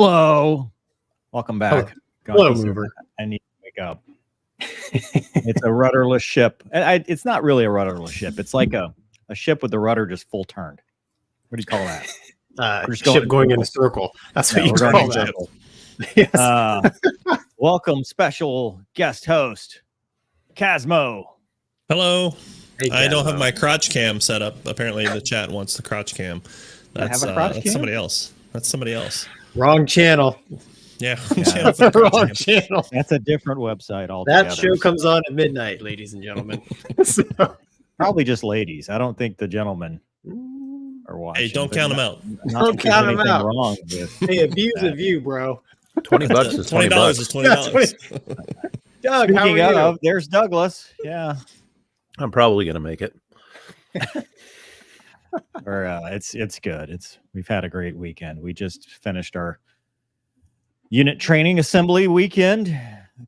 Hello. Welcome back. Hello, mover. I need to wake up. It's a rudderless ship. It's not really a rudderless ship. It's like a ship with the rudder just full turned. What do you call that? Ship going in a circle. That's what you call that. Yes. Welcome, special guest host, Casmo. Hello. Hey, I don't have my crotch cam set up. Apparently, the chat wants the crotch cam. That's somebody else. That's somebody else. Wrong channel. Yeah. Wrong channel. That's a different website altogether. That show comes on at midnight, ladies and gentlemen. Probably just ladies. I don't think the gentlemen are watching. Hey, don't count them out. Don't count them out. Wrong with hey, a view's a view, bro. $20 is $20. $20 is $20. Doug, how are Speaking you? of, there's Douglas. Yeah. I'm probably gonna make it. Or it's good. We've had a great weekend. We just finished our unit training assembly weekend.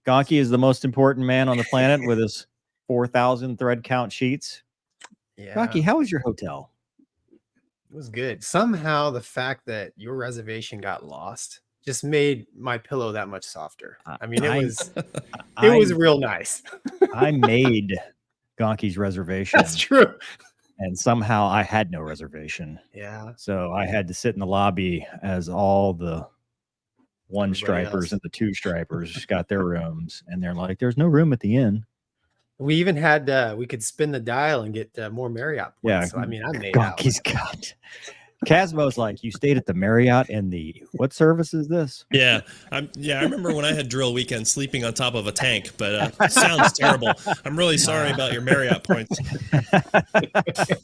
Gonky is the most important man on the planet with his 4,000 thread count sheets. Yeah, Gonky, how was your hotel? it was good. Somehow, the fact that your reservation got lost just made my pillow that much softer. I mean, it was real nice. I made Gonky's reservation. That's true. And somehow I had no reservation. Yeah. So I had to sit in the lobby as all the one stripers and the two stripers got their rooms. And they're like, there's no room at the inn. We even had we could spin the dial and get more Marriott points. Yeah. So, I mean, I made Gonky's got. Casmo's like, you stayed at the Marriott in the what service is this? Yeah. I remember when I had drill weekend sleeping on top of a tank, but it sounds terrible. I'm really sorry about your Marriott points. It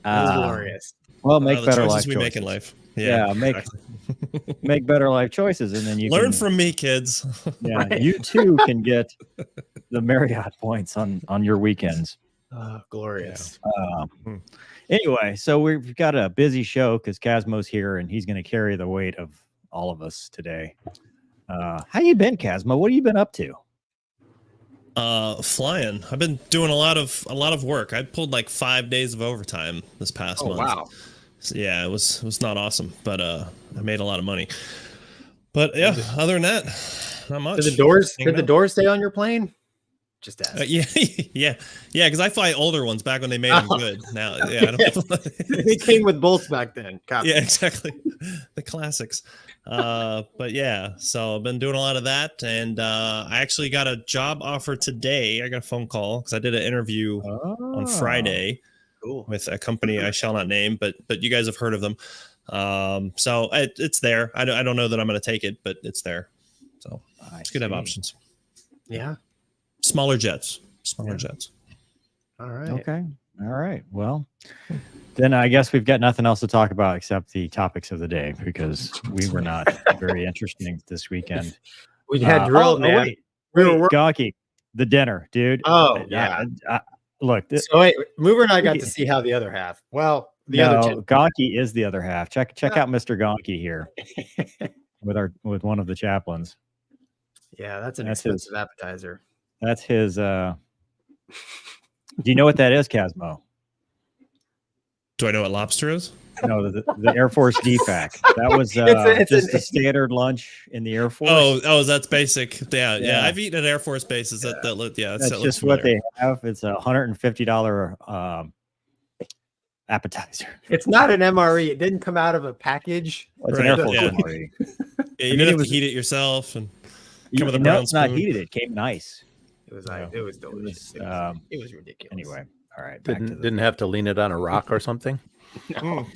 was glorious. Well, make better life we choices. make in life. Yeah, make better life choices, and then you learn from me, kids. Yeah, Right. you too can get the Marriott points on your weekends. Glorious. Anyway, so we've got a busy show because Casmo's here and he's going to carry the weight of all of us today. How you been, Casmo? What have you been up to? Flying. I've been doing a lot of work. I pulled like 5 days of overtime this past month. Wow. So, yeah, it was not awesome, but I made a lot of money. But yeah, other than that, not much. Did the doors stay on your plane? Just ask. Yeah, because I fly older ones back when they made them good. Now, yeah, They came with bolts back then. Copy. Yeah, exactly, the classics. But yeah, so I've been doing a lot of that, and I actually got a job offer today. I got a phone call because I did an interview on Friday with a company I shall not name, but you guys have heard of them. So it's there. I don't know that I'm going to take it, but it's there. So it's good to have options. Yeah. Smaller jets. All right. Okay. All right. Well, then I guess we've got nothing else to talk about except the topics of the day because we were not very interesting this weekend. We had drill, man. Wait, Gonky, the dinner, dude. Oh, yeah. Look. So wait, Mover and I got to see how the other half. Well, other Gonky is the other half. Check out Mr. Gonky here with one of the chaplains. Yeah, that's an expensive appetizer. That's his. Do you know what that is, Casmo? Do I know what lobster is? No, the Air Force DFAC. That was just a standard lunch in the Air Force. Oh, that's basic. Yeah. I've eaten at Air Force bases. That's just what they have. It's a $150 appetizer. It's not an MRE. It didn't come out of a package. It's an Air Force MRE. Yeah, you didn't have to heat it yourself and come with a brown it's not spoon. heated. It came nice. It was delicious. It was ridiculous. Anyway, all right. Didn't have to lean it on a rock or something. No.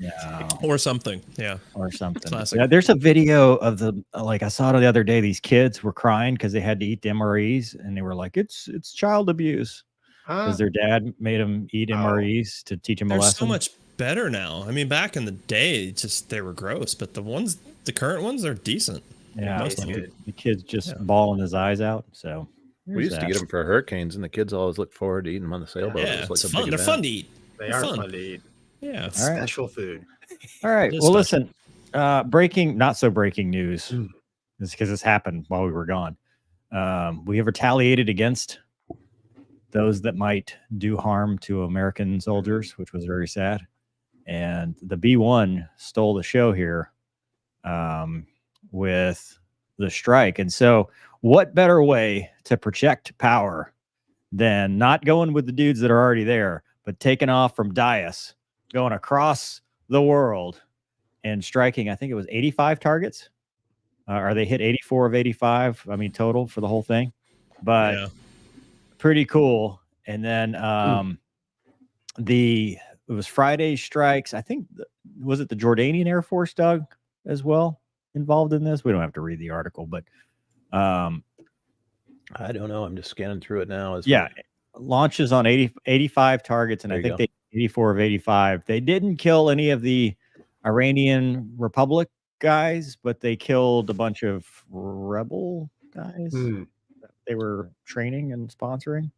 Or something. Yeah. Or something. Classic. Yeah, there's a video of I saw it the other day. These kids were crying because they had to eat the MREs and they were like, it's child abuse because their dad made them eat MREs to teach them a lesson. So much better now. I mean, back in the day, they were gross, but the current ones, they're decent. Yeah. Most of them. The kids just bawling his eyes out. So we used to get them for hurricanes, and the kids always look forward to eating them on the sailboat. Yeah, it's fun. They're fun to eat. They are fun to eat. Yeah. It's special food. All right. Well, listen, not so breaking news. It's because this happened while we were gone. We have retaliated against those that might do harm to American soldiers, which was very sad. And the B-1 stole the show here with the strike. And so what better way to project power than not going with the dudes that are already there, but taking off from Dias, going across the world and striking, I think it was 85 targets. Or they hit 84 of 85, I mean, total for the whole thing. But pretty cool. And then it was Friday strikes. I think, was it the Jordanian Air Force, Doug, as well, involved in this? We don't have to read the article, but I don't know. I'm just scanning through it now. Launches on 85 targets, and There I you think go. they 84 of 85. They didn't kill any of the Iranian Republic guys, but they killed a bunch of rebel guys they were training and sponsoring.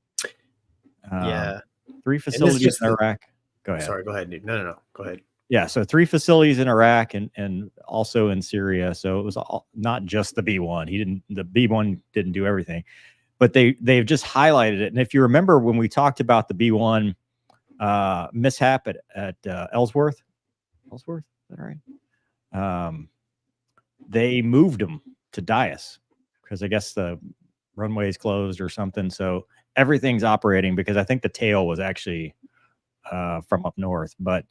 Yeah. 3 facilities in Iraq. Go ahead. Sorry, go ahead, dude. No. Go ahead. Yeah, so 3 facilities in Iraq and also in Syria. So it was not just the B1. The B1 didn't do everything, but they've just highlighted it. And if you remember when we talked about the B1 mishap at Ellsworth, is that right? They moved them to Dias because I guess the runway is closed or something. So everything's operating because I think the tail was actually from up north. But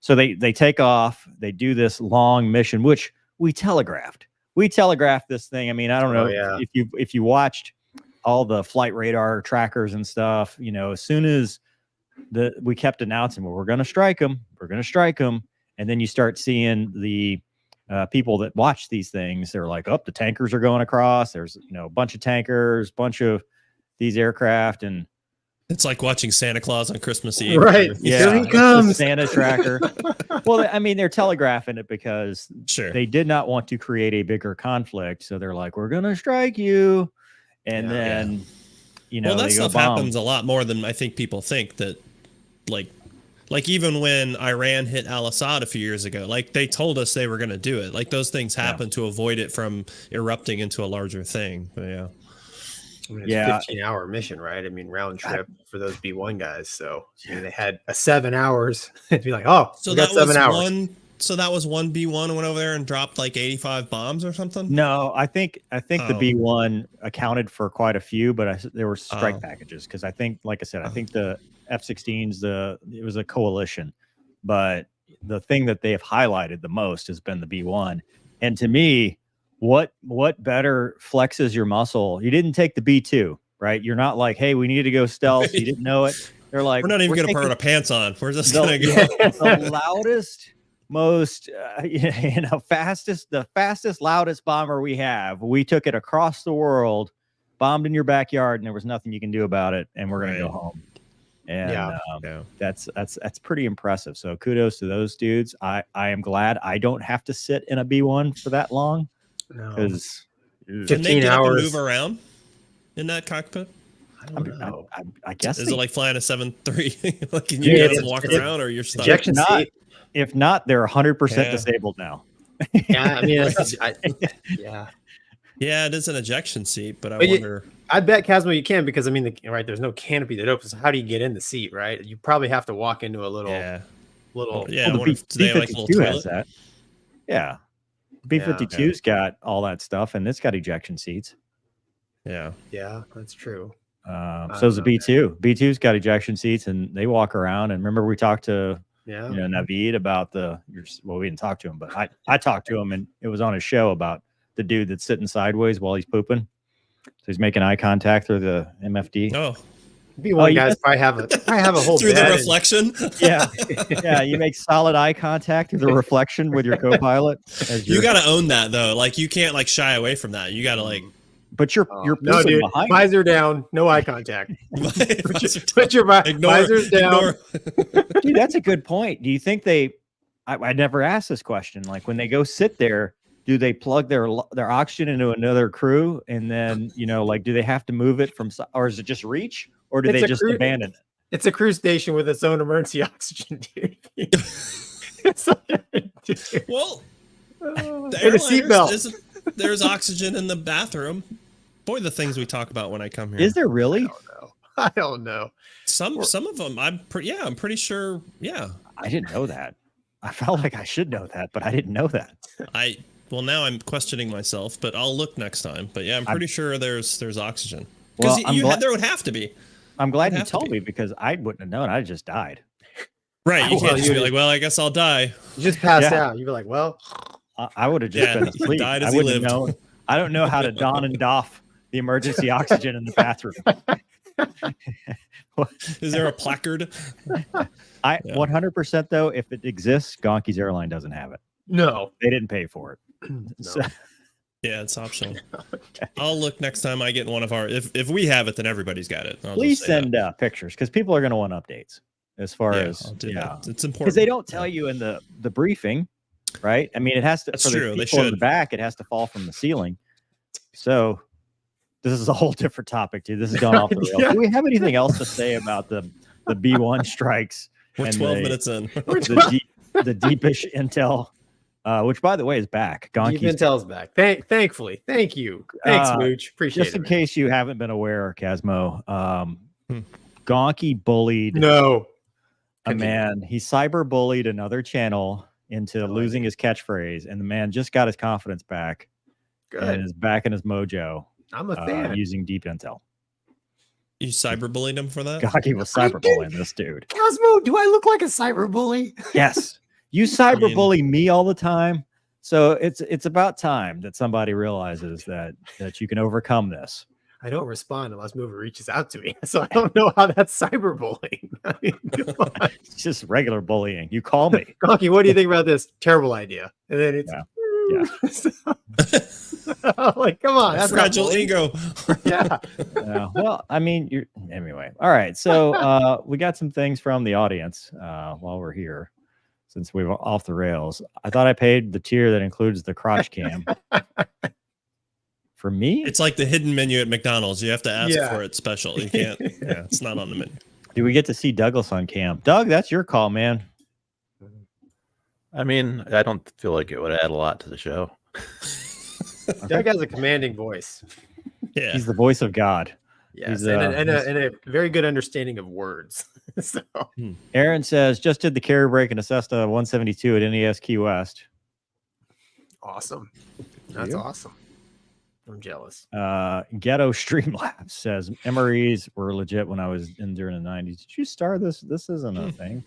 so they take off, they do this long mission, which we telegraphed. We telegraphed this thing. I mean, I don't know if you watched all the flight radar trackers and stuff, you know, as soon as we kept announcing, well, we're going to strike them. And then you start seeing the people that watch these things. They're like, the tankers are going across. There's, a bunch of tankers, bunch of these aircraft. And it's like watching Santa Claus on Christmas Eve. Right. Yeah. Here he comes. Santa tracker. Well, I mean, they're telegraphing it because they did not want to create a bigger conflict. So they're like, we're going to strike you. And then, well, that stuff happens a lot more than I think people think. That like even when Iran hit Al-Assad a few years ago, like they told us they were going to do it. Like those things happen to avoid it from erupting into a larger thing. But I mean, it's a 15-hour mission, right? I mean, round trip for those B1 guys. So I mean, they had 7 hours. It'd be like, so we got 7 hours. So that was one B1 went over there and dropped like 85 bombs or something. No, I think the B1 accounted for quite a few, but there were strike packages because I think, like I said, I think the F-16s, it was a coalition, but the thing that they have highlighted the most has been the B1. And to me, what better flexes your muscle? You didn't take the B2, right? You're not like, hey, we need to go stealth. You didn't know it. They're like, we're not even going to put our pants on. We're just going to go the loudest, most the fastest, loudest bomber we have. We took it across the world, bombed in your backyard, and there was nothing you can do about it. And we're going to go home. And that's pretty impressive. So kudos to those dudes. I am glad I don't have to sit in a B1 for that long. Because 15 hours move around in that cockpit. I guess is it like flying a 737? Like, can you guys walk around, or you're stuck? If not, they're 100% disabled now. Yeah, I mean, it is an ejection seat, but I wonder. I bet, Casmo, you can, because I mean, there's no canopy that opens. So how do you get in the seat, right? You probably have to walk into a little. Well, the B-52 has that. Yeah, B-52's got all that stuff, and it's got ejection seats. Yeah, that's true. So is the B2. B2's got ejection seats, and they walk around. And remember, we talked to Naveed about we didn't talk to him, but I talked to him, and it was on his show about the dude that's sitting sideways while he's pooping. So he's making eye contact through the MFD. B1 guys probably have a whole through the reflection. Yeah, you make solid eye contact through the reflection with your co-pilot. You got to own that though. Like you can't shy away from that. You got to But you're no, dude. Behind visor down, no eye contact. put your visors down. Dude, that's a good point. Do you think I never asked this question. Like when they go sit there, do they plug their oxygen into another crew, and then do they have to move it from, or is it just reach, or do they just abandon it? It's a crew station with its own emergency oxygen, dude. Well, the seatbelt. There's oxygen in the bathroom. Boy, the things we talk about when I come here. Is there really? I don't know. Some of them. I'm pretty sure. Yeah. I didn't know that. I felt like I should know that, but I didn't know that. well, now I'm questioning myself, but I'll look next time. But yeah, I'm pretty sure there's oxygen. Well, Because there would have to be. I'm glad you told me because I wouldn't have known. I just died. Right. You can't just be like, well, I guess I'll die. You just passed out. You'd be like, well, I would have just been asleep. Died as I he wouldn't lived. know. I don't know how to don and doff the emergency oxygen in the bathroom. Is there a placard? 100% though, if it exists, Gonky's airline doesn't have it. no. They didn't pay for it. No. So, Yeah, it's optional. I'll look next time I get one of our. If we have it, then everybody's got it. please send pictures because people are going to want updates as far as it's important because they don't tell you in the briefing, right? I mean, it has to. That's for true. The They people in the should. back. It has to fall from the ceiling. So this is a whole different topic, dude. This has gone off the rails. Yeah. Do we have anything else to say about the B1 strikes? We're and 12 minutes in. the deepish intel, which by the way is back. Deep Intel's back. Thankfully. Thank you. Thanks, Mooch. Appreciate just it. in case you haven't been aware, Casmo, Gonky bullied No. a man. He cyber bullied another channel into losing his catchphrase, and the man just got his confidence back and Good. is back in his mojo. I'm a fan. Using deep intel. You cyberbullied him for that? Gonky was cyberbullying this dude. Cosmo, do I look like a cyber bully? Yes, you cyberbully me all the time. So it's about time that somebody realizes that you can overcome this. I don't respond unless Mover reaches out to me. So I don't know how that's cyberbullying. I mean, come on. It's just regular bullying. You call me. Gonky, what do you think about this? Terrible idea. And then it's like, come on, that's fragile not bullying. ego. Yeah. Well, I mean, anyway. All right. So we got some things from the audience while we're here, since we're off the rails. I thought I paid the tier that includes the crotch cam. For me, It's like the hidden menu at McDonald's. You have to ask Yeah. for it special. You can't. Yeah, it's not on the menu. do we get to see Douglas on cam? Doug, that's your call, man. I mean, I don't feel like it would add a lot to the show. Doug has a commanding voice. Yeah. He's the voice of God. Yes. He's, And a very good understanding of words. So Aaron says, just did the carrier break in a Cessna 172 at NES Key West. awesome. That's awesome. I'm jealous. Ghetto Streamlabs says, MREs were legit when I was in during the 90s. Did you start this? This isn't a thing.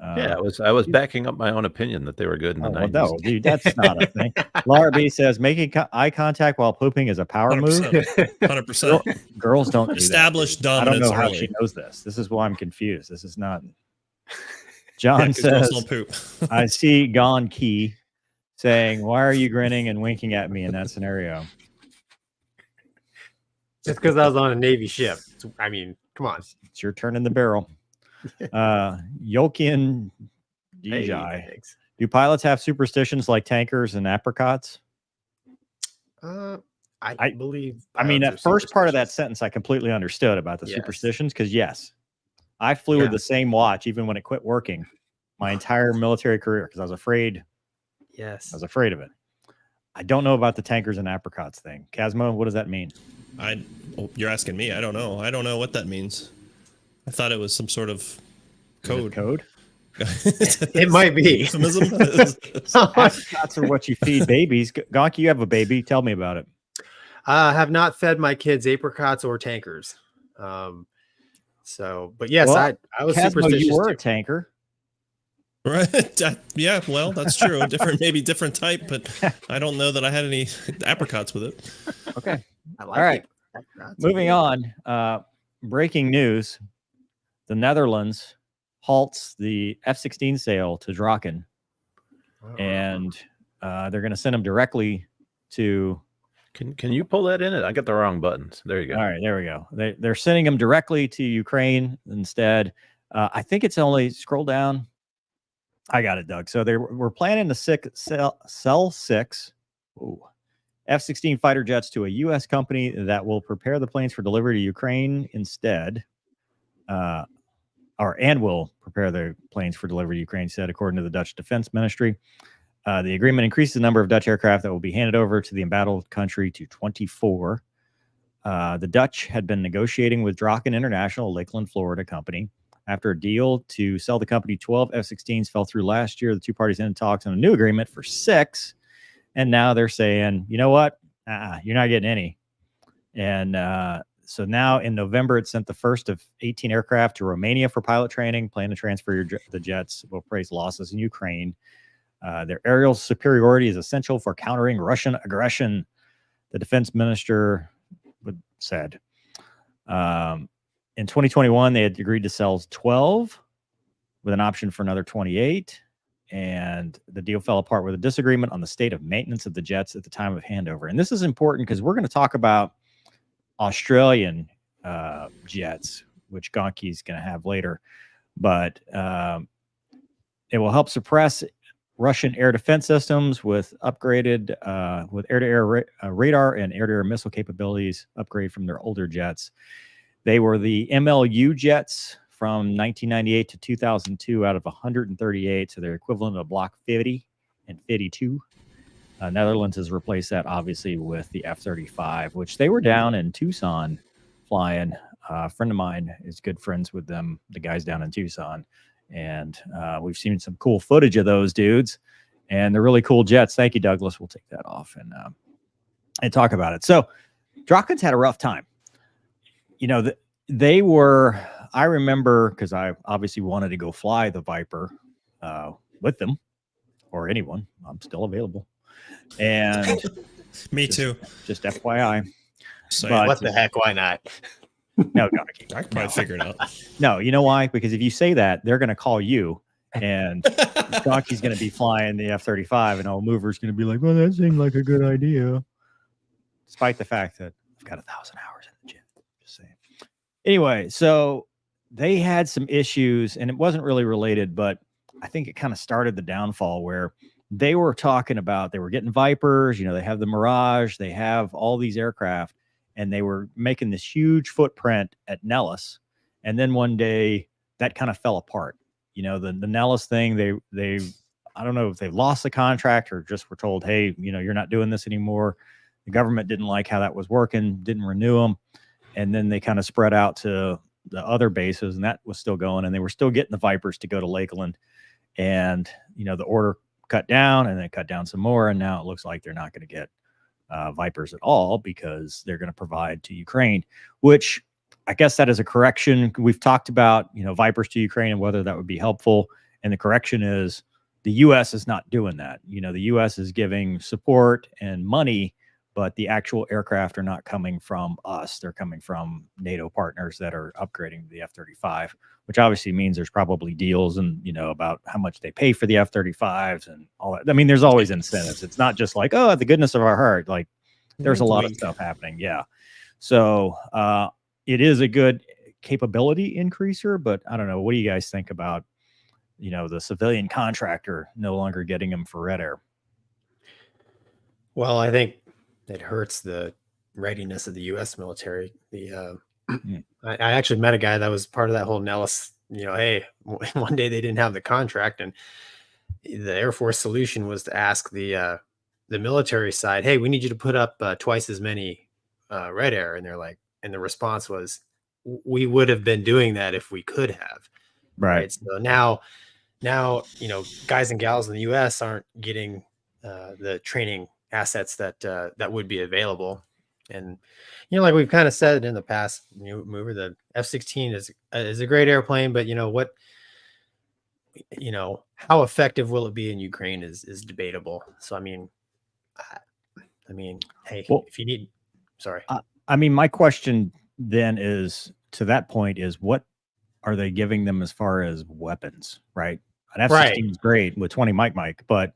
Yeah, I was backing up my own opinion that they were good in the 90s. No, dude, that's not a thing. Laura B says, making eye contact while pooping is a power move. 100%. Girls don't do Established that. I don't dominance know how early. she knows this. This is why I'm confused. This is not. John 'Cause girls says, don't poop. I see Gonky saying, why are you grinning and winking at me in that scenario? Just because I was on a Navy ship. I mean, come on. It's your turn in the barrel. Yokian Hey, Dijai. thanks. Do pilots have superstitions like tankers and apricots? I believe. I mean, pilots that are first part of that superstitious. sentence I completely understood about the Yes. superstitions, because yes, I flew with the same watch even when it quit working my entire military career because I was afraid. Yes. I was afraid of it. I don't know about the tankers and apricots thing. Casmo, what does that mean? You're asking me. I don't know. I don't know what that means. I thought it was some sort of Is it code. code? It might be. Euphemism? Apricots are what you feed babies. Gonky, you have a baby. Tell me about it. I have not fed my kids apricots or tankers. So, but yes, Well, I was Casmo, superstitious. you were a too. tanker. Right. Yeah, well, that's true. Maybe different type, but I don't know that I had any apricots with it. Okay. I like All right. apricots. Moving on. Breaking news. The Netherlands halts the F-16 sale to Draken, and they're going to send them directly to. Can you pull that in? I got the wrong buttons. There you go. All right, there we go. They're sending them directly to Ukraine instead. I think it's only scroll down. I got it, Doug. So we're planning to sell 6 F-16 fighter jets to a U.S. company that will prepare the planes for delivery to Ukraine instead. And will prepare the planes for delivery to Ukraine instead, according to the Dutch Defense Ministry. The agreement increases the number of Dutch aircraft that will be handed over to the embattled country to 24. The Dutch had been negotiating with Draken International, a Lakeland, Florida company. After a deal to sell the company 12 F-16s fell through last year, the two parties ended talks on a new agreement for 6. And now they're saying, you know what? You're not getting any. And so now in November, it sent the first of 18 aircraft to Romania for pilot training. Plan to transfer the jets. Will praise losses in Ukraine. Their aerial superiority is essential for countering Russian aggression, the defense minister said. In 2021, they had agreed to sell 12 with an option for another 28. And the deal fell apart with a disagreement on the state of maintenance of the jets at the time of handover. And this is important because we're going to talk about Australian jets, which Gonky is going to have later. But it will help suppress Russian air defense systems with upgraded with air-to-air radar and air-to-air missile capabilities, upgrade from their older jets. They were the MLU jets from 1998 to 2002 out of 138, so they're equivalent of Block 50 and 52. Netherlands has replaced that, obviously, with the F-35, which they were down in Tucson flying. A friend of mine is good friends with them, the guys down in Tucson. And we've seen some cool footage of those dudes. And they're really cool jets. Thank you, Douglas. We'll take that off and talk about it. So Drawkins had a rough time. You know, they were, I remember, because I obviously wanted to go fly the Viper with them or anyone. I'm still available. And me too. Just FYI. So But what the heck? Why not? no, Gonky. I can probably figure it out. No, you know why? Because if you say that, they're going to call you, and Gonky's going to be flying the F-35, and old Mover's going to be like, well, that seemed like a good idea. Despite the fact that I've got 1,000 hours in the gym. Just saying. Anyway, so they had some issues, and it wasn't really related, but I think it kind of started the downfall where they were talking about, they were getting Vipers, you know, they have the Mirage, they have all these aircraft, and they were making this huge footprint at Nellis. And then one day that kind of fell apart. You know, the Nellis thing, they I don't know if they lost the contract or just were told, hey, you know, you're not doing this anymore. The government didn't like how that was working, didn't renew them. And then they kind of spread out to the other bases, and that was still going. And they were still getting the Vipers to go to Lakeland. And, you know, the order cut down and then cut down some more. And now it looks like they're not going to get Vipers at all because they're going to provide to Ukraine, which I guess that is a correction. We've talked about, you know, Vipers to Ukraine and whether that would be helpful. And the correction is the U.S. is not doing that. You know, the U.S. is giving support and money, but the actual aircraft are not coming from us. They're coming from NATO partners that are upgrading the F-35, which obviously means there's probably deals and, you know, about how much they pay for the F-35s and all that. I mean, there's always incentives. It's not just like, oh, the goodness of our heart. Like there's a lot of stuff happening. Yeah. So it is a good capability increaser, but I don't know. What do you guys think about, you know, the civilian contractor no longer getting them for Red Air? Well, I think it hurts the readiness of the U.S. military. I actually met a guy that was part of that whole Nellis, you know, hey, one day they didn't have the contract, and the Air Force solution was to ask the military side, hey, we need you to put up twice as many Red Air. And they're like, and the response was, we would have been doing that if we could have. Right. So now, you know, guys and gals in the U.S. aren't getting the training assets that would be available. And, you know, like we've kind of said in the past, you know, Mover, the F-16 is a great airplane, but you know what, you know, how effective will it be in Ukraine is debatable. So, I mean, hey, well, if you need, sorry. I mean, my question then is, to that point, is what are they giving them as far as weapons, right? An F-16 is great with 20 Mike, but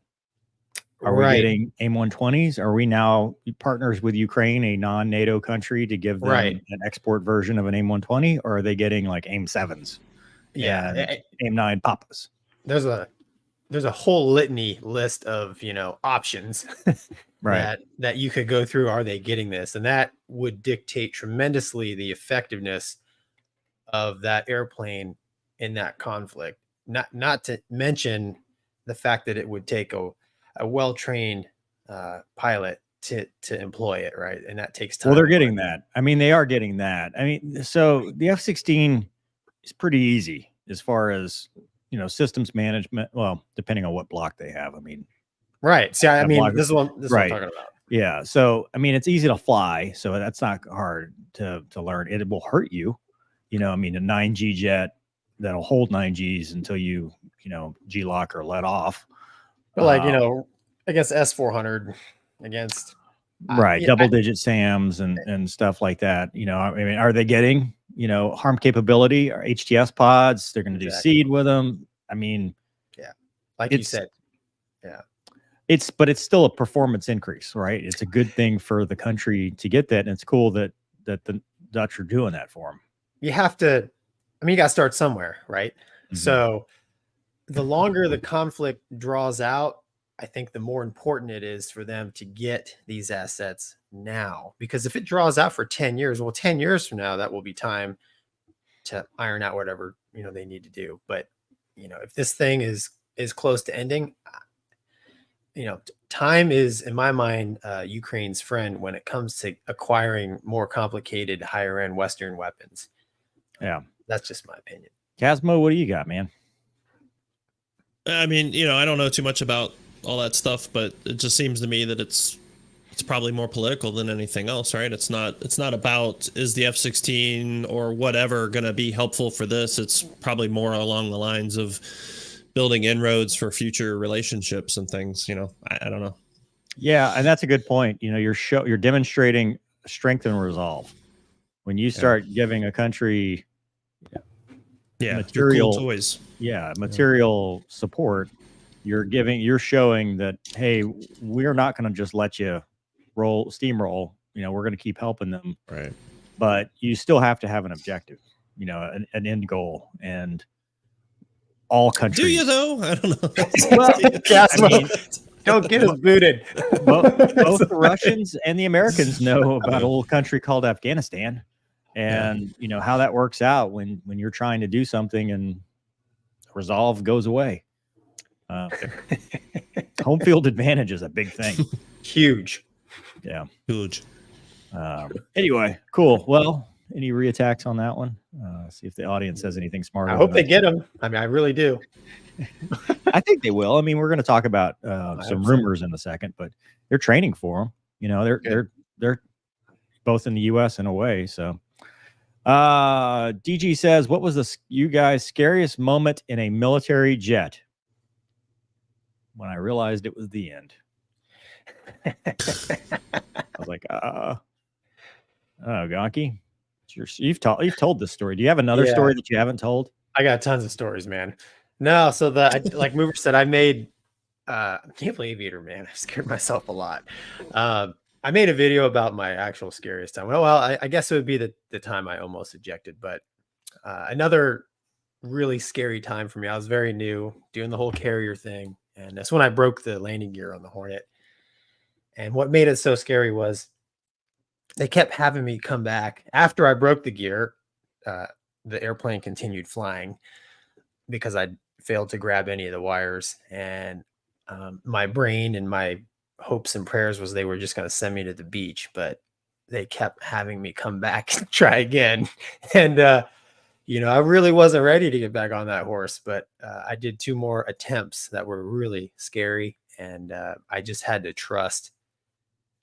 are we getting AIM-120s? Are we now partners with Ukraine, a non-NATO country, to give them an export version of an AIM-120? Or are they getting like AIM-7s? Yeah. AIM-9 Papas? There's a whole litany list of, you know, options that you could go through. Are they getting this? And that would dictate tremendously the effectiveness of that airplane in that conflict. Not to mention the fact that it would take a well-trained pilot to employ it, right? And that takes time. Well, they're getting that. I mean, they are getting that. I mean, so the F-16 is pretty easy as far as, you know, systems management. Well, depending on what block they have. I mean, Right. See, I Have mean, live- this is what I'm Right. talking about. Yeah. So, I mean, it's easy to fly. So that's not hard to learn. It will hurt you. You know, I mean, a 9G jet that'll hold 9Gs until you G-lock or let off. But like, against S400, against Right. yeah, Double digit SAMs and stuff like that. You know, I mean, are they getting, harm capability or HTS pods? They're going to do seed with them. I mean, yeah, like you said, yeah. But it's still a performance increase, right? It's a good thing for the country to get that. And it's cool that the Dutch are doing that for them. You have to, I mean, you got to start somewhere, right? Mm-hmm. So the longer the conflict draws out, I think the more important it is for them to get these assets now, because if it draws out for 10 years, well, 10 years from now, that will be time to iron out whatever, they need to do. But, if this thing is close to ending, time is, in my mind, Ukraine's friend when it comes to acquiring more complicated, higher end Western weapons. Yeah. That's just my opinion. Casmo, what do you got, man? I mean, I don't know too much about all that stuff, but it just seems to me that it's probably more political than anything else, right? It's not about is the F-16 or whatever going to be helpful for this. It's probably more along the lines of building inroads for future relationships and things. I don't know. Yeah, and that's a good point. You're demonstrating strength and resolve when you start giving a country material cool toys. Material support. You're showing that, hey, we're not going to just let you steamroll. We're going to keep helping them. Right. But you still have to have an objective, an end goal, and all countries. Do you though? I don't know. Well, don't get us booted. Both the Russians and the Americans know about a little country called Afghanistan, and how that works out when you're trying to do something and resolve goes away. Home field advantage is a big thing. Huge. Yeah. Huge. Anyway, cool. Well, any reattacks on that one? See if the audience says anything smarter. I hope they get them. I mean, I really do. I think they will. I mean, we're going to talk about some rumors in a second, but they're training for them. They're both in the U.S. and away. So, DG says, "What was you guys' scariest moment in a military jet?" When I realized it was the end. I was like, oh, Gonky, you've told this story. Do you have another story that you haven't told? I got tons of stories, man. No, so like Mover said, I made Naval Aviator, man. I scared myself a lot. I made a video about my actual scariest time. Well, I guess it would be the time I almost ejected, but another really scary time for me. I was very new, doing the whole carrier thing, and that's when I broke the landing gear on the Hornet. And what made it so scary was they kept having me come back after I broke the gear. The airplane continued flying because I failed to grab any of the wires. And my brain and my hopes and prayers was they were just going to send me to the beach, but they kept having me come back and try again. And, I really wasn't ready to get back on that horse, but I did 2 more attempts that were really scary. And I just had to trust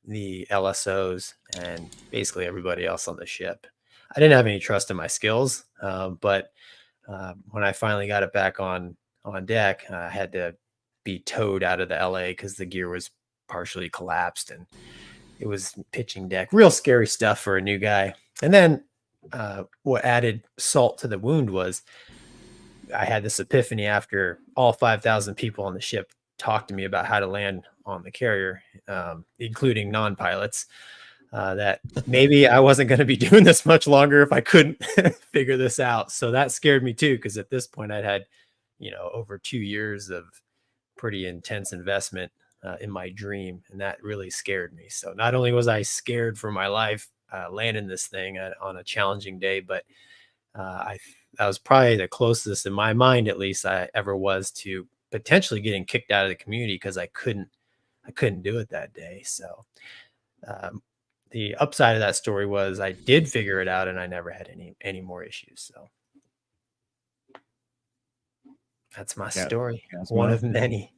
the LSOs and basically everybody else on the ship. I didn't have any trust in my skills, but when I finally got it back on deck, I had to be towed out of the LA because the gear was partially collapsed and it was pitching deck. Real scary stuff for a new guy. And then what added salt to the wound was I had this epiphany after all 5,000 people on the ship talked to me about how to land on the carrier, including non-pilots, that maybe I wasn't going to be doing this much longer if I couldn't figure this out. So that scared me too, because at this point I'd had, over 2 years of pretty intense investment in my dream, and that really scared me. So not only was I scared for my life landing this thing on a challenging day, but I was probably the closest in my mind, at least, I ever was to potentially getting kicked out of the community because I couldn't do it that day. So the upside of that story was I did figure it out and I never had any more issues. So that's my story. One of many.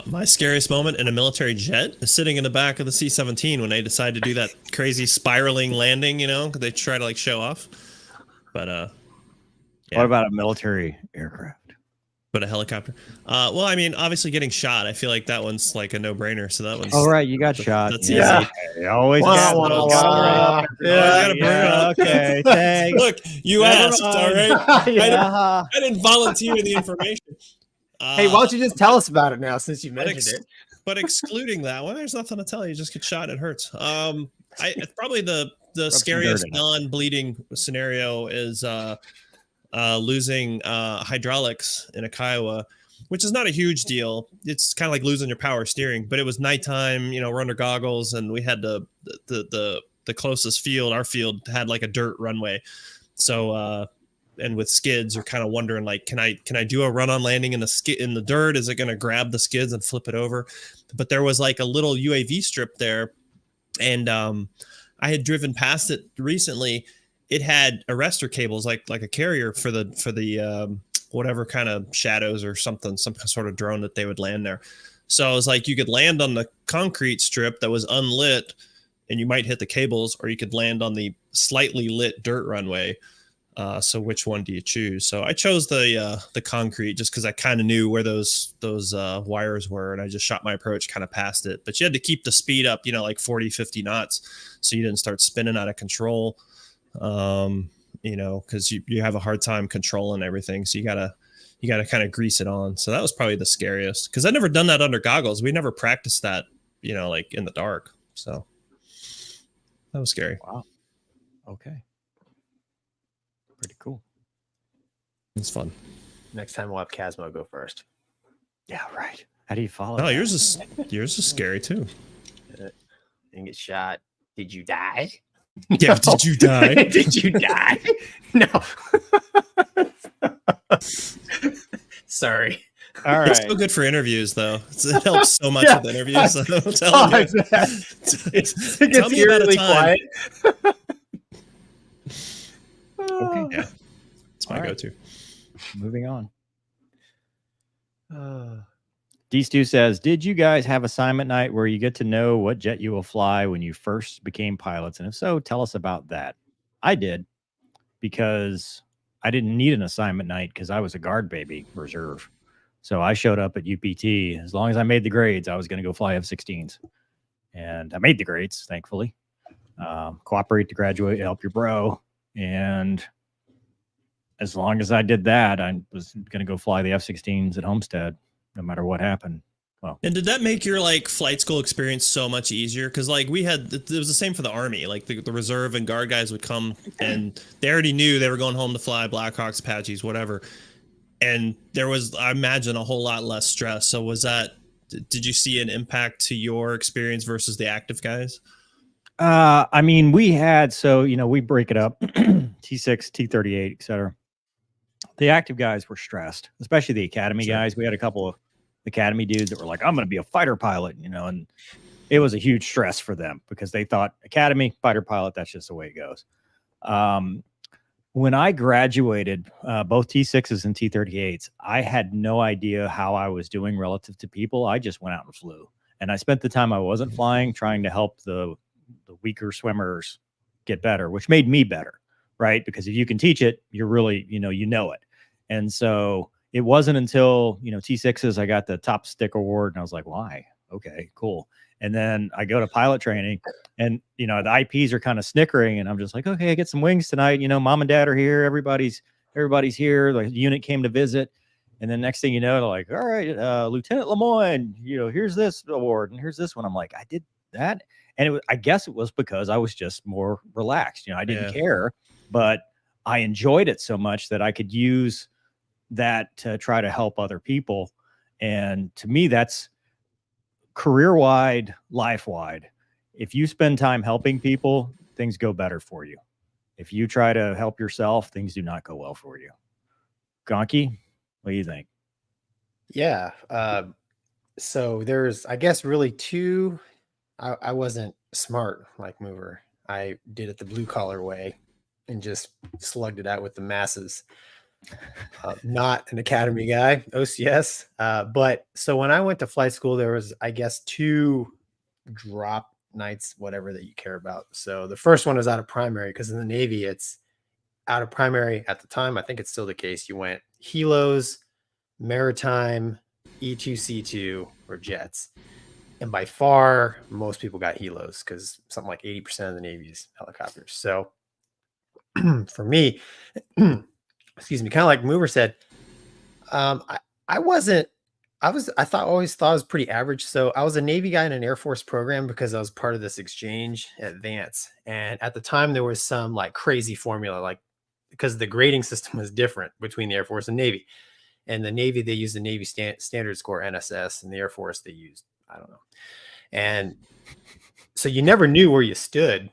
My scariest moment in a military jet is sitting in the back of the C-17 when they decide to do that crazy spiraling landing, because they try to like show off. But yeah. What about a military aircraft? But a helicopter. Well, I mean, obviously getting shot. I feel like that one's like a no-brainer. So that one's. Oh right, you got shot. That's Yeah. easy. Okay. Always Wah, got wah, those. wah. Yeah, bring it up. Okay. Thanks. Look, you Never asked, all mind. right. Yeah. I didn't volunteer the information. Hey, why don't you just tell us about it now since you mentioned it? But excluding that one, there's nothing to tell you. You just get shot. It hurts. It's probably the some scariest dirt in it. non-bleeding scenario is losing hydraulics in a Kiowa, which is not a huge deal. It's kind of like losing your power steering, but it was nighttime. We're under goggles, and we had the closest field. Our field had like a dirt runway, so. And with skids, you're kind of wondering, like, can I do a run-on landing in the dirt? Is it going to grab the skids and flip it over? But there was like a little UAV strip there, and I had driven past it recently. It had arrestor cables, like a carrier for the whatever kind of shadows or something, some sort of drone that they would land there. So it was like you could land on the concrete strip that was unlit, and you might hit the cables, or you could land on the slightly lit dirt runway. So which one do you choose? So I chose the concrete just because I kind of knew where those wires were, and I just shot my approach kind of past it. But you had to keep the speed up, like 40, 50 knots, so you didn't start spinning out of control. Because you have a hard time controlling everything, so you gotta kind of grease it on. So that was probably the scariest because I'd never done that under goggles. We never practiced that, like in the dark. So that was scary. Wow. Okay. Pretty cool. It's fun. Next time we'll have Casmo go first. Yeah, right. How do you follow? Oh, that? yours is scary too. And get shot. Did you die? Yeah, did you die? Did you die? No. Sorry. All It's right. so good for interviews, though. It helps so much Yeah. with interviews. I'm telling you. It Tell gets me about a eerily time. quiet. Okay. Yeah, it's my All right. go-to. Moving on. D Stu says, did you guys have assignment night where you get to know what jet you will fly when you first became pilots? And if so, tell us about that. I did, because I didn't need an assignment night because I was a guard baby reserve. So I showed up at UPT. As long as I made the grades, I was going to go fly F-16s. And I made the grades, thankfully. Cooperate to graduate, help your bro. And as long as I did that, I was going to go fly the F-16s at Homestead, no matter what happened. Well, And did that make your like flight school experience so much easier? Because like it was the same for the Army. Like the reserve and guard guys would come, and they already knew they were going home to fly Blackhawks, Apaches, whatever. And there was, I imagine, a whole lot less stress. So did you see an impact to your experience versus the active guys? I mean, we had, we break it up, T6, T38, et cetera. The active guys were stressed, especially the academy guys. We had a couple of academy dudes that were like, I'm going to be a fighter pilot, and it was a huge stress for them because they thought academy, fighter pilot, that's just the way it goes. When I graduated, both T6s and T38s, I had no idea how I was doing relative to people. I just went out and flew. And I spent the time I wasn't flying trying to help the weaker swimmers get better, which made me better, right? Because if you can teach it, you're really, you know it. And so it wasn't until, T6s, I got the top stick award, and I was like, why? Okay, cool. And then I go to pilot training, and, the IPs are kind of snickering, and I'm just like, okay, I get some wings tonight. Mom and dad are here. Everybody's here. The unit came to visit. And then next thing you know, they're like, all right, Lieutenant Lemoyne, here's this award and here's this one. I'm like, I did that. And I guess it was because I was just more relaxed. I didn't care, but I enjoyed it so much that I could use that to try to help other people. And to me, that's career-wide, life-wide. If you spend time helping people, things go better for you. If you try to help yourself, things do not go well for you. Gonky, what do you think? Yeah. So there's, I guess, really two. I wasn't smart like Mover. I did it the blue collar way and just slugged it out with the masses. Not an academy guy, OCS. But so when I went to flight school, there was, I guess, 2 drop nights, whatever that you care about. So the first one was out of primary, because in the Navy, it's out of primary at the time. I think it's still the case. You went helos, maritime, E2C2, or jets. And by far, most people got helos, because something like 80% of the Navy is helicopters. So for me, excuse me, kind of like Mover said, I wasn't, always thought I was pretty average. So I was a Navy guy in an Air Force program, because I was part of this exchange at Vance. And at the time, there was some like crazy formula, like, because the grading system was different between the Air Force and Navy. And the Navy, they used the Navy standard score, NSS, and the Air Force, they used, I don't know. And so you never knew where you stood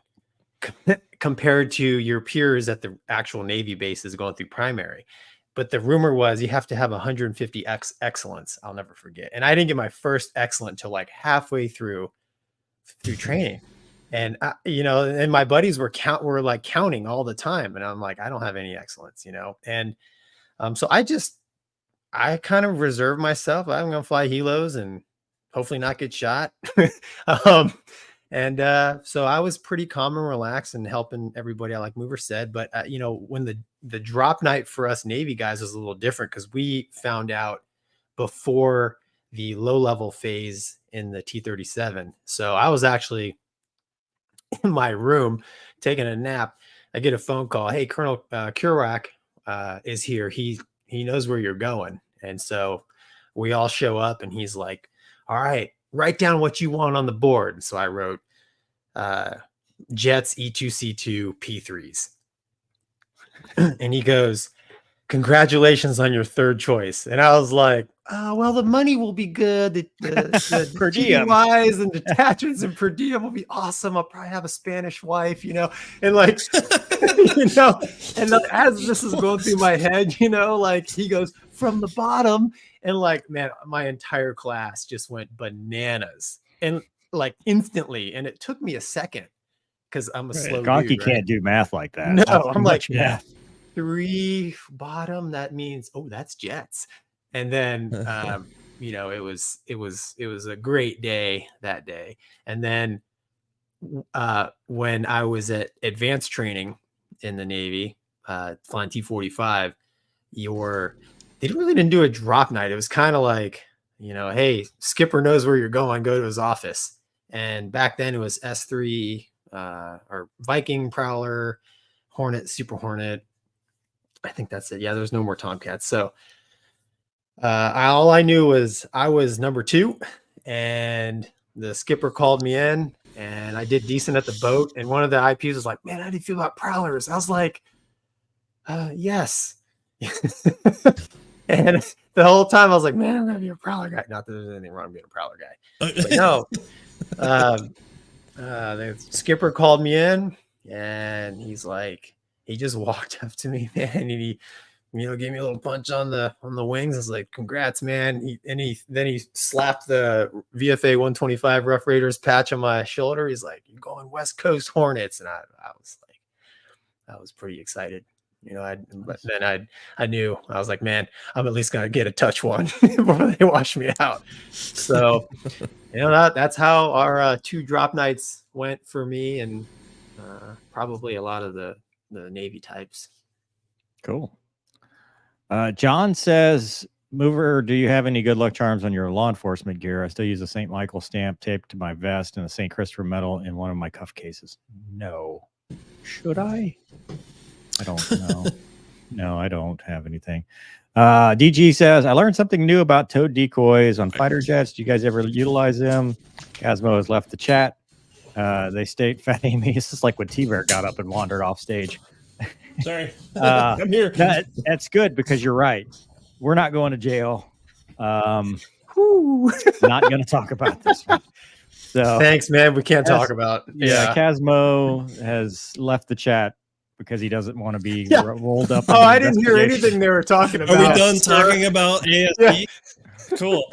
compared to your peers at the actual Navy bases going through primary. But the rumor was you have to have 150 excellence. I'll never forget. And I didn't get my first excellent till like halfway through training. And and my buddies were counting all the time. And I'm like, I don't have any excellence, And so I kind of reserve myself. I'm going to fly helos and hopefully not get shot. So I was pretty calm and relaxed and helping everybody out, like Mover said. But, when the drop night for us Navy guys was a little different, because we found out before the low level phase in the T-37. So I was actually in my room taking a nap. I get a phone call. Hey, Colonel Kurak is here. He knows where you're going. And so we all show up, and he's like, all right, write down what you want on the board. So I wrote jets, E2C2, P3s. And he goes, congratulations on your third choice. And I was like, well, the money will be good. The Per diem. GUIs and detachments and per diem will be awesome. I'll probably have a Spanish wife, and like, and as this is going through my head, like he goes from the bottom, and like, man, my entire class just went bananas, and like instantly. And it took me a second, because I'm a slow Gonky dude, right? can't do math like that. No, That's I'm too like, much math. 3 bottom, that means, oh, that's jets. And then it was a great day that day. And then when I was at advanced training in the Navy, flying T-45, they didn't do a drop night. It was kind of like, hey, skipper knows where you're going, go to his office. And back then it was S3 or Viking, Prowler, Hornet, Super Hornet. I think that's it. Yeah, there's no more Tomcats. So all I knew was I was number 2, and the skipper called me in, and I did decent at the boat. And one of the IPs was like, man, how do you feel about Prowlers? I was like, yes. And the whole time I was like, man, I'm going to be a Prowler guy. Not that there's anything wrong with being a Prowler guy. But no. The skipper called me in, and he's like, he just walked up to me, man, and he gave me a little punch on the wings. I was like, congrats, man. Then he slapped the VFA 125 Rough Raiders patch on my shoulder. He's like, you're going West Coast Hornets. And I was like, I was pretty excited. But then I knew, I was like, man, I'm at least going to get a touch one before they wash me out. So, that's how our 2 drop nights went for me, and probably a lot of the Navy types. Cool. John says, Mover, do you have any good luck charms on your law enforcement gear? I still use a St. Michael stamp taped to my vest and a St. Christopher medal in one of my cuff cases. No. Should I? I don't know. No, I don't have anything. DG says, I learned something new about towed decoys on fighter jets. Do you guys ever utilize them? Casmo has left the chat. They state, Fat Amy, this is like when T-Bear got up and wandered off stage. Sorry. I'm here. That's good, because you're right. We're not going to jail. Not going to talk about this one. So thanks, man. We can't talk about. Yeah, Casmo has left the chat because he doesn't want to be rolled up. Oh, I didn't hear anything they were talking about. Are we done talking about ASD? Yeah. Cool.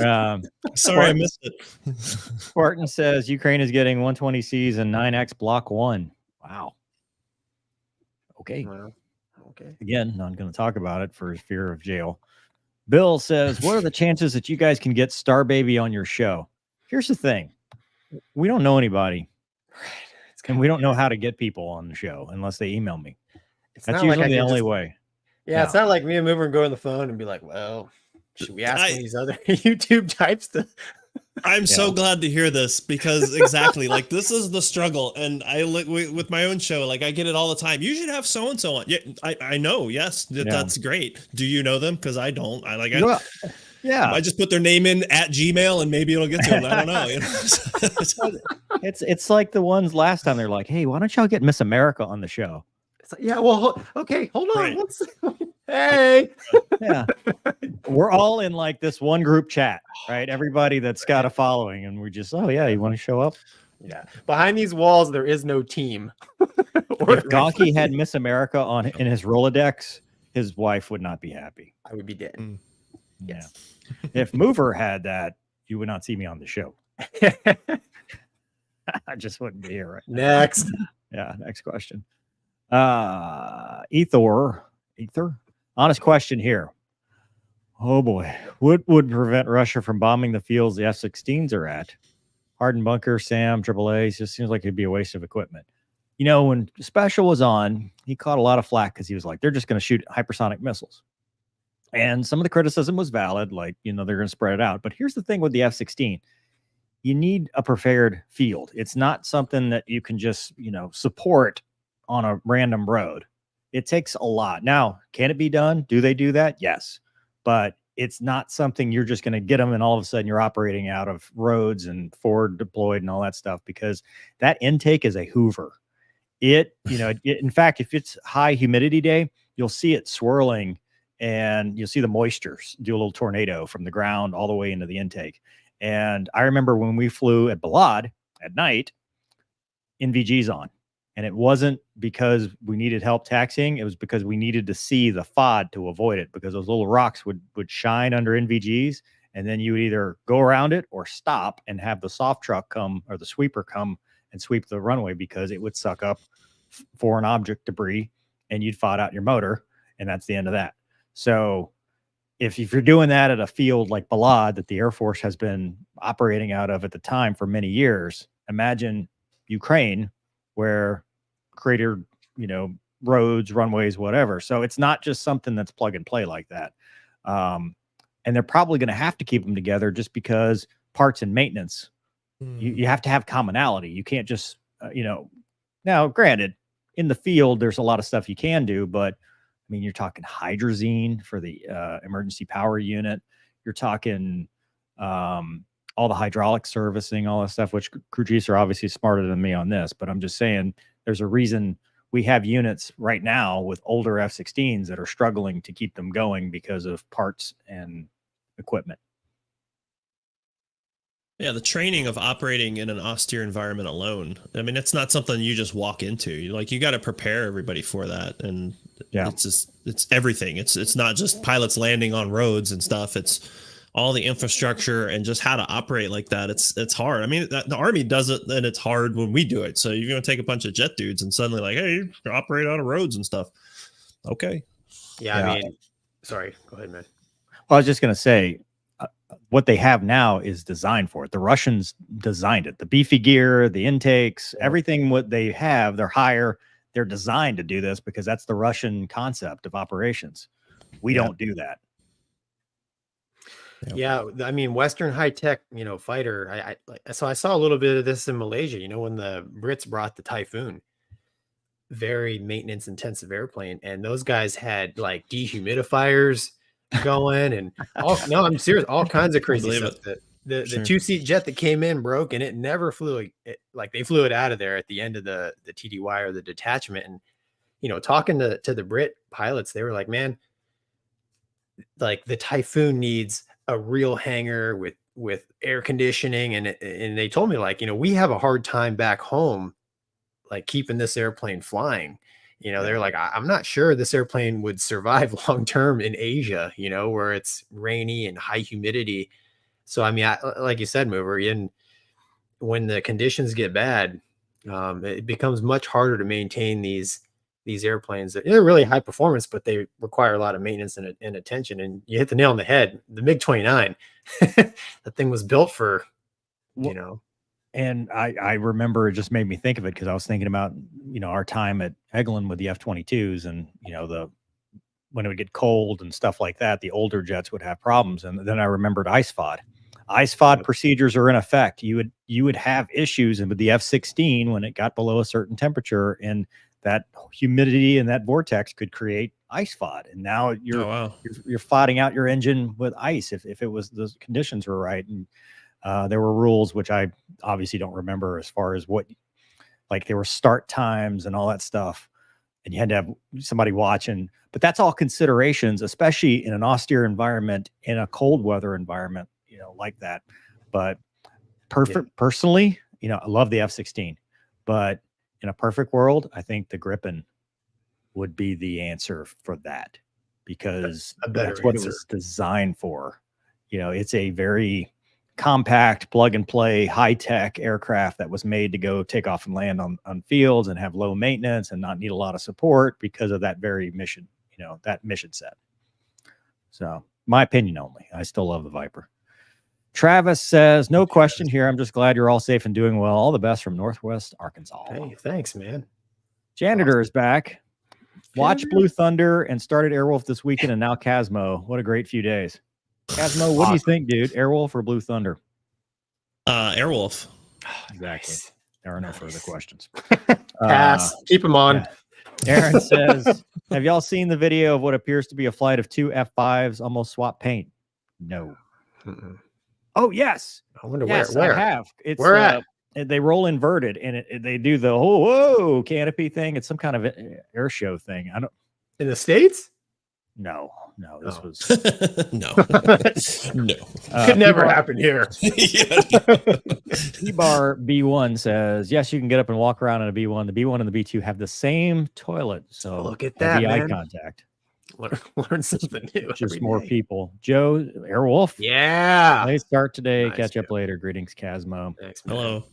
Sorry, I missed it. Spartan says Ukraine is getting 120Cs and 9X Block 1. Wow. Okay. Okay. Again, not going to talk about it for fear of jail. Bill says, what are the chances that you guys can get Star Baby on your show? Here's the thing. We don't know anybody. And we don't know how to get people on the show unless they email me. That's usually the only way. Yeah, it's not like me and Mover go on the phone and be like, well, should we ask these other YouTube types to... I'm so glad to hear this because exactly like this is the struggle. And with my own show, like I get it all the time. You should have so-and-so on. Yeah, I know. Yes, that's great. Do you know them? Because I don't. I just put their name in at Gmail and maybe it'll get to them. I don't know. You know? It's like the ones last time they're like, hey, why don't y'all get Miss America on the show? It's like, yeah, well, okay, hold on. Right. Hey. Yeah. We're all in like this one group chat, right? Everybody that's got a following, and we're just, oh yeah, you want to show up? Yeah. Behind these walls, there is no team. If Gonky had Miss America in his Rolodex, his wife would not be happy. I would be dead. Yeah. If Mover had that, you would not see me on the show. I just wouldn't be here right now. Next. Yeah, next question. Ether. Honest question here. Oh boy. What would prevent Russia from bombing the fields the F-16s are at? Hardened bunker, SAM, AAA. It just seems like it'd be a waste of equipment. You know, when Special was on, he caught a lot of flack because he was like, they're just going to shoot hypersonic missiles. And some of the criticism was valid, like, you know, they're going to spread it out. But here's the thing with the F-16. You need a prepared field. It's not something that you can just, you know, support on a random road. It takes a lot. Now, can it be done? Do they do that? Yes. But it's not something you're just going to get them and all of a sudden you're operating out of roads and forward deployed and all that stuff, because that intake is a Hoover. In fact, if it's high humidity day, you'll see it swirling and you'll see the moisture do a little tornado from the ground all the way into the intake. And I remember when we flew at Balad at night, NVG's on. And it wasn't because we needed help taxiing. It was because we needed to see the FOD to avoid it, because those little rocks would shine under NVGs. And then you would either go around it or stop and have the soft truck come or the sweeper come and sweep the runway, because it would suck up foreign object debris and you'd FOD out your motor. And that's the end of that. So if you're doing that at a field like Balad that the Air Force has been operating out of at the time for many years, imagine Ukraine, where cratered, roads, runways, whatever. So it's not just something that's plug and play like that. And they're probably going to have to keep them together just because parts and maintenance, you have to have commonality. You can't just, now granted, in the field, there's a lot of stuff you can do, but I mean, you're talking hydrazine for the emergency power unit. You're talking all the hydraulic servicing, all that stuff, which crew chiefs are obviously smarter than me on this, but I'm just saying there's a reason we have units right now with older F-16s that are struggling to keep them going because of parts and equipment. Yeah, the training of operating in an austere environment alone. I mean, it's not something you just walk into. You got to prepare everybody for that. And it's everything. It's not just pilots landing on roads and stuff. It's all the infrastructure and just how to operate like that. It's hard. I mean, the Army does it, and it's hard when we do it. So you're going to take a bunch of jet dudes and suddenly like, hey, you operate out of roads and stuff. Okay. Yeah. I mean, sorry, go ahead, man. Well, I was just going to say, what they have now is designed for it. The Russians designed it. The beefy gear, the intakes, everything what they have, they're higher. They're designed to do this because that's the Russian concept of operations. We don't do that. Yeah, I mean, Western high tech, fighter. So I saw a little bit of this in Malaysia. When the Brits brought the Typhoon, very maintenance intensive airplane, and those guys had like dehumidifiers going, and I'm serious, all kinds of crazy stuff. The 2-seat jet that came in broke, and it never flew. Like they flew it out of there at the end of the TDY or the detachment, and talking to the Brit pilots, they were like, man, like the Typhoon needs a real hangar with air conditioning, and they told me like, we have a hard time back home like keeping this airplane flying. They're like, I'm not sure this airplane would survive long term in Asia, where it's rainy and high humidity. So I mean, like you said, Mover, when the conditions get bad, it becomes much harder to maintain these these airplanes that they're really high performance, but they require a lot of maintenance and attention. And you hit the nail on the head. The MiG-29, that thing was built for, you know. And I remember it just made me think of it because I was thinking about, our time at Eglin with the F-22s and, when it would get cold and stuff like that, the older jets would have problems. And then I remembered ICE-FOD. ICE-FOD procedures are in effect. You would have issues with the F-16 when it got below a certain temperature, and that humidity and that vortex could create ICE-FOD. And now you're fighting out your engine with ice if it was the conditions were right. And there were rules which I obviously don't remember as far as there were start times and all that stuff, and you had to have somebody watching. But that's all considerations, especially in an austere environment, in a cold weather environment, like that. But personally, I love the F-16, but in a perfect world, I think the Gripen would be the answer for that, because that's what it was designed for. It's a very compact, plug and play, high tech aircraft that was made to go take off and land on fields and have low maintenance and not need a lot of support because of that very mission, that mission set. So my opinion only. I still love the Viper. Travis says, no question here. I'm just glad you're all safe and doing well. All the best from Northwest Arkansas. Hey, thanks, man. Janitor is back. Watch Blue Thunder and started Airwolf this weekend, and now Casmo. What a great few days. Casmo, what do you think, dude? Airwolf or Blue Thunder? Airwolf. Exactly. There are no further questions. Pass. Keep them on. Yeah. Aaron says, have y'all seen the video of what appears to be a flight of 2 F-5s almost swap paint? No. Mm-mm. Oh, yes. I wonder yes, where. I have. It's where at? They roll inverted, and they do the whoa canopy thing. It's some kind of air show thing. I don't. In the States? No. This was no. Could never happen here. T-Bar B1 says, yes, you can get up and walk around in a B1. The B1 and the B2 have the same toilet. So look at that, eye man. contact. Learn something new. Just more people. Joe, Airwolf. Yeah. Nice start today. Nice, Catch up Joe. later. Greetings, Casmo. Thanks, man. Hello.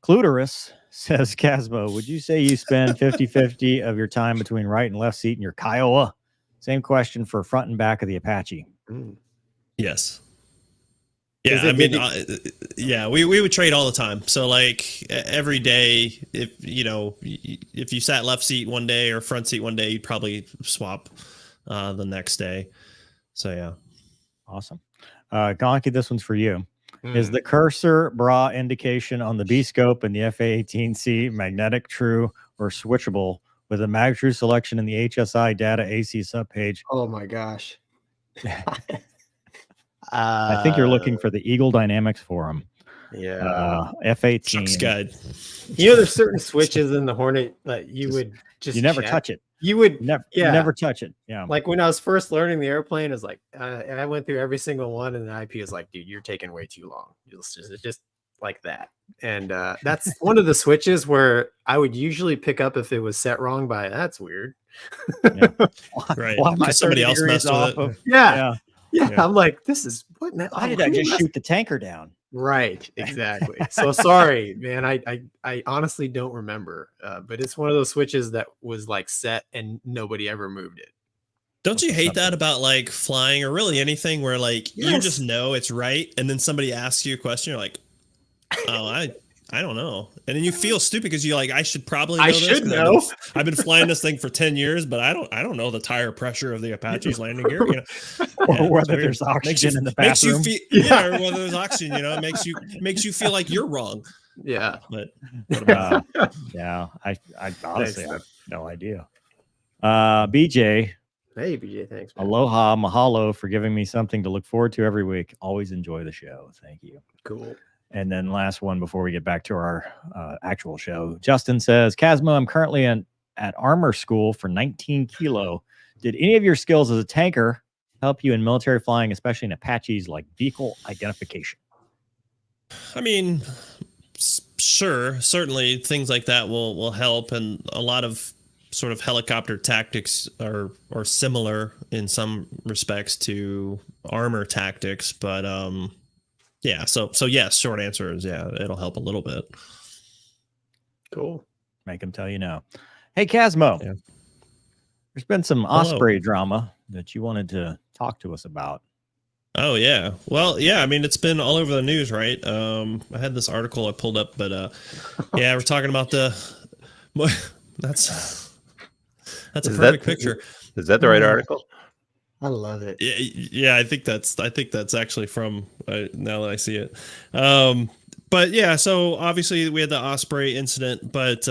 Cluterus says, Casmo, would you say you spend 50-50 of your time between right and left seat in your Kiowa? Same question for front and back of the Apache. Yes. Yeah, I mean, we would trade all the time. So like every day, if you sat left seat one day or front seat one day, you'd probably swap the next day. So yeah. Awesome. Gonky, this one's for you. Is the cursor bra indication on the B scope and the FA-18C magnetic, true, or switchable with a mag true selection in the HSI data AC subpage? Oh my gosh. I think you're looking for the Eagle Dynamics forum. Yeah. F-18. Chuck's guide. There's certain switches in the Hornet that you never touch it. You would never touch it. Yeah. Like when I was first learning the airplane, it was like I went through every single one, and the IP was like, dude, you're taking way too long. It's just like that. And that's one of the switches where I would usually pick up if it was set wrong by that's weird. Yeah. Right. Why am I Somebody else messed with it. Yeah. I'm like, this is what now? Why did I just shoot the tanker down? Right, exactly. So sorry, man. I honestly don't remember, but it's one of those switches that was like set and nobody ever moved it. Don't you hate that about like flying or really anything where like you just know it's right, and then somebody asks you a question, you're like, oh, I don't know, and then you feel stupid because you're like, I should probably know. I've been flying this thing for 10 years, but I don't know the tire pressure of the Apache's landing gear, or whether there's oxygen in the bathroom. Or whether there's oxygen, it makes you feel like you're wrong. Yeah, but yeah, I honestly have no idea. BJ. Hey, BJ, thanks, man. Aloha, mahalo for giving me something to look forward to every week. Always enjoy the show. Thank you. Cool. And then last one before we get back to our actual show. Justin says, Casmo, I'm currently at armor school for 19 kilo. Did any of your skills as a tanker help you in military flying, especially in Apaches, like vehicle identification? I mean, sure. Certainly things like that will help. And a lot of sort of helicopter tactics are similar in some respects to armor tactics, but yeah, so yes, short answer is yeah, it'll help a little bit. Cool. Make them tell you no. Hey, Casmo. Yeah. There's been some Hello. Osprey drama that you wanted to talk to us about. Oh yeah. Well, yeah, I mean it's been all over the news, right? I had this article I pulled up, but yeah, we're talking about that's a perfect picture. Is that the right article? I love it. Yeah, I think that's actually from now that I see it. But yeah, so obviously we had the Osprey incident, but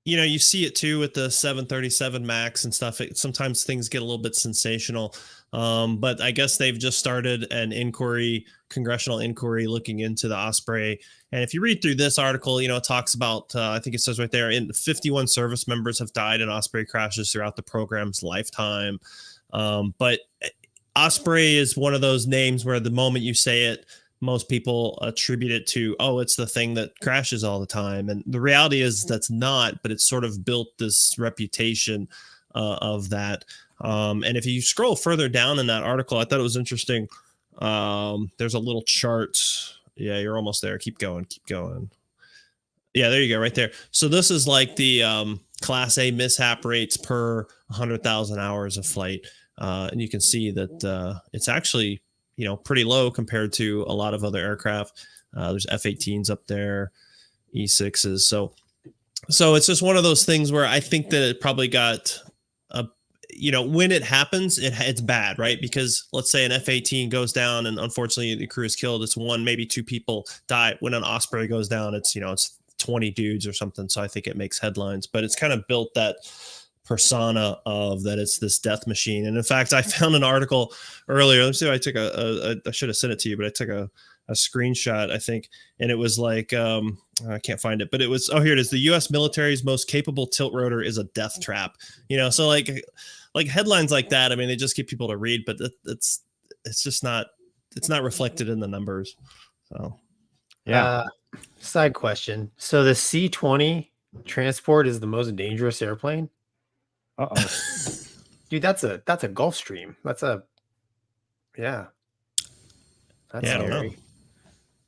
you see it too with the 737 Max and stuff. Sometimes things get a little bit sensational. But I guess they've just started an congressional inquiry looking into the Osprey. And if you read through this article, it talks about, I think it says right there, 51 service members have died in Osprey crashes throughout the program's lifetime. But Osprey is one of those names where the moment you say it, most people attribute it to, oh, it's the thing that crashes all the time. And the reality is that's not, but it's sort of built this reputation of that. And if you scroll further down in that article, I thought it was interesting. There's a little chart. Yeah, you're almost there. Keep going. Yeah, there you go, right there. So this is like the Class A mishap rates per 100,000 hours of flight. And you can see that it's actually, pretty low compared to a lot of other aircraft. There's F-18s up there, E-6s. So it's just one of those things where I think that it probably got when it happens, it's bad, right? Because let's say an F-18 goes down and unfortunately the crew is killed. It's one, maybe two people die. When an Osprey goes down, it's 20 dudes or something. So I think it makes headlines, but it's kind of built that persona of that it's this death machine. And in fact, I found an article earlier. Let me see if I took I should have sent it to you, but I took a screenshot, I think. And it was like, I can't find it, but it was, here it is. The U.S. military's most capable tilt rotor is a death trap. So like headlines like that, I mean, they just get people to read, but it's just not, it's not reflected in the numbers. So, yeah. Side question. So the C-20 transport is the most dangerous airplane? Uh-oh. Dude, that's a Gulfstream. That's a, yeah. That's I don't know.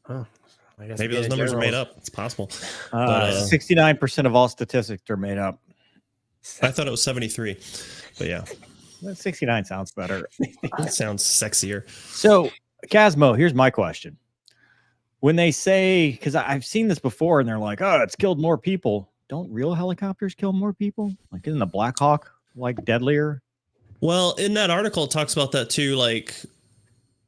Oh, I guess maybe those numbers are made up. It's possible. 69% of all statistics are made up. I thought it was 73, but yeah. 69 sounds better. That sounds sexier. So, Casmo, here's my question. When they say, because I've seen this before, and they're like, oh, it's killed more people. Don't real helicopters kill more people? Like, isn't the Black Hawk like deadlier? Well, in that article, it talks about that too. Like,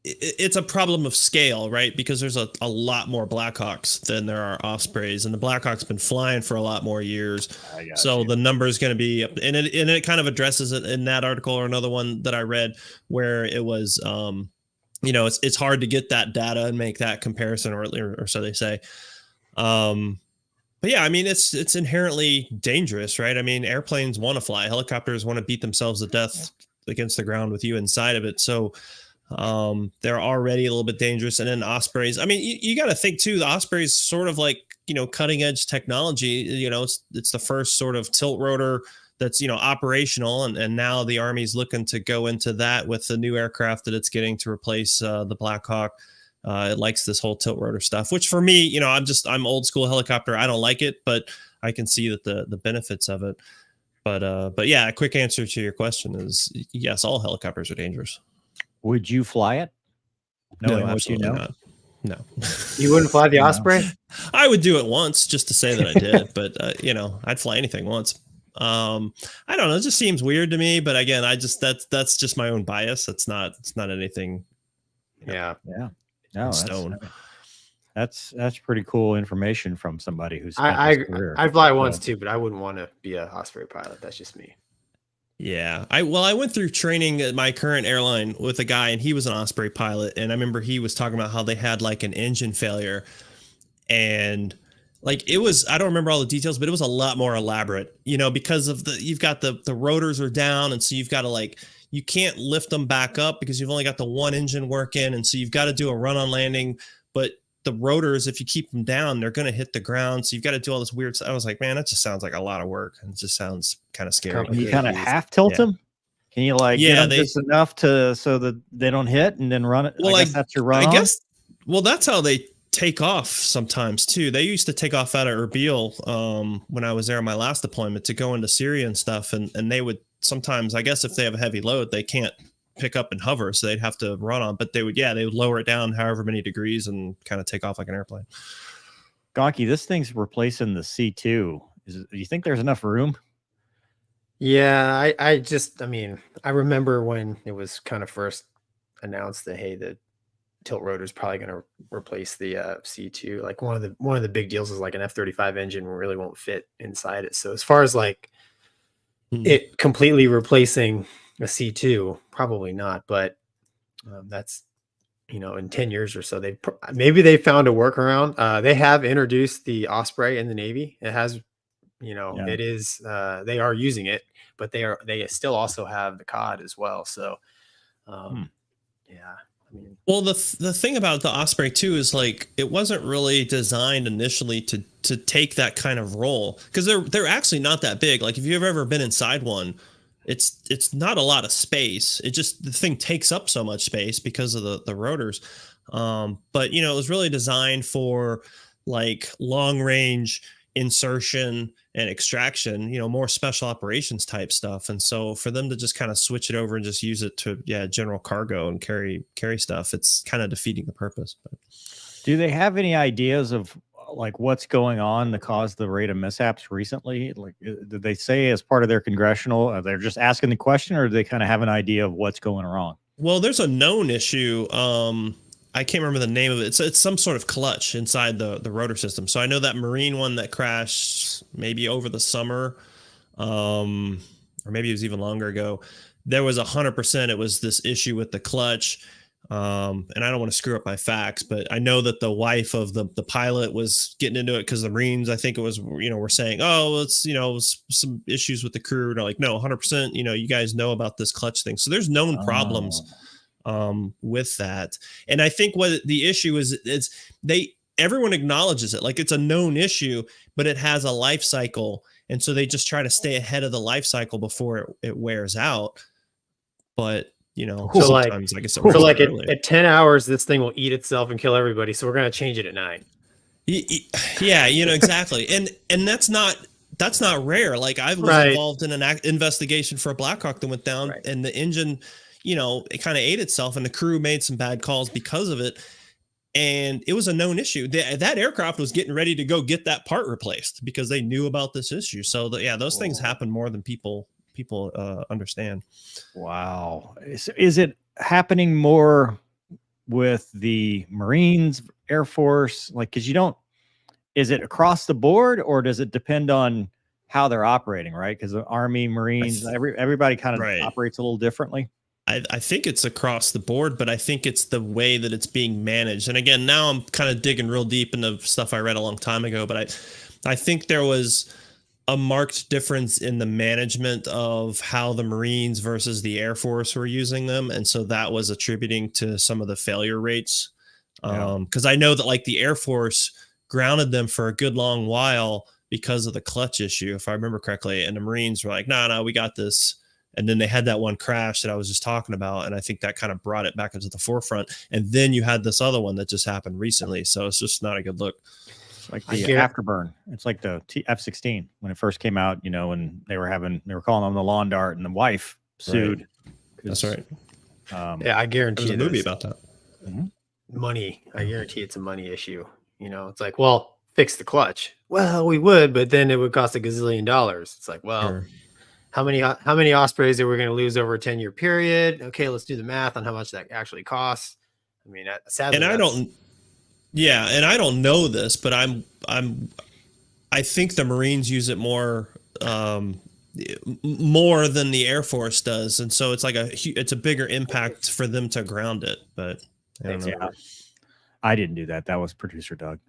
it's a problem of scale, right? Because there's a lot more Blackhawks than there are Ospreys, and the Blackhawk's been flying for a lot more years. So the number is going to be, and it kind of addresses it in that article or another one that I read where it was, it's hard to get that data and make that comparison, or so they say. But yeah, I mean, it's inherently dangerous, right? I mean, airplanes want to fly, helicopters want to beat themselves to death against the ground with you inside of it. So they're already a little bit dangerous. And then Ospreys, I mean, you got to think too, the Ospreys sort of like, cutting edge technology, it's the first sort of tilt rotor that's, operational. And now the Army's looking to go into that with the new aircraft that it's getting to replace the Black Hawk. It likes this whole tilt rotor stuff, which for me, I'm old school helicopter. I don't like it, but I can see that the benefits of it. But yeah, a quick answer to your question is yes, all helicopters are dangerous. Would you fly it? No, absolutely not. No. You wouldn't fly the Osprey? I would do it once just to say that I did, but I'd fly anything once. I don't know. It just seems weird to me, but again, that's just my own bias. It's not anything. Yeah. No, stone. That's pretty cool information from somebody who's I'd fly once too, but I wouldn't want to be a Osprey pilot. That's just me. Yeah. I went through training at my current airline with a guy, and he was an Osprey pilot. And I remember he was talking about how they had like an engine failure, and like it was, I don't remember all the details, but it was a lot more elaborate, because of you've got the rotors are down. And so you've got to you can't lift them back up because you've only got the one engine working. And so you've got to do a run on landing, but the rotors, if you keep them down, they're going to hit the ground. So you've got to do all this weird stuff. I was like, man, that just sounds like a lot of work. And it just sounds kind of scary. Can you kind of half tilt them? Can you get them just enough so that they don't hit and then run it? Well, I guess that's your run. Well, that's how they take off sometimes too. They used to take off out of Erbil when I was there on my last deployment to go into Syria and stuff. And they would sometimes, I guess if they have a heavy load, they can't pick up and hover. So they'd have to run on, but they would lower it down however many degrees and kind of take off like an airplane. Gonky, this thing's replacing the C2. Do you think there's enough room? Yeah, I mean, I remember when it was kind of first announced that, hey, the tilt rotor is probably going to replace the C2. Like one of the big deals is like an F-35 engine really won't fit inside it. So as far as like it completely replacing a C2, probably not. But that's, in 10 years or so, maybe they found a workaround. They have introduced the Osprey in the Navy. It has, it is, they are using it, but they still also have the COD as well. So, yeah. I mean, well, the thing about the Osprey too is like it wasn't really designed initially to take that kind of role, because they're actually not that big. Like if you've ever been inside one, it's not a lot of space. It just, the thing takes up so much space because of the rotors. But it was really designed for like long range insertion and extraction, more special operations type stuff. And so for them to just kind of switch it over and just use it to general cargo and carry stuff, it's kind of defeating the purpose. But do they have any ideas of like what's going on to cause the rate of mishaps recently? Like, did they say as part of their congressional, they're just asking the question, or do they kind of have an idea of what's going wrong? Well, there's a known issue. I can't remember the name of it. It's some sort of clutch inside the rotor system. So I know that Marine one that crashed maybe over the summer, or maybe it was even longer ago. There was 100%. It was this issue with the clutch. And I don't want to screw up my facts, but I know that the wife of the pilot was getting into it because the Marines, I think it was, were saying, oh, it's, some issues with the crew. They're like, no, 100%, you guys know about this clutch thing. So there's known problems with that. And I think what the issue is everyone acknowledges it. Like it's a known issue, but it has a life cycle. And so they just try to stay ahead of the life cycle before it wears out. But so sometimes I guess at 10 hours, this thing will eat itself and kill everybody. So we're going to change it at 9. Yeah, exactly. And that's not rare. Like I was involved in an investigation for a Black Hawk that went down, and the engine, it kind of ate itself, and the crew made some bad calls because of it. And it was a known issue. That aircraft was getting ready to go get that part replaced because they knew about this issue. So those things happen more than people understand. Wow. Is it happening more with the Marines, Air Force? Like, because is it across the board, or does it depend on how they're operating, right? Because the Army, Marines, everybody kind of operates a little differently. I think it's across the board, but I think it's the way that it's being managed. And again, now I'm kind of digging real deep into stuff I read a long time ago, but I think there was a marked difference in the management of how the Marines versus the Air Force were using them. And so that was attributing to some of the failure rates. Because I know that like the Air Force grounded them for a good long while because of the clutch issue, if I remember correctly. And the Marines were like, no, we got this. And then they had that one crash that I was just talking about. And I think that kind of brought it back into the forefront. And then you had this other one that just happened recently. So it's just not a good look. Like the afterburn. It's like the F-16 when it first came out, and they were calling them the lawn dart, and the wife sued. That's right. I guarantee there's a movie about that. Money. I guarantee it's a money issue. It's like, well, fix the clutch. Well, we would, but then it would cost $1 gazillion. It's like, well, how many Ospreys are we going to lose over a 10-year period? Okay, let's do the math on how much that actually costs. I mean, sadly, and I don't know this, but I think the Marines use it more than the Air Force does, and so it's like it's a bigger impact for them to ground it. But I don't know. I didn't do that. That was producer Doug.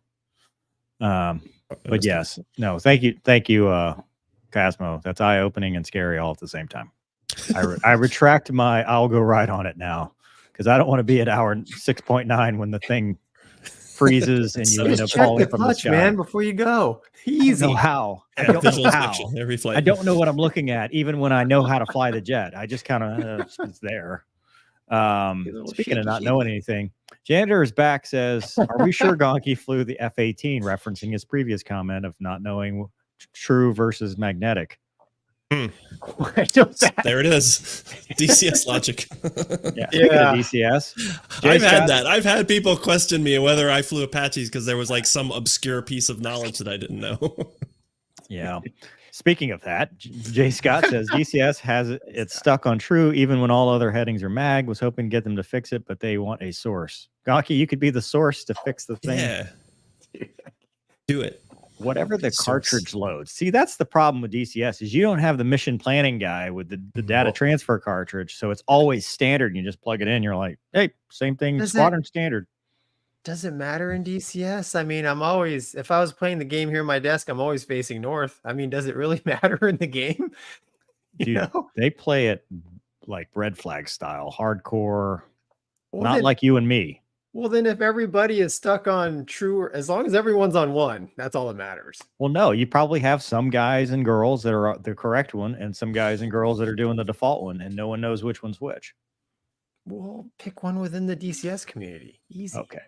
But yes, no, thank you, Cosmo. That's eye-opening and scary all at the same time. I retract I'll go right on it now, because I don't want to be at hour 6.9 when the thing freezes and you end up falling from the sky. Man, before you go, easy. I don't know how. I don't know what I'm looking at, even when I know how to fly the jet. I just kind of it's there. Speaking of not knowing anything, Janitor is back says, are we sure Gonky flew the F-18, referencing his previous comment of not knowing true versus magnetic? There it is. DCS logic. Yeah. Speaking of DCS, I've had that. I've had people question me whether I flew Apaches because there was like some obscure piece of knowledge that I didn't know. Yeah. Speaking of that, Jay Scott says DCS has it stuck on true even when all other headings are mag. Was hoping to get them to fix it, but they want a source. Gonky, you could be the source to fix the thing. Yeah. Do it. Whatever the cartridge loads. See, that's the problem with DCS is you don't have the mission planning guy with the data transfer cartridge. So it's always standard. You just plug it in. You're like, hey, same thing, squadron standard. Does it matter in DCS? I mean, I'm always, if I was playing the game here at my desk, I'm always facing north. I mean, does it really matter in the game? Dude, they play it like red flag style, hardcore, not like you and me. Well, then if everybody is stuck on true, as long as everyone's on one, that's all that matters. Well, no, you probably have some guys and girls that are the correct one and some guys and girls that are doing the default one, and no one knows which one's which. Well, pick one within the DCS community. Easy. Okay.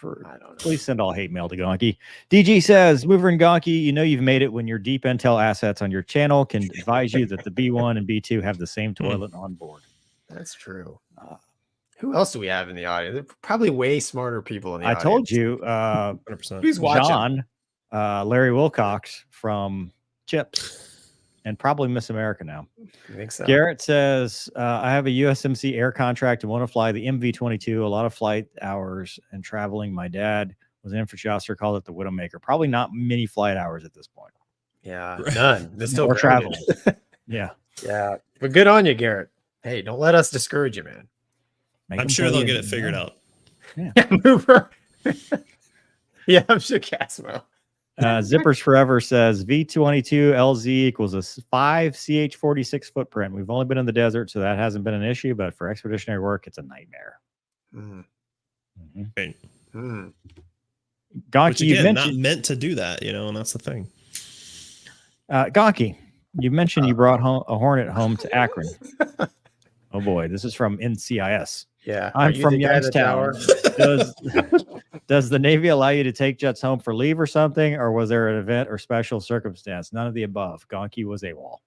I don't know. Please send all hate mail to Gonky. DG says, Mover and Gonky, you know you've made it when your deep intel assets on your channel can advise you that the B1 and B2 have the same toilet on board. That's true. Who else do we have in the audience? There are probably way smarter people in the audience. I told you, 100%. Who's watching? John, Larry Wilcox from Chips, and probably Miss America now. I think so. Garrett says, I have a USMC air contract and want to fly the MV-22, a lot of flight hours and traveling. My dad was an infantry officer, called it the Widowmaker. Probably not many flight hours at this point. Yeah, none. There's still traveling. Yeah. Yeah. But good on you, Garrett. Hey, don't let us discourage you, man. I'm sure they'll get it figured out. Yeah. Mover. Yeah, I'm sure Casmo. Zippers Forever says V22 LZ equals a 5 CH46 footprint. We've only been in the desert, so that hasn't been an issue, but for expeditionary work, it's a nightmare. Okay. Gonky, Which again, you mentioned not meant to do that, and that's the thing. Gonky, you mentioned you brought a Hornet home to Akron. Oh boy, this is from NCIS. Yeah, I'm from Youngstown. Does the Navy allow you to take jets home for leave or something, or was there an event or special circumstance? None of the above. Gonky was AWOL.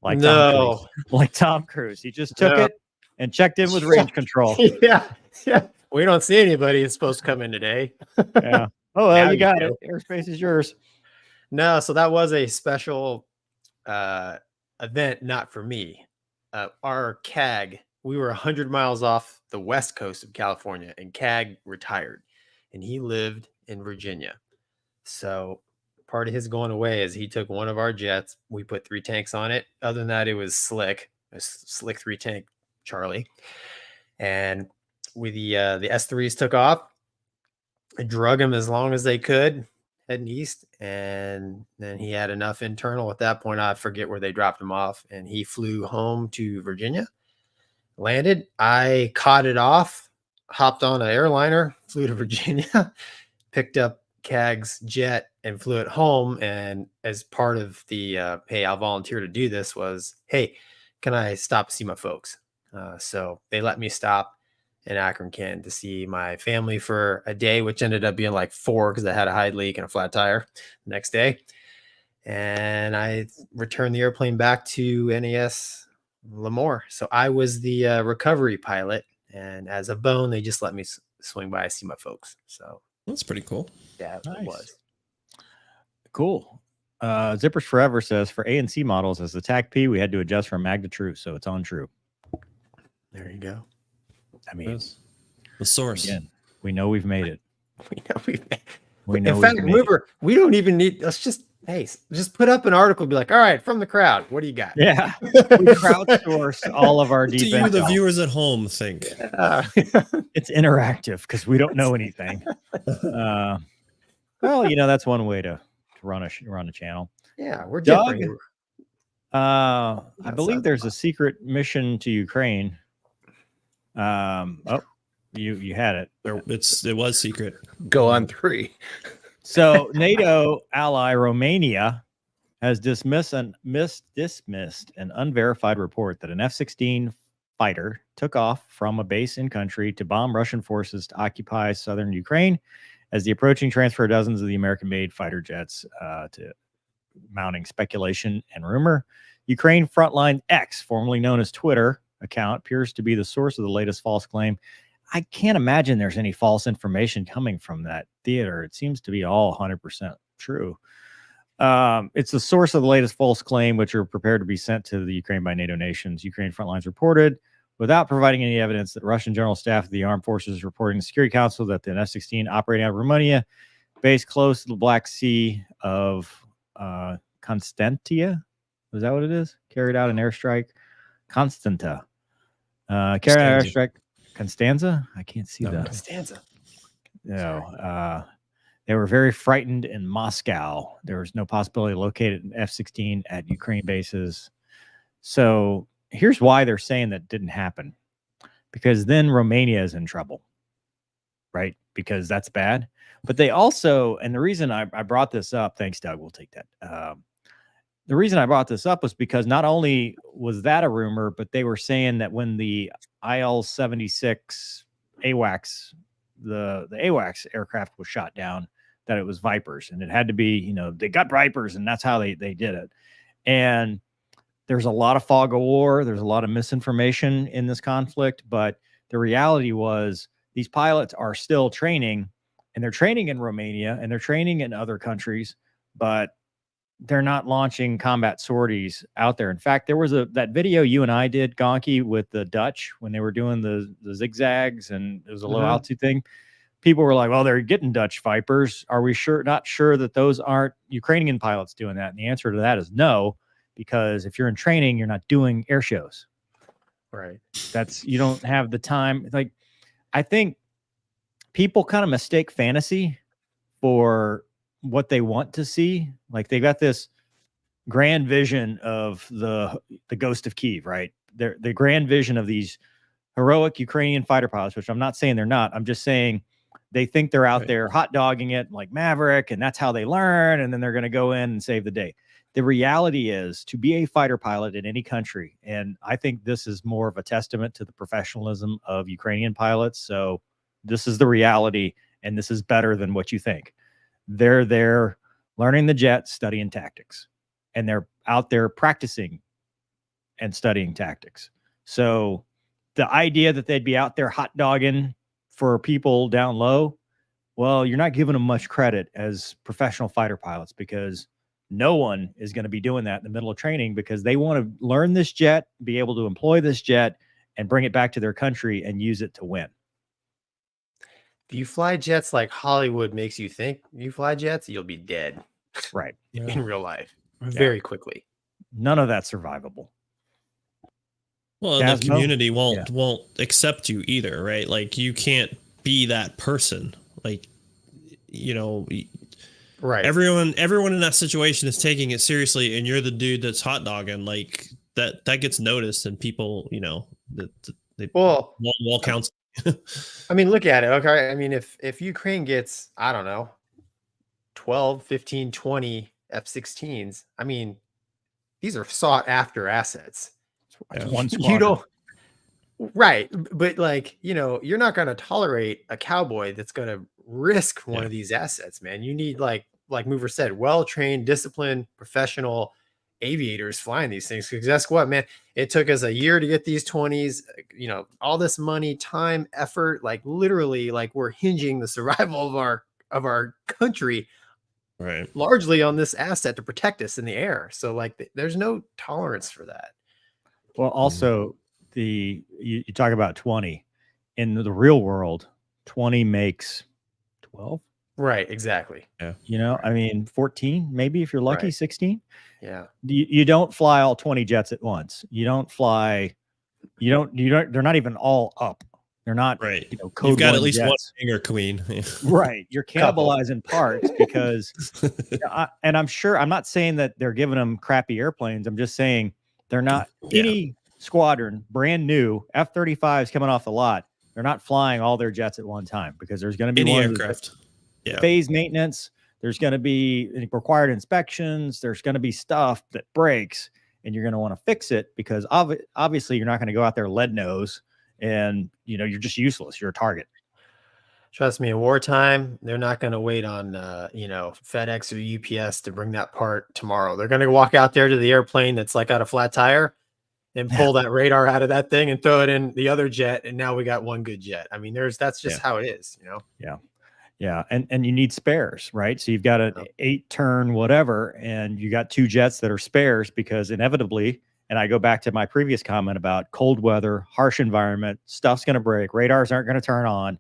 Like Tom Cruise. He just took it and checked in with range control. Yeah. We don't see anybody that's supposed to come in today. Yeah. Oh, well, you got it. Airspace is yours. No, so that was a special event, not for me. Our CAG, we were 100 miles off the west coast of California, and CAG retired, and he lived in Virginia. So part of his going away is he took one of our jets. We put 3 tanks on it. Other than that, it was slick, a slick 3-tank Charlie. And with the S3s took off, I drug him as long as they could heading east, and then he had enough internal at that point. I forget where they dropped him off, and he flew home to Virginia, landed. I caught it off, hopped on an airliner, flew to Virginia, picked up CAG's jet and flew it home. And as part of the hey, I'll volunteer to do this, was, hey, can I stop to see my folks? So they let me stop in Akron, Ken, to see my family for a day, which ended up being like 4 because I had a hide leak and a flat tire the next day. And I returned the airplane back to NAS Lemoore. So I was the recovery pilot. And as a bone, they just let me swing by and see my folks. So that's pretty cool. Yeah, nice. It was. Cool. Zippers Forever says, for A and C models, as the TAC-P, we had to adjust from mag to true. So it's on true. There you go. I mean, the source. Again, we know we've made it. We know. In fact, Mover, we don't even need. Let's just put up an article. Be like, all right, from the crowd, what do you got? Yeah, we crowdsource all of our deep. Do you, the viewers at home, think? It's interactive because we don't know anything. Well, that's one way to run a channell. Yeah, we're Doug. different. I believe there's a secret mission to Ukraine. You had it. It was secret. Go on 3. So NATO ally Romania has dismissed an unverified report that an F-16 fighter took off from a base in country to bomb Russian forces to occupy southern Ukraine as the approaching transfer of dozens of the American-made fighter jets to mounting speculation and rumor. Ukraine Frontline X, formerly known as Twitter account, appears to be the source of the latest false claim. I can't imagine there's any false information coming from that theater. It seems to be all 100% true. It's the source of the latest false claim, which are prepared to be sent to the Ukraine by NATO nations. Ukraine Frontlines reported, without providing any evidence, that Russian General Staff of the Armed Forces is reporting to the Security Council that the F-16 operating out of Romania, based close to the Black Sea of Constantia, is that what it is? Carried out an airstrike. Constanta. Carried out an airstrike. Constanza? I can't see that. Constanza. No. They were very frightened in Moscow. There was no possibility of locating an F-16 at Ukraine bases. So here's why they're saying that didn't happen. Because then Romania is in trouble, right? Because that's bad. But they also, and the reason I brought this up, thanks, Doug, we'll take that. The reason I brought this up was because not only was that a rumor, but they were saying that when the IL-76 AWACS, the AWACS aircraft was shot down, that it was Vipers, and it had to be, they got Vipers, and that's how they did it. And there's a lot of fog of war. There's a lot of misinformation in this conflict, but the reality was these pilots are still training, and they're training in Romania, and they're training in other countries, but they're not launching combat sorties out there. In fact, there was that video you and I did, Gonky, with the Dutch when they were doing the zigzags, and it was a low altitude thing. People were like, well, they're getting Dutch Vipers. Are we not sure that those aren't Ukrainian pilots doing that? And the answer to that is no, because if you're in training, you're not doing air shows. Right. You don't have the time. Like, I think people kind of mistake fantasy for what they want to see. Like, they got this grand vision of the Ghost of Kyiv, right? The grand vision of these heroic Ukrainian fighter pilots, which I'm not saying they're not. I'm just saying they think they're out there hot dogging it like Maverick, and that's how they learn, and then they're going to go in and save the day. The reality is, to be a fighter pilot in any country, and I think this is more of a testament to the professionalism of Ukrainian pilots. So this is the reality, and this is better than what you think. They're there learning the jet, studying tactics, and they're out there practicing and studying tactics. So the idea that they'd be out there hot dogging for people down low, well, you're not giving them much credit as professional fighter pilots, because no one is going to be doing that in the middle of training, because they want to learn this jet, be able to employ this jet, and bring it back to their country and use it to win. If you fly jets like Hollywood makes you think you fly jets, you'll be dead. Right. In real life. Very quickly. None of that's survivable. Well, Gasmo? the community won't accept you either, right? Like, you can't be that person. Like, right. Everyone in that situation is taking it seriously, and you're the dude that's hot dogging. Like, that gets noticed, and people, they wall counts. I mean, look at it. Okay. I mean, if Ukraine gets, I don't know, 12, 15, 20 F-16s, I mean, these are sought after assets. One squadron. Right. But you're not going to tolerate a cowboy that's going to risk one of these assets, man. You need, like Mover said, well-trained, disciplined, professional aviators flying these things. Because guess what, man? It took us a year to get these 20s, all this money, time, effort, like literally, like we're hinging the survival of our country largely on this asset to protect us in the air. So there's no tolerance for that. Well, also you talk about 20 in the real world, 20 makes 12. Right. Exactly. Yeah. I mean, 14, maybe if you're lucky, 16. Yeah. You don't fly all 20 jets at once. You don't fly. They're not even all up. They're not right. Code You've got 1 at least jets. one hangar queen. Right. You're cannibalizing parts because, and I'm not saying that they're giving them crappy airplanes. I'm just saying they're not any squadron, brand new F-35s coming off the lot. They're not flying all their jets at one time, because there's going to be any one aircraft. Phase maintenance. There's going to be required inspections. There's going to be stuff that breaks. and you're going to want to fix it because obviously you're not going to go out there lead nose and you're just useless. You're a target. Trust me, in wartime, they're not going to wait on, FedEx or UPS to bring that part tomorrow. They're going to walk out there to the airplane that's like got a flat tire and pull that radar out of that thing and throw it in the other jet. And now we got one good jet. I mean, that's just how it is, Yeah. Yeah. And you need spares, right? So you've got an 8-turn whatever, and you got 2 jets that are spares because inevitably, and I go back to my previous comment about cold weather, harsh environment, stuff's going to break, radars aren't going to turn on.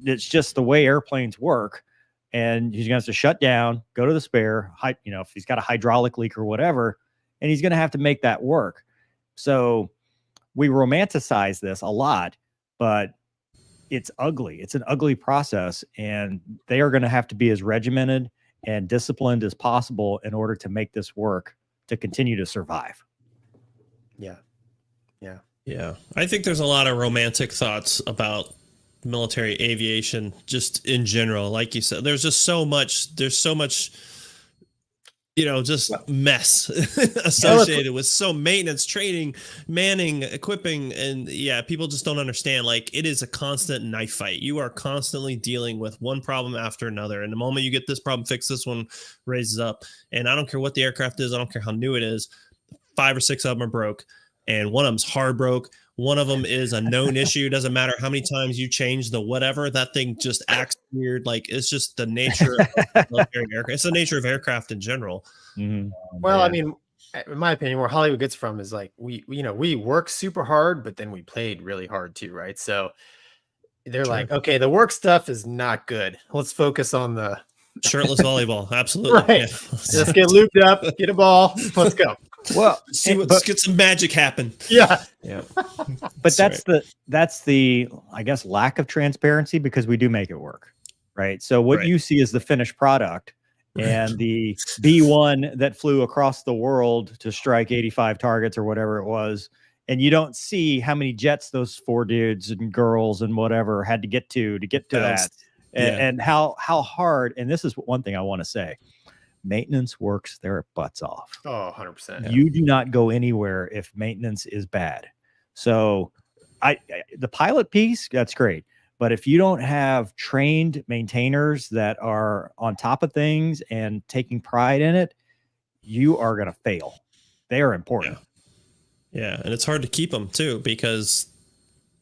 It's just the way airplanes work, and he's going to have to shut down, go to the spare, if he's got a hydraulic leak or whatever, and he's going to have to make that work. So we romanticize this a lot, but it's ugly. It's an ugly process, and they are going to have to be as regimented and disciplined as possible in order to make this work to continue to survive. Yeah. I think there's a lot of romantic thoughts about military aviation just in general. Like you said, there's so much just mess associated with maintenance, training, manning, equipping, and people just don't understand. Like, it is a constant knife fight. You are constantly dealing with one problem after another, and the moment you get this problem fixed, this one raises up. And I don't care what the aircraft is, I don't care how new it is, 5 or 6 of them are broke, and one of them's hard broke. One of them is a known issue. Doesn't matter how many times you change the whatever, that thing just acts weird. Like, it's just the nature of military aircraft. It's the nature of aircraft in general. Mm-hmm. Well, I mean, in my opinion, where Hollywood gets from is like we work super hard, but then we played really hard too, right? So they're like, okay, the work stuff is not good. Let's focus on the shirtless volleyball. Absolutely. Right. Yeah. Let's get looped up, get a ball. Let's go. Well, let's get some magic happen. Yeah. But that's the I guess lack of transparency, because we do make it work, right? So what you see is the finished product, and the B-1 that flew across the world to strike 85 targets or whatever it was, and you don't see how many jets those 4 dudes and girls and whatever had to get to that, and how hard. And this is one thing I want to say. Maintenance works their butts off. Oh, 100%. You do not go anywhere if maintenance is bad. So the pilot piece, that's great. But if you don't have trained maintainers that are on top of things and taking pride in it, you are going to fail. They are important. Yeah. And it's hard to keep them too, because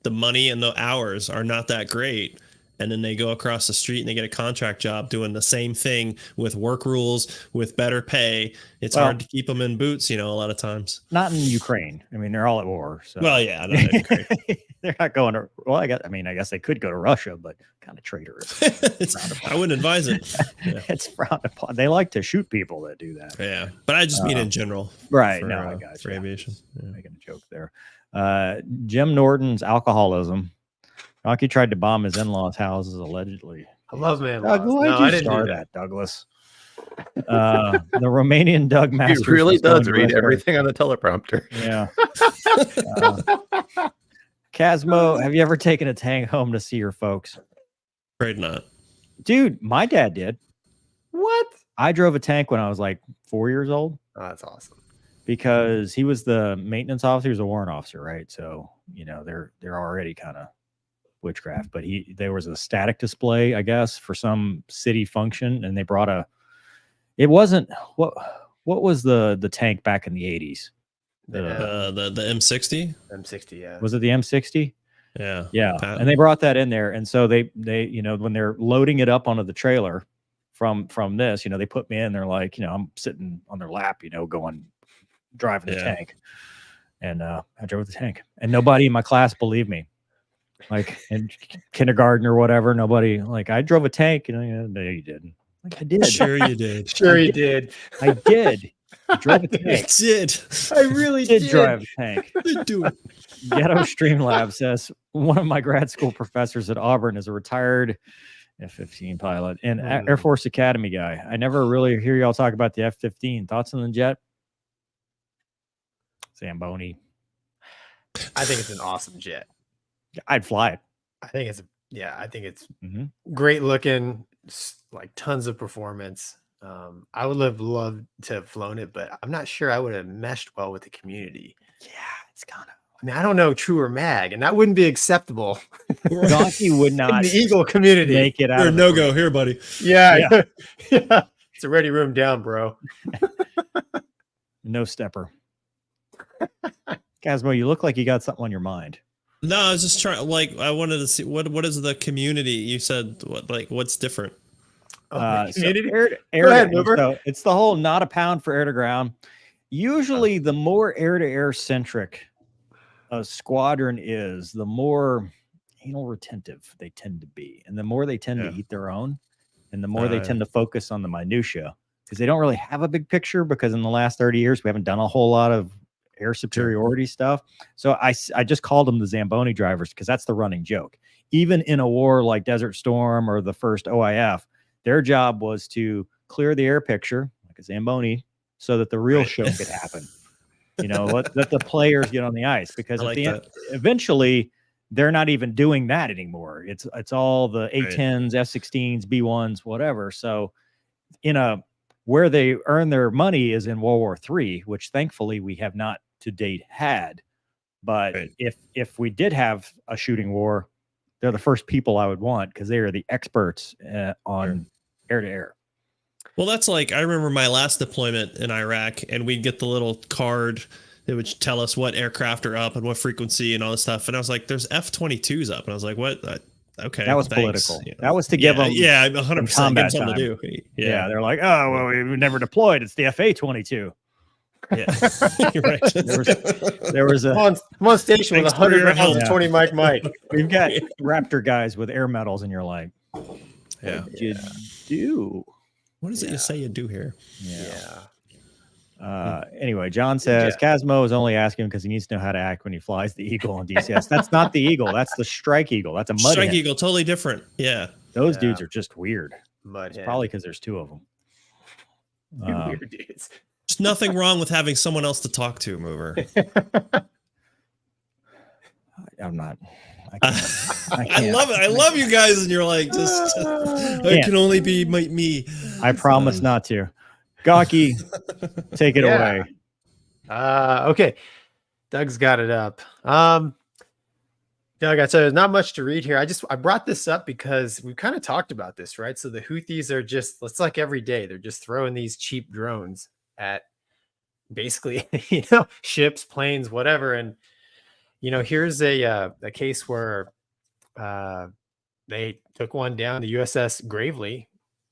the money and the hours are not that great. And then they go across the street and they get a contract job doing the same thing with work rules, with better pay. It's hard to keep them in boots, a lot of times. Not in Ukraine. I mean, they're all at war. So. Well, yeah, not in Ukraine. They're not going to. Well, I guess they could go to Russia, but kind of traitorous. I wouldn't advise it. Yeah. It's frowned upon. They like to shoot people that do that. Yeah, but I just mean in general. Right. For, I got for aviation. Yeah. Making a joke there. Jim Norton's alcoholism. Gonky tried to bomb his in-laws' houses allegedly. I love man. I didn't start that, Douglas. The Romanian Doug Masters. He really does read everything on the teleprompter. Yeah. Casmo, have you ever taken a tank home to see your folks? Afraid not. Dude, my dad did. What? I drove a tank when I was like 4 years old. Oh, that's awesome. Because he was the maintenance officer, he was a warrant officer, right? So, they're already kind of witchcraft, but there was a static display, I guess, for some city function, and they brought it wasn't what was the tank back in the 80s? The M60? M60, yeah. Was it the M60? Yeah. And they brought that in there, and so they when they're loading it up onto the trailer from this, they put me in. They're like, I'm sitting on their lap, driving the tank, and I drove the tank, and nobody in my class believed me. Like in kindergarten or whatever, nobody, like, I drove a tank, no, you didn't. Like, I did. Sure you did. Sure you did. I did. I drove a tank. I did. I really did drive a tank. Did do it. Ghetto Streamlab says one of my grad school professors at Auburn is a retired F-15 pilot and Air Force Academy guy. I never really hear y'all talk about the F-15. Thoughts on the jet? Zamboni. I think it's an awesome jet. I'd fly it. I think it's great looking, like tons of performance. I would have loved to have flown it, but I'm not sure I would have meshed well with the community. Yeah, it's kind of. I mean, I don't know true or mag, and that wouldn't be acceptable Gonky would in not the Eagle community. make it out. You're of a the no-go group. here, buddy. Yeah. Yeah. It's a ready room down, bro. No stepper. Casmo, you look like you got something on your mind. No, I was just trying. Like, I wanted to see what is the community. You said what's different. Oh, So community? air Go ahead, to, Mover. so it's the whole not a pound for air to ground. Usually, the more air to air centric a squadron is, the more anal retentive they tend to be, and the more they tend to eat their own, and the more they tend to focus on the minutia, because they don't really have a big picture. Because in the last 30 years, we haven't done a whole lot of air superiority stuff. So I just called them the Zamboni drivers, because that's the running joke. Even in a war like Desert Storm or the first OIF, their job was to clear the air picture like a Zamboni so that the real show could happen. Let the players get on the ice, because at the end, eventually they're not even doing that anymore. It's all the A10s, F-16s, B1s, whatever. So where they earn their money is in World War III, which thankfully we have not to date had. But if we did have a shooting war, they're the first people I would want, because they are the experts on air to air. Well, that's like, I remember my last deployment in Iraq, and we'd get the little card that would tell us what aircraft are up and what frequency and all this stuff. And I was like, there's F-22s up. And I was like, what? Okay. That was political. That was to give them 100% combat something time. to do. Yeah, they're like, oh, well, we've never deployed. It's the FA-22. Yeah. You're right. There was a I'm on station with 100 rounds of 20 Mike. We've got Raptor guys with air medals, and you're like, yeah. what did you do? What is it you say you do here? Anyway, John says Casmo is only asking because he needs to know how to act when he flies the Eagle on DCS. That's not the Eagle. That's the Strike Eagle. That's a mud Strike hen. Eagle, totally different. Yeah. Those dudes are just weird. Mud hen. Probably because there's two of them. Weird dudes. There's nothing wrong with having someone else to talk to, Mover. I'm not. I love it. I love you guys, and you're like, it can only be me. I promise not to. Gonky, take it away. Okay. Doug's got it up. Doug, I'd say there's not much to read here. I brought this up because we kind of talked about this, right? So the Houthis are it's like every day they're just throwing these cheap drones at basically, ships, planes, whatever. And, here's a case where they took one down. The USS Gravely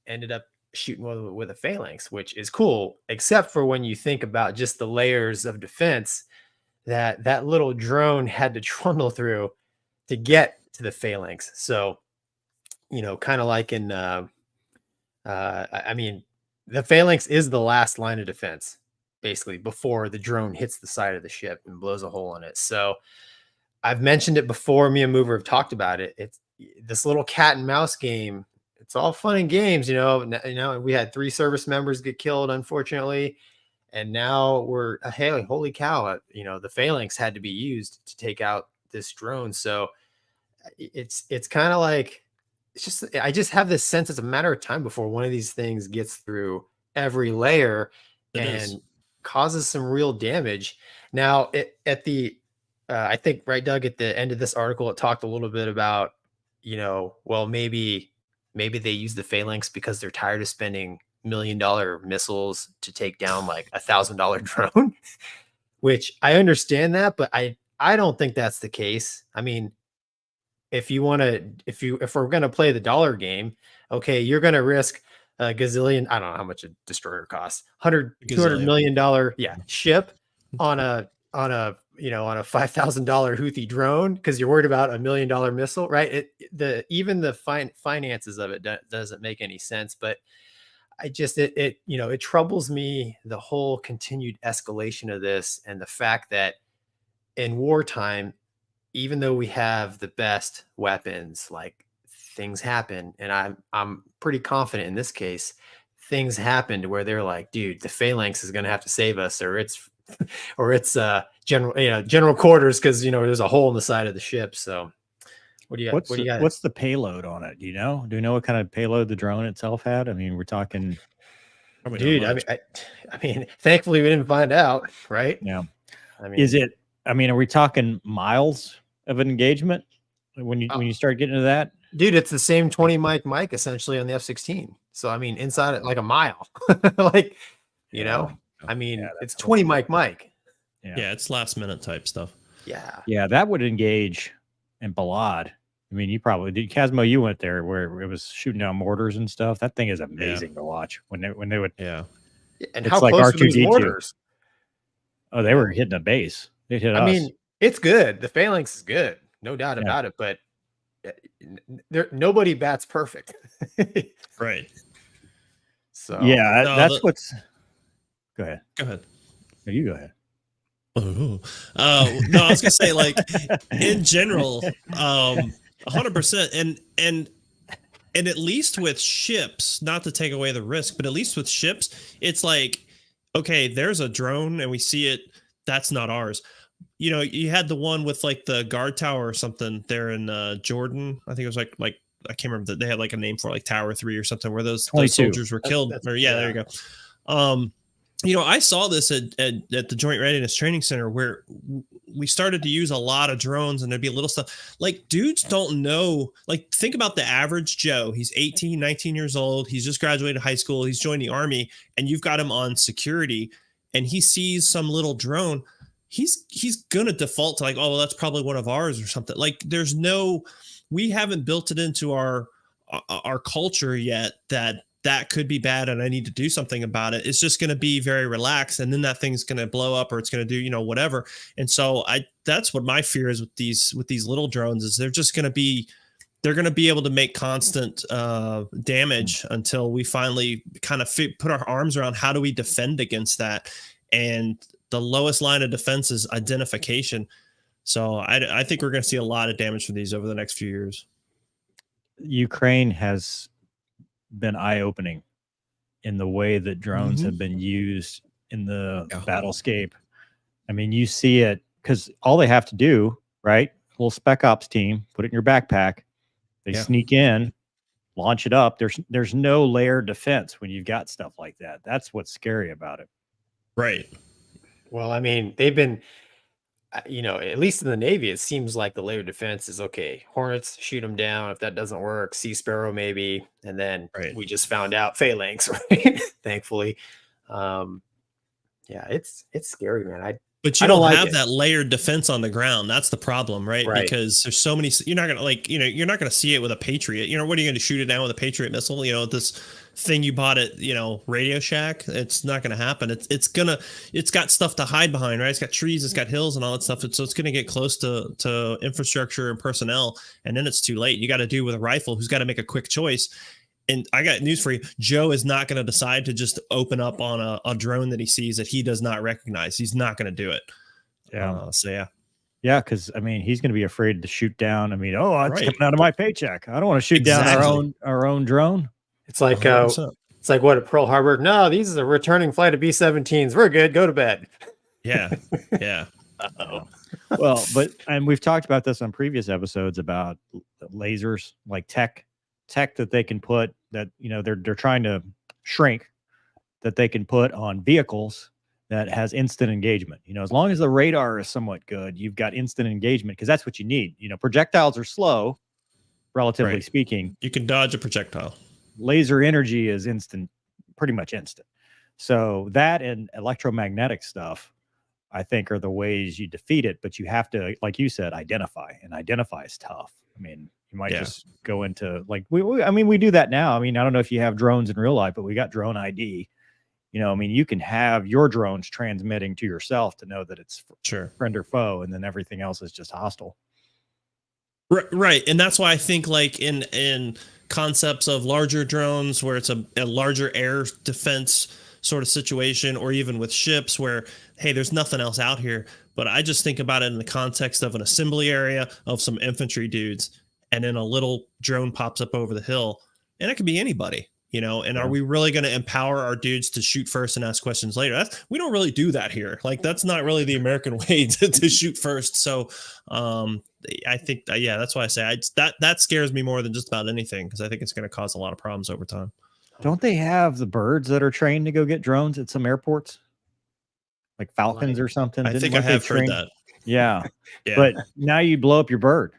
ended up shooting with a phalanx, which is cool, except for when you think about just the layers of defense that little drone had to trundle through to get to the phalanx. So, kind of like in, I mean, the phalanx is the last line of defense, basically, before the drone hits the side of the ship and blows a hole in it. So I've mentioned it before. Me and Mover have talked about it. It's this little cat and mouse game. It's all fun and games, we had 3 service members get killed, unfortunately. And now we're, hey, holy cow, the phalanx had to be used to take out this drone. So it's kind of like, I just have this sense it's a matter of time before one of these things gets through every layer and causes some real damage. Now, I think, right, Doug, at the end of this article, it talked a little bit about, well, maybe they use the phalanx because they're tired of spending $1 million missiles to take down like $1,000 drone, which I understand that, but I don't think that's the case. I mean, if we're going to play the dollar game, okay, you're going to risk a gazillion, I don't know how much a destroyer costs, $200 million ship on a $5,000 Houthi drone because you're worried about $1 million missile, right? Even the finances of it doesn't make any sense. But I just it troubles me, the whole continued escalation of this, and the fact that in wartime, even though we have the best weapons, like, things happen, and I'm pretty confident in this case, things happened where they're like, dude, the phalanx is going to have to save us, or it's general quarters, because there's a hole in the side of the ship. So what do you got? What's the payload on it? Do you know what kind of payload the drone itself had? I mean, we're talking Probably Dude, not much. I mean, thankfully we didn't find out, right? Yeah. I mean, Is it? I mean, are we talking miles of an engagement when you start getting into that? dude, it's the same 20 mic essentially on the F-16. So I mean, inside it like a mile, like you know, I mean, Yeah, it's that's 20 awful. mic. Yeah, it's last minute type stuff. Yeah. Yeah, that would engage in Balad. I mean, you probably did. Casmo, you went there where it was shooting down mortars and stuff. That thing is amazing to watch when they would. Yeah. And It's how like close are these R2D2. mortars? Oh, they were hitting a base. They hit I us. mean, it's good. The phalanx is good, no doubt Yeah. about it. But nobody bats perfect. Right. So yeah, No, that's what's. Go ahead. Go ahead. No, you go ahead. No, I was gonna say, like, in general, 100%, and at least with ships, not to take away the risk, but at least with ships, it's like, okay, there's a drone and we see it, that's not ours. You know, you had the one with like the guard tower or something there in Jordan. I think it was like I can't remember that they had like a name for like Tower 3 or something where those 22. soldiers were killed. There you go. You know, I saw this at the Joint Readiness Training Center where we started to use a lot of drones and there'd be little stuff. Like, dudes don't know. Like, think about the average Joe. He's 18, 19 years old. He's just graduated high school. He's joined the Army, and you've got him on security, and he sees some little drone. He's going to default to like, oh, well, that's probably one of ours or something. Like, we haven't built it into our culture yet that could be bad and I need to do something about it. It's just going to be very relaxed, and then that thing's going to blow up or it's going to do, you know, whatever. And so that's what my fear is with these little drones is they're going to be able to make constant damage until we finally kind of put our arms around how do we defend against that. And the lowest line of defense is identification. So I think we're going to see a lot of damage from these over the next few years. Ukraine has been eye-opening in the way that drones have been used in the battlescape. I mean, you see it because all they have to do, right? Little spec ops team, put it in your backpack. They sneak in, launch it up. There's no layered defense when you've got stuff like that. That's what's scary about it. Right. well, I mean, they've been, you know, at least in the Navy, it seems like the layered defense is okay. Hornets, shoot them down. If that doesn't work, Sea Sparrow maybe, and then we just found out phalanx, right? Thankfully, yeah, it's scary, man. But you don't have that layered defense on the ground. That's the problem, right? Because there's so many. You're not gonna you're not gonna see it with a Patriot. You know, what are you gonna shoot it down with a Patriot missile? You know, this thing you bought at Radio Shack. It's not gonna happen. It's got stuff to hide behind, right? It's got trees, it's got hills, and all that stuff. So it's gonna get close to infrastructure and personnel, and then it's too late. You got to do with a rifle. Who's got to make a quick choice. And I got news for you. Joe is not going to decide to just open up on a drone that he sees that he does not recognize. He's not going to do it. Yeah, because I mean, he's going to be afraid to shoot down. I mean, it's coming out of my paycheck. I don't want to shoot down our own drone. It's like it's like what at Pearl Harbor. No, these is a returning flight of B-17s. We're good. Go to bed. Yeah. Well, and we've talked about this on previous episodes about lasers, like tech that they can put that, they're trying to shrink, that they can put on vehicles that has instant engagement. As long as the radar is somewhat good, you've got instant engagement, because that's what you need. Projectiles are slow, relatively speaking. You can dodge a projectile. Laser energy is instant, pretty much instant. So that and electromagnetic stuff, I think, are the ways you defeat it. But you have to, like you said, identify, and identify is tough. I mean, you might just go into we do that now. I mean, I don't know if you have drones in real life, but we got drone ID. You can have your drones transmitting to yourself to know that it's friend or foe, and then everything else is just hostile. Right. And that's why I think like in concepts of larger drones where it's a larger air defense sort of situation, or even with ships where, hey, there's nothing else out here. But I just think about it in the context of an assembly area of some infantry dudes, and then a little drone pops up over the hill, and it could be anybody. And are we really going to empower our dudes to shoot first and ask questions later? We don't really do that here. Like, that's not really the American way to shoot first. So I think, that's why I say that scares me more than just about anything, because I think it's going to cause a lot of problems over time. Don't they have the birds that are trained to go get drones at some airports? Like Falcons or something? I think I weren't they have heard trained? that. Yeah. Yeah. But now you blow up your bird.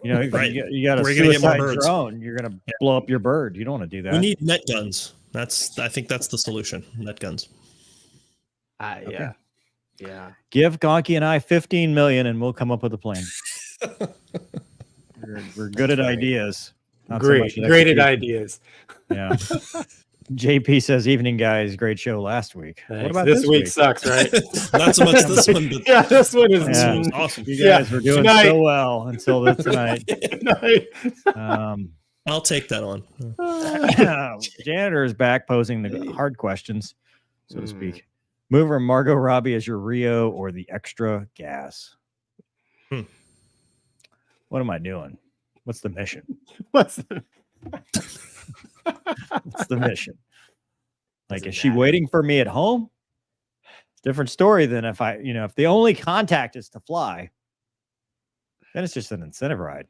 You know, Right. you got a Where are you gonna get more suicide birds? drone. You're going to blow up your bird. You don't want to do that. We need net guns. I think that's the solution. Net guns. Yeah. Yeah. Give Gonky and I 15 million and we'll come up with a plan. We're good at ideas. Not so much Great at execution. ideas. Yeah. JP says, evening, guys. Great show last week. Thanks. What about this week? Sucks, right? Not so much this one, but Yeah, this one is Yeah. was awesome. You guys were doing tonight. so well until this tonight. Tonight. I'll take that on. Janitor is back posing the hard questions, so to speak. Mover Margot Robbie as your Rio or the extra gas? What am I doing? What's the mission? What's the mission? Like, is she waiting for me at home? It's a different story than if if the only contact is to fly, then it's just an incentive ride.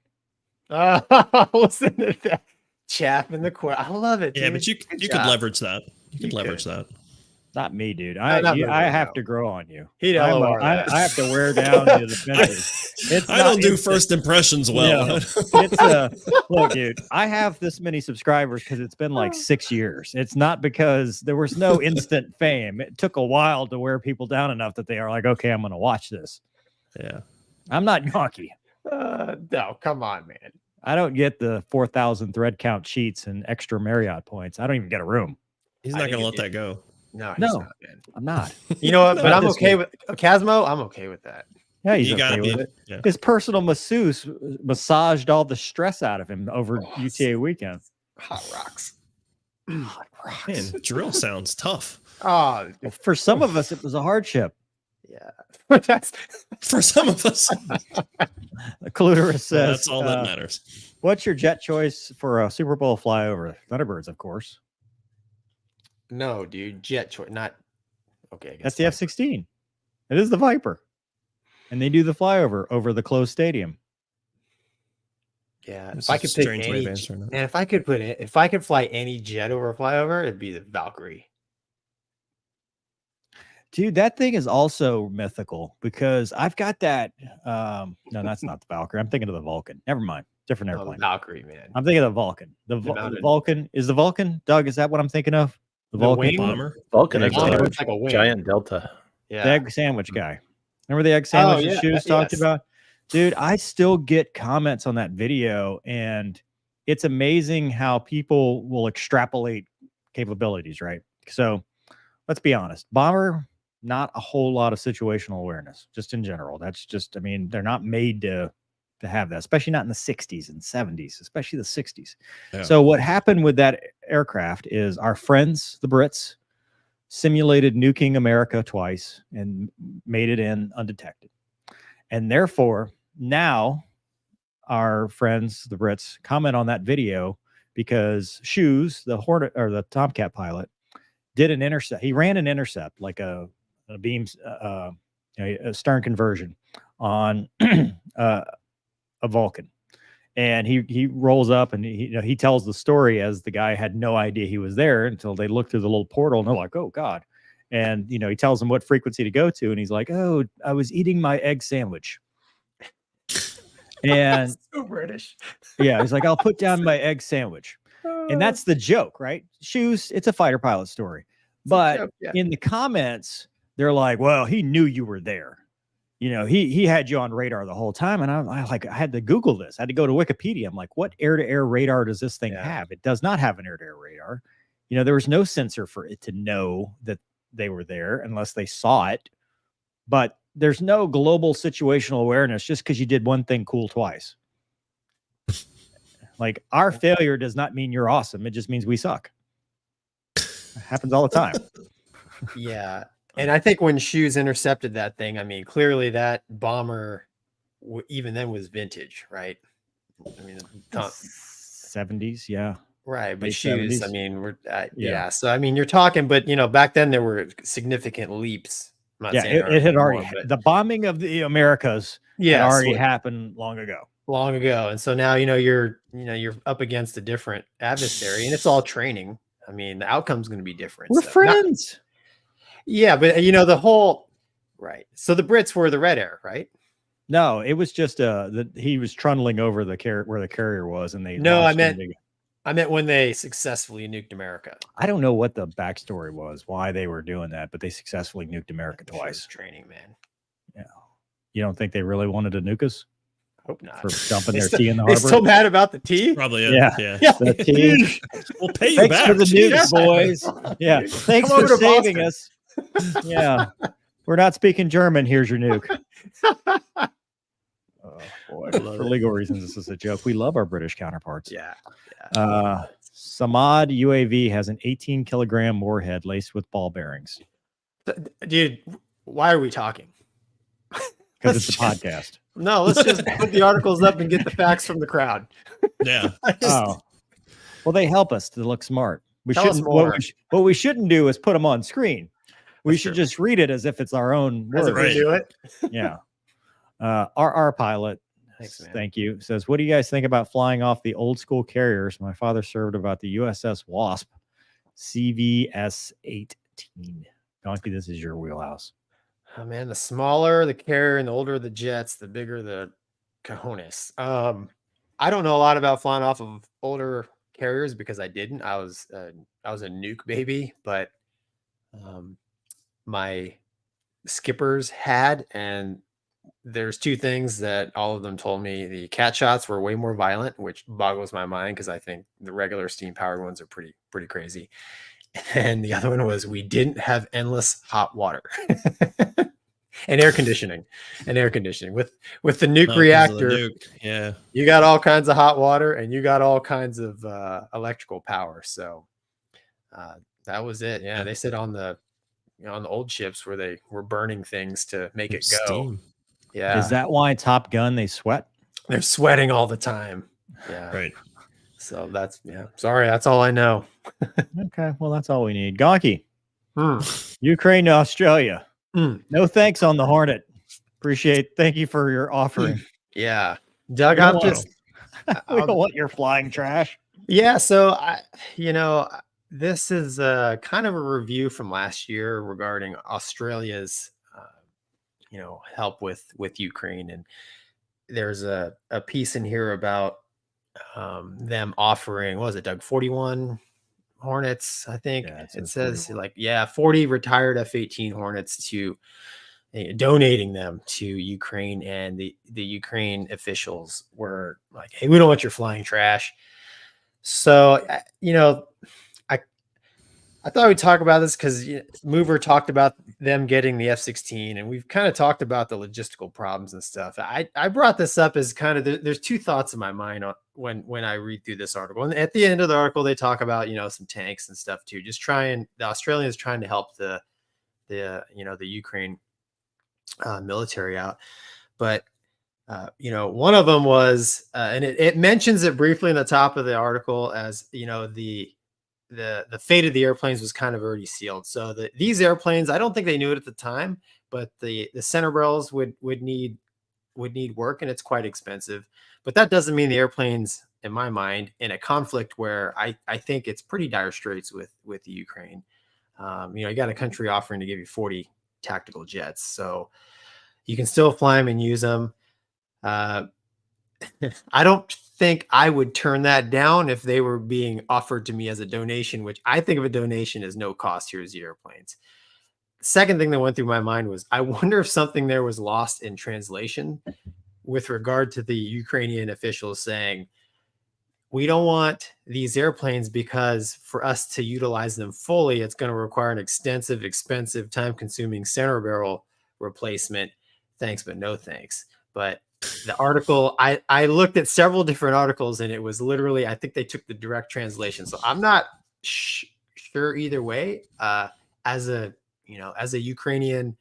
Listen to that chaff in the court. I love it. Yeah, dude. but you Good could job. leverage that. You could leverage that. Not me, dude. not I me, have no. to grow on you. He'd I LOR that. have to wear down the defenses. I don't do first impressions well. No. Look, dude. I have this many subscribers because it's been like 6 years. It's not because there was no instant fame. It took a while to wear people down enough that they are like, okay, I'm going to watch this. Yeah, I'm not Gonky. No, come on, man. I don't get the 4,000 thread count cheats and extra Marriott points. I don't even get a room. he's I not think going to let it- that go. No, he's No. not, man. I'm not. You know what? But Not I'm this okay week. with Casmo. I'm okay with that. Yeah, he's You okay gotta with be. it. Yeah. His personal masseuse massaged all the stress out of him over UTA weekend. Hot rocks. Hot rocks. Man, drill sounds tough Oh, Well, for some of us, it was a hardship. yeah. That's for some of us. Clitoris says, That's all that matters. what's your jet choice for a Super Bowl flyover? Thunderbirds, of course. no, dude. Jet choice, not okay. I guess That's the F-16. It is the Viper. And they do the flyover over the closed stadium. Yeah, This if I is could a pick strange way of any, answering that. and if I could fly any jet over flyover, it'd be the Valkyrie. Dude, that thing is also mythical because I've got that. No, that's not the Valkyrie. I'm thinking of the Vulcan. Never mind. Different Oh, the airplane. Valkyrie, man. I'm thinking of the Vulcan. The mounted- Vulcan is the Vulcan. Doug, is that what I'm thinking of? The The Vulcan wing? Bomber. Vulcan is Bomber a looks like a wing. giant delta. Yeah. the egg sandwich guy. Remember the egg sandwich that yeah, Shoes talked yes. about? Dude, I still get comments on that video, and it's amazing how people will extrapolate capabilities, right? So let's be honest. Bomber, not a whole lot of situational awareness, just in general. That's just, I mean, they're not made to have that, especially not in the 60s and 70s, especially the 60s. Yeah. So what happened with that aircraft is our friends, the Brits, simulated nuking America twice and made it in undetected. And therefore, now our friends, the Brits, comment on that video because Shoes, the Hornet or the Tomcat pilot, did an intercept. He ran an intercept, like a beam, a stern conversion on a Vulcan. And he rolls up and he tells the story as the guy had no idea he was there until they look through the little portal and they're like, oh God. And he tells them what frequency to go to, and he's like, oh, I was eating my egg sandwich. And so British. yeah, he's like, I'll put down my egg sandwich. And that's the joke, right? Shoes, it's a fighter pilot story. But joke, yeah. in the comments, they're like, well, he knew you were there. He had you on radar the whole time. And I had to Google this. I had to go to Wikipedia. I'm like, what air-to-air radar does this thing have? It does not have an air-to-air radar. There was no sensor for it to know that they were there unless they saw it. But there's no global situational awareness just because you did one thing cool twice. Like, our failure does not mean you're awesome. It just means we suck. It happens all the time. Yeah. And I think when Shoes intercepted that thing, I mean, clearly that bomber even then was vintage, right? I mean, 70s, yeah. right. But Late Shoes, 70s. I mean, we're Yeah. yeah. So I mean, you're talking, but back then there were significant leaps. I'm not Yeah, saying there it had are already more, but the bombing of the Americas had yeah, already so happened long ago. long ago. And so now, you're up against a different adversary, and it's all training. I mean, the outcome's going to be different. We're So friends. yeah, but the whole right. So the Brits were the red air, right? No, it was just he was trundling over the where the carrier was, and they No, launched him I meant when they successfully nuked America. I don't know what the backstory was, why they were doing that, but they successfully nuked America twice. Training, man. Yeah. You don't think they really wanted to nuke us? Hope not. For dumping their tea in the They harbor? still mad about the tea? Probably. Yeah. Yeah. The tea. We'll pay you Thanks back. for the Jeez. nukes, boys. Yeah. Thanks Come for over to saving Boston. us. Yeah. We're not speaking German. Here's your nuke. Oh, boy. For legal reasons, this is a joke. We love our British counterparts. Yeah. Samad UAV has an 18-kilogram warhead laced with ball bearings. Dude, why are we talking? Because it's a podcast. No, let's just put the articles up and get the facts from the crowd. Yeah. Oh. Well, they help us to look smart. We Tell us shouldn't. more. What we shouldn't do is put them on screen. We That's should true. just read it as if it's our own As if words. we do it. Yeah. RR pilot. Thanks, man. Thank you. Says, what do you guys think about flying off the old school carriers? My father served about the USS Wasp, CVS 18. Gonky, this is your wheelhouse. Oh man, the smaller the carrier and the older the jets, the bigger the cojones. I don't know a lot about flying off of older carriers because I didn't. I was a nuke baby, but my skippers had, and there's two things that all of them told me. The cat shots were way more violent, which boggles my mind because I think the regular steam powered ones are pretty crazy. And the other one was we didn't have endless hot water and air conditioning with the nuke reactor. Yeah. You got all kinds of hot water and you got all kinds of electrical power. So that was it. Yeah. They said on the old ships where they were burning things to make it go. Steam. Yeah. Is that why Top Gun, they sweat? They're sweating all the time. Yeah. Right. So sorry. That's all I know. Okay. Well, that's all we need. Gonky, Hmm. Ukraine to Australia. Hmm. No thanks on the Hornet. Thank you for your offering. Yeah. Doug, We I'm don't just, We don't want your flying trash. yeah. So this is kind of a review from last year regarding Australia's, help with Ukraine. And there's a piece in here about them offering, what was it, Doug, 41 Hornets, I think. Yeah, it says 41. 40 retired F-18 Hornets to donating them to Ukraine. And the Ukraine officials were like, hey, we don't want your flying trash. So, I thought we'd talk about this because Mover talked about them getting the F-16, and we've kind of talked about the logistical problems and stuff. I brought this up as kind of there's two thoughts in my mind when I read through this article. And at the end of the article, they talk about some tanks and stuff too. The Australians trying to help the Ukraine military out. But one of them was, and it mentions it briefly in the top of the article as the fate of the airplanes was kind of already sealed. So these airplanes, I don't think they knew it at the time, but the center barrels would need work, and it's quite expensive. But that doesn't mean the airplanes, in my mind, in a conflict where I think it's pretty dire straits with the Ukraine. You got a country offering to give you 40 tactical jets, so you can still fly them and use them. I don't think I would turn that down if they were being offered to me as a donation, which I think of a donation as no cost. Here's the airplanes. Second thing that went through my mind was, I wonder if something there was lost in translation with regard to the Ukrainian officials saying, we don't want these airplanes because for us to utilize them fully, it's going to require an extensive, expensive, time-consuming center barrel replacement. Thanks, but no thanks. But the article, I looked at several different articles, and it was literally, I think they took the direct translation. So I'm not sure either way. As a Ukrainian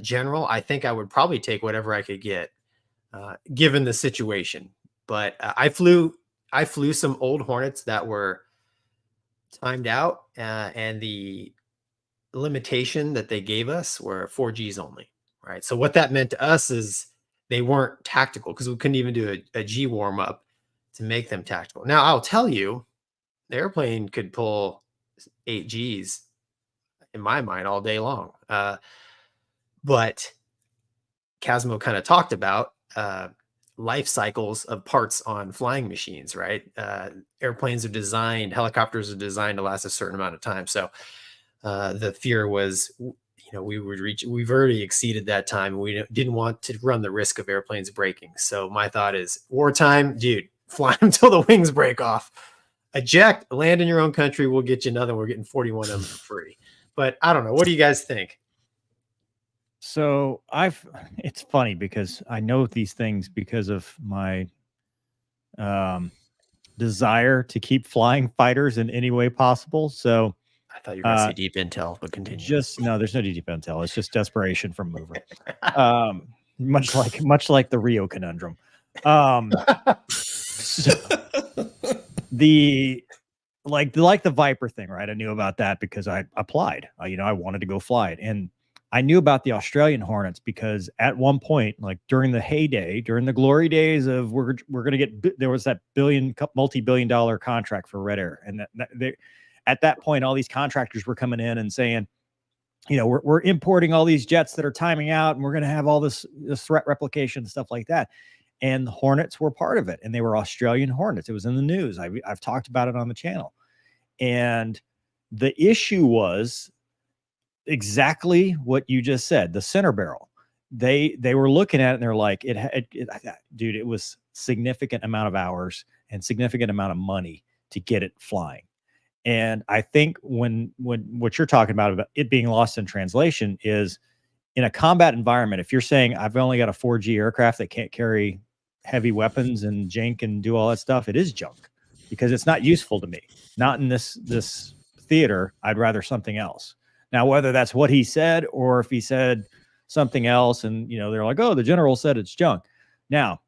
general, I think I would probably take whatever I could get, given the situation. But I flew some old Hornets that were timed out, and the limitation that they gave us were 4Gs only. Right. So what that meant to us is they weren't tactical because we couldn't even do a G warm up to make them tactical. Now I'll tell you, the airplane could pull 8 Gs in my mind all day long. But Casmo kind of talked about life cycles of parts on flying machines, right? Airplanes are designed, helicopters are designed to last a certain amount of time. So the fear was, we've already exceeded that time. We didn't want to run the risk of airplanes breaking. So my thought is, wartime, dude, fly until the wings break off. Eject, land in your own country. We'll get you another. We're getting 41 of them for free. But I don't know. What do you guys think? So it's funny because I know these things because of my desire to keep flying fighters in any way possible. So I thought you were going to say deep intel, but continue. No, there's no deep intel. It's just desperation from mover. Much like the Rio conundrum. So the Viper thing, right? I knew about that because I applied. I wanted to go fly it, and I knew about the Australian Hornets because at one point, like during the heyday, during the glory days of we're going to get, there was that multi-billion-dollar contract for Red Air, and at that point, all these contractors were coming in and saying, we're importing all these jets that are timing out, and we're going to have all this threat replication and stuff like that. And the Hornets were part of it, and they were Australian Hornets. It was in the news. I've talked about it on the channel, and the issue was exactly what you just said. The center barrel. They were looking at it and they're like, dude, it was significant amount of hours and significant amount of money to get it flying. And I think when what you're talking about it being lost in translation is in a combat environment, if you're saying I've only got a 4G aircraft that can't carry heavy weapons and jank and do all that stuff, it is junk because it's not useful to me. Not in this theater. I'd rather something else. Now, whether that's what he said or if he said something else and, they're like, oh, the general said it's junk. Now,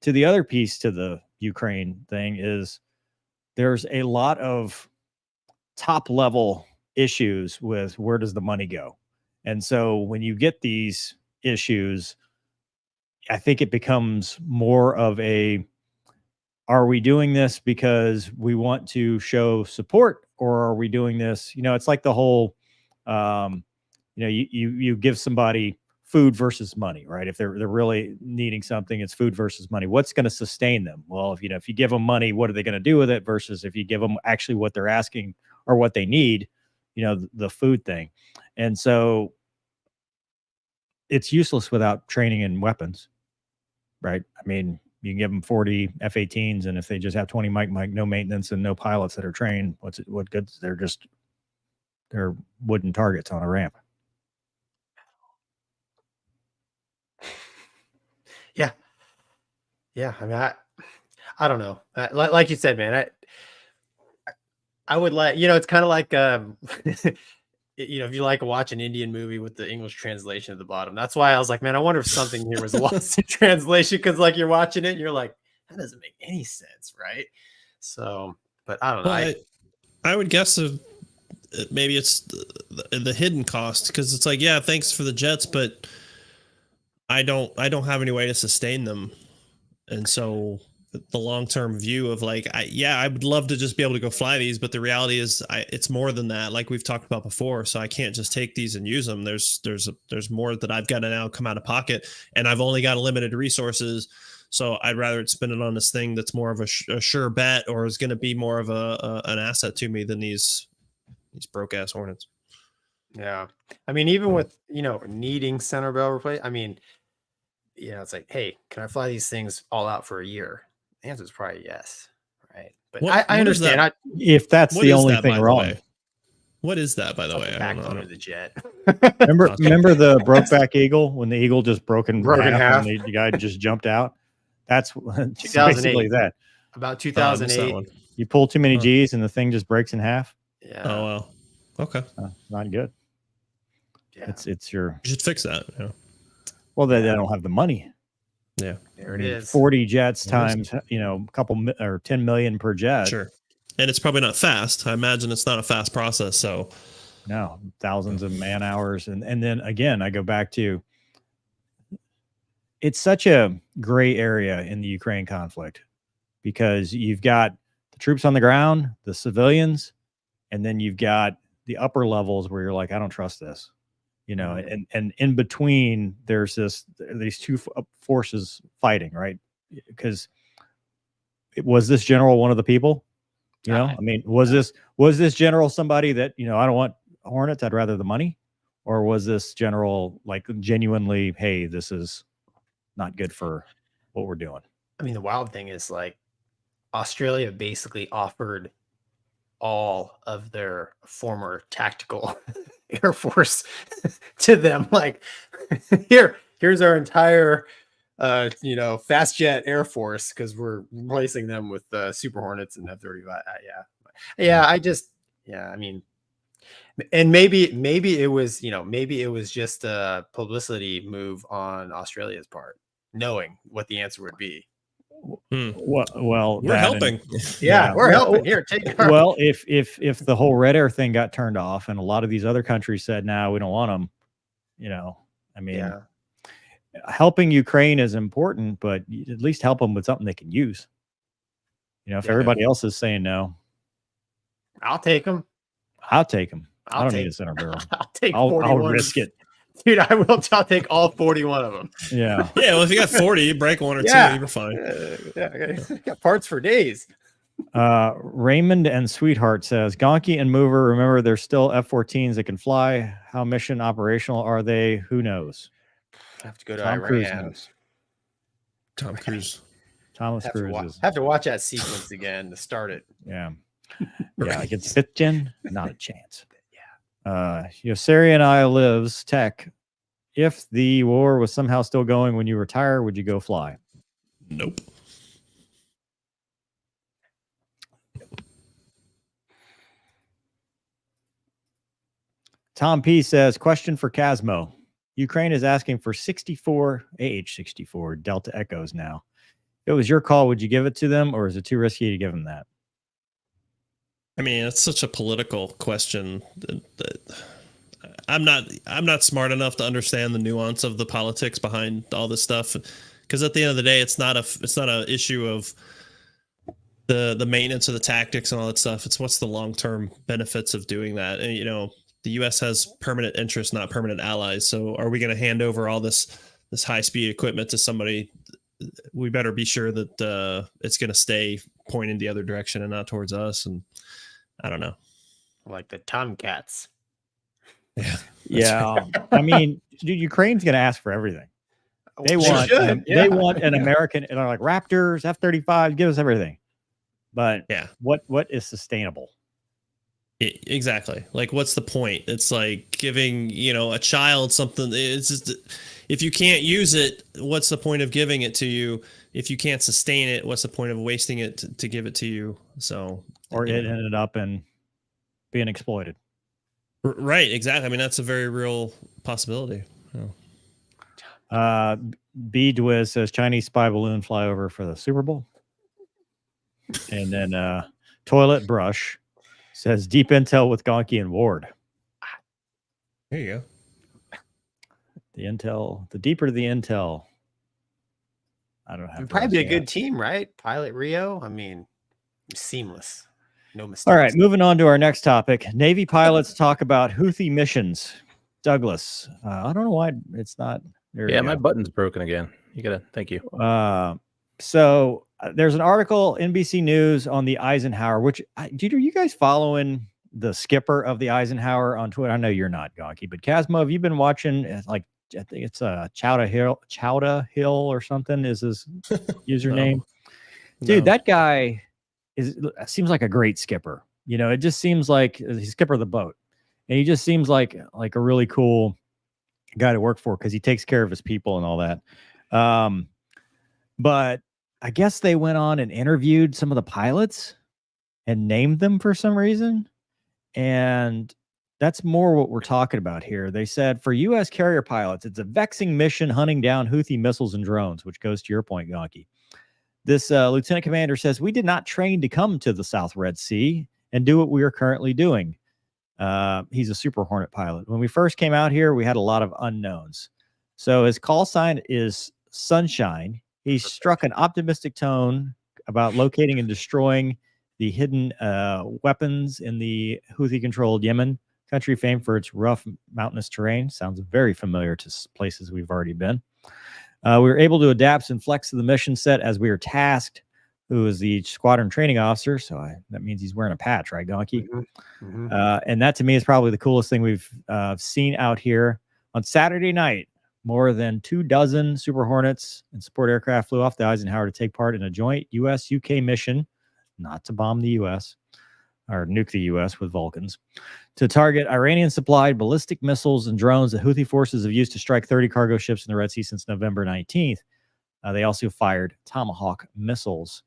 to the other piece to the Ukraine thing is there's a lot of top level issues with where does the money go? And so when you get these issues, I think it becomes more of are we doing this because we want to show support, or are we doing this? It's like the whole, you give somebody food versus money, right? If they're really needing something, it's food versus money. What's going to sustain them? Well, if you give them money, what are they going to do with it? Versus if you give them actually what they're asking or what they need, the food thing. And so it's useless without training and weapons, right? I mean, you can give them 40 F-18s, and if they just have 20 Mike, no maintenance and no pilots that are trained, what good? They're wooden targets on a ramp. Yeah. I mean, I don't know. Like you said, man, I would like, it's kind of like, if you like watch an Indian movie with the English translation at the bottom. That's why I was like, man, I wonder if something here was lost in translation. Cause like you're watching it and you're like, that doesn't make any sense. Right. So, but I don't know. Well, I would guess maybe it's the hidden cost. Cause it's like, yeah, thanks for the jets, but I don't have any way to sustain them. And so the long-term view of like, I would love to just be able to go fly these, but the reality is it's more than that, like we've talked about before. So I can't just take these and use them. There's more that I've got to now come out of pocket, and I've only got limited resources. So I'd rather spend it on this thing that's more of a sure bet, or is going to be more of an asset to me than these broke ass Hornets. Yeah. I mean, even with, needing center barrel replace, I mean, it's like, hey, can I fly these things all out for a year? The answer is probably yes, right? But I understand. If that's the only thing wrong. What is that, by the way? Back under the jet. remember the Brokeback Eagle when the eagle just broke in half and the guy just jumped out? That's basically that. About 2008. You pull too many G's and the thing just breaks in half. Yeah. Oh well. Okay. Not good. Yeah. It's your. You should fix that. Yeah. Well, they don't have the money. Yeah. There it is. 40 jets times, a couple or 10 million per jet. Sure. And it's probably not fast. I imagine it's not a fast process. So no, thousands of man hours. And then again, I go back to it's such a gray area in the Ukraine conflict because you've got the troops on the ground, the civilians, and then you've got the upper levels where you're like, I don't trust this, and in between there's these two forces fighting, right? Because was this general one of the people? I mean, was this general somebody that, I don't want Hornets, I'd rather the money? Or was this general like genuinely, hey, this is not good for what we're doing? I mean, the wild thing is like Australia basically offered all of their former tactical Air Force to them. Like, here's our entire fast jet Air Force, because we're replacing them with Super Hornets and F-35. I mean, and maybe it was just a publicity move on Australia's part, knowing what the answer would be. Well, we're helping. We're helping. Here, take our... Well, if the whole Red Air thing got turned off and a lot of these other countries said, no, we don't want them, I mean, helping Ukraine is important, but at least help them with something they can use. If everybody else is saying no, I'll take them. I don't need a center barrel. I'll risk it. Dude, I will. I'll take all 41 of them. Yeah. Yeah. Well, if you got 40, you break one or two, you're fine. I got parts for days. Raymond and Sweetheart says, Gonky and Mover, remember there's still F-14s that can fly. How mission operational are they? Who knows? I have to go to Tom Iran. Cruise knows. Tom Cruise. Thomas Cruise. Have to watch that sequence again to start it. Yeah. Yeah, against 5th gen, not a chance. Syria and I lives tech. If the war was somehow still going when you retire, would you go fly? Nope. Tom P says, question for Casmo. Ukraine is asking for 64 AH-64 Delta Echoes now. If it was your call, would you give it to them, or is it too risky to give them that? I mean, it's such a political question that I'm not smart enough to understand the nuance of the politics behind all this stuff. Because at the end of the day, it's not a issue of the maintenance of the tactics and all that stuff. It's what's the long-term benefits of doing that. And the U.S. has permanent interests, not permanent allies. So are we going to hand over all this high-speed equipment to somebody? We better be sure that it's going to stay pointing the other direction and not towards us. And I don't know. Like the Tomcats. Yeah. I mean, dude, Ukraine's going to ask for everything. They want an American, and like Raptors, F-35, give us everything. But what is sustainable? Exactly. Like, what's the point? It's like giving, a child something. It's just, if you can't use it, what's the point of giving it to you? If you can't sustain it, what's the point of wasting it to give it to you? So, or it ended up in being exploited. Right. Exactly. I mean, that's a very real possibility. B Dwiz says Chinese spy balloon flyover for the Super Bowl. And then Toilet Brush says deep intel with Gonky and Ward. There you go. The deeper the intel. I don't know. It'd probably be a good team, right? Pilot Rio. I mean, seamless. No mistakes. All right, moving on to our next topic. Navy pilots talk about Houthi missions. Douglas, I don't know why it's not. Yeah, my button's broken again. Thank you. So there's an article, NBC News, on the Eisenhower, which, are you guys following the skipper of the Eisenhower on Twitter? I know you're not, Gonky, but Casmo, have you been watching, I think it's Chowda Hill or something is his username? Dude, that guy seems like a great skipper. It just seems like he's skipper of the boat. And he just seems like a really cool guy to work for because he takes care of his people and all that. But I guess they went on and interviewed some of the pilots and named them for some reason. And that's more what we're talking about here. They said for U.S. carrier pilots, it's a vexing mission hunting down Houthi missiles and drones, which goes to your point, Gonky. This lieutenant commander says, we did not train to come to the South Red Sea and do what we are currently doing. He's a Super Hornet pilot. When we first came out here, we had a lot of unknowns. So his call sign is sunshine. He struck an optimistic tone about locating and destroying the hidden weapons in the Houthi-controlled Yemen country, famed for its rough mountainous terrain. Sounds very familiar to places we've already been. We were able to adapt and flex to the mission set as we were tasked. Who is the squadron training officer? So that means he's wearing a patch, right, Gonky? And that to me is probably the coolest thing we've seen out here. On Saturday night, more than 24 Super Hornets and support aircraft flew off the Eisenhower to take part in a joint U.S.-UK mission, not to bomb the U.S. or nuke the U.S. with Vulcans, to target Iranian-supplied ballistic missiles and drones that Houthi forces have used to strike 30 cargo ships in the Red Sea since November 19th. They also fired Tomahawk missiles.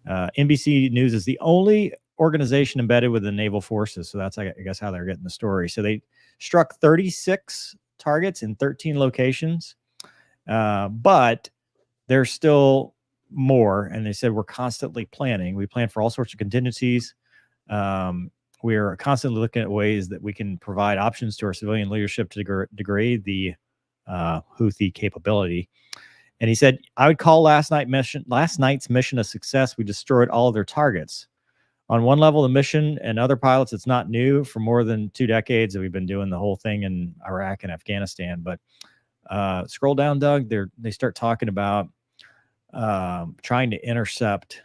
NBC News is the only organization embedded with the naval forces. So that's, I guess, how they're getting the story. So they struck 36 targets in 13 locations, but there's still more. And they said, we're constantly planning. We plan for all sorts of contingencies. We are constantly looking at ways that we can provide options to our civilian leadership to degrade the Houthi capability. And he said, I would call last night's mission a success. We destroyed all of their targets. On one level, the mission and other pilots, it's not new. For more than 2 decades, we've been doing the whole thing in Iraq and Afghanistan. But scroll down, Doug. They start talking about trying to intercept.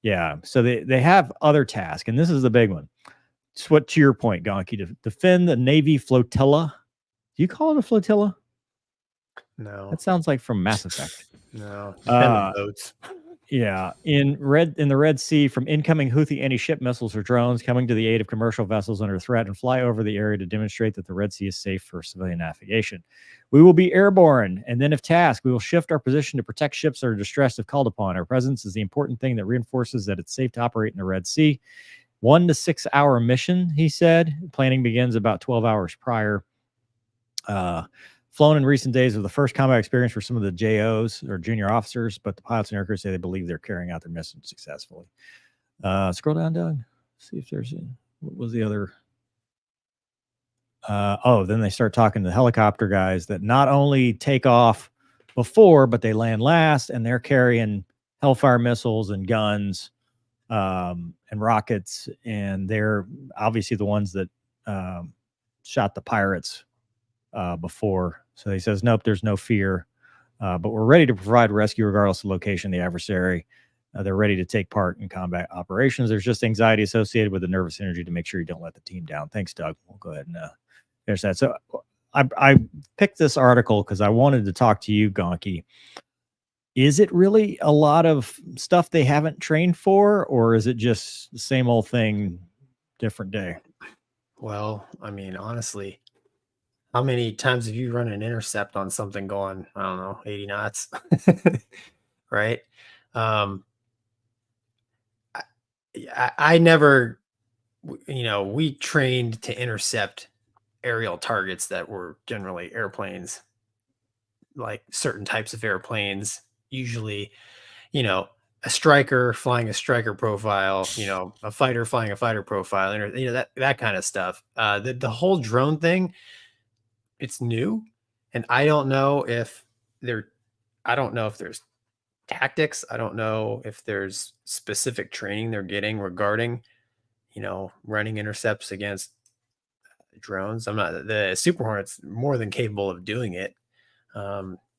Yeah, so they have other tasks, and this is the big one. It's what, to your point, Gonky, to defend the Navy flotilla. Do you call it a flotilla? No, that sounds like from Mass Effect. No, boats. Yeah, in the Red Sea from incoming Houthi anti-ship missiles or drones coming to the aid of commercial vessels under threat and fly over the area to demonstrate that the Red Sea is safe for civilian navigation. We will be airborne, and then if tasked, we will shift our position to protect ships that are distressed if called upon. Our presence is the important thing that reinforces that it's safe to operate in the Red Sea. 1 to 6 hour mission, he said. Planning begins about 12 hours prior. Flown in recent days with the first combat experience for some of the JOs or junior officers, but the pilots and aircrew say they believe they're carrying out their mission successfully. Scroll down, Doug. See if there's what was the other. Then they start talking to the helicopter guys that not only take off before, but they land last, and they're carrying Hellfire missiles and guns and rockets, and they're obviously the ones that shot the pirates before. So he says, nope, there's no fear, but we're ready to provide rescue regardless of location of the adversary. They're ready to take part in combat operations. There's just anxiety associated with the nervous energy to make sure you don't let the team down. Thanks, Doug. We'll go ahead and finish that. So I picked this article because I wanted to talk to you, Gonky. Is it really a lot of stuff they haven't trained for, or is it just the same old thing, different day? Well, I mean, honestly, how many times have you run an intercept on something going, I don't know, 80 knots? Right? I never, we trained to intercept aerial targets that were generally airplanes, like certain types of airplanes, usually, a striker flying a striker profile, a fighter flying a fighter profile, that kind of stuff. The whole drone thing, it's new, and I don't know if there's tactics. I don't know if there's specific training they're getting regarding, running intercepts against drones. The Super Hornet's more than capable of doing it.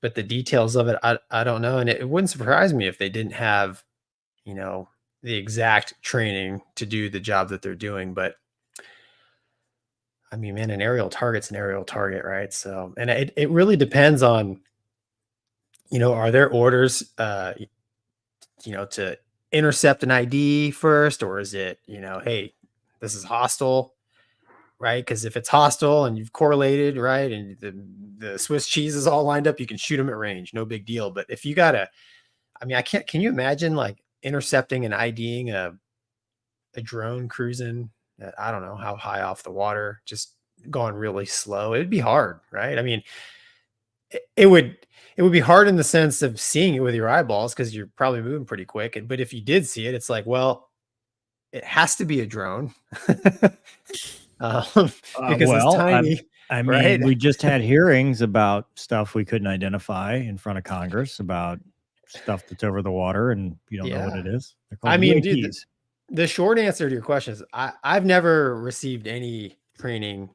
But the details of it, I don't know. And it wouldn't surprise me if they didn't have, the exact training to do the job that they're doing. But I mean, man, an aerial target's an aerial target, right? So, and it really depends on, are there orders, to intercept an ID first, or is it, hey, this is hostile, right? Because if it's hostile and you've correlated, right, and the Swiss cheese is all lined up, you can shoot them at range, no big deal. But if you can you imagine like intercepting and IDing a drone cruising at, I don't know how high off the water, just going really slow? It'd be hard, right? I mean, it would be hard in the sense of seeing it with your eyeballs because you're probably moving pretty quick. But if you did see it, it's like, well, it has to be a drone. Because it's tiny. I mean, Right. we just had hearings about stuff we couldn't identify in front of Congress about stuff that's over the water and you don't know what Yeah. it is. They're I called mean, dude, UAPs. the short answer to your question is I've never received any training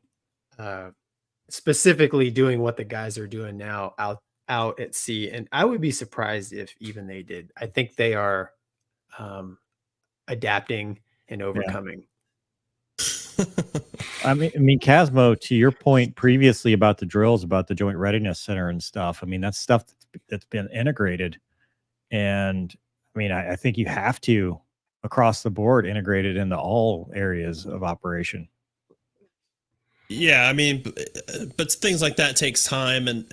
specifically doing what the guys are doing now out at sea. And I would be surprised if even they did. I think they are adapting and overcoming. I mean, Casmo, to your point previously about the drills, about the Joint Readiness Center and stuff. I mean, that's stuff that's been integrated. And I mean, I think you have to, across the board, integrate it into all areas of operation. Yeah, I mean, but things like that takes time, and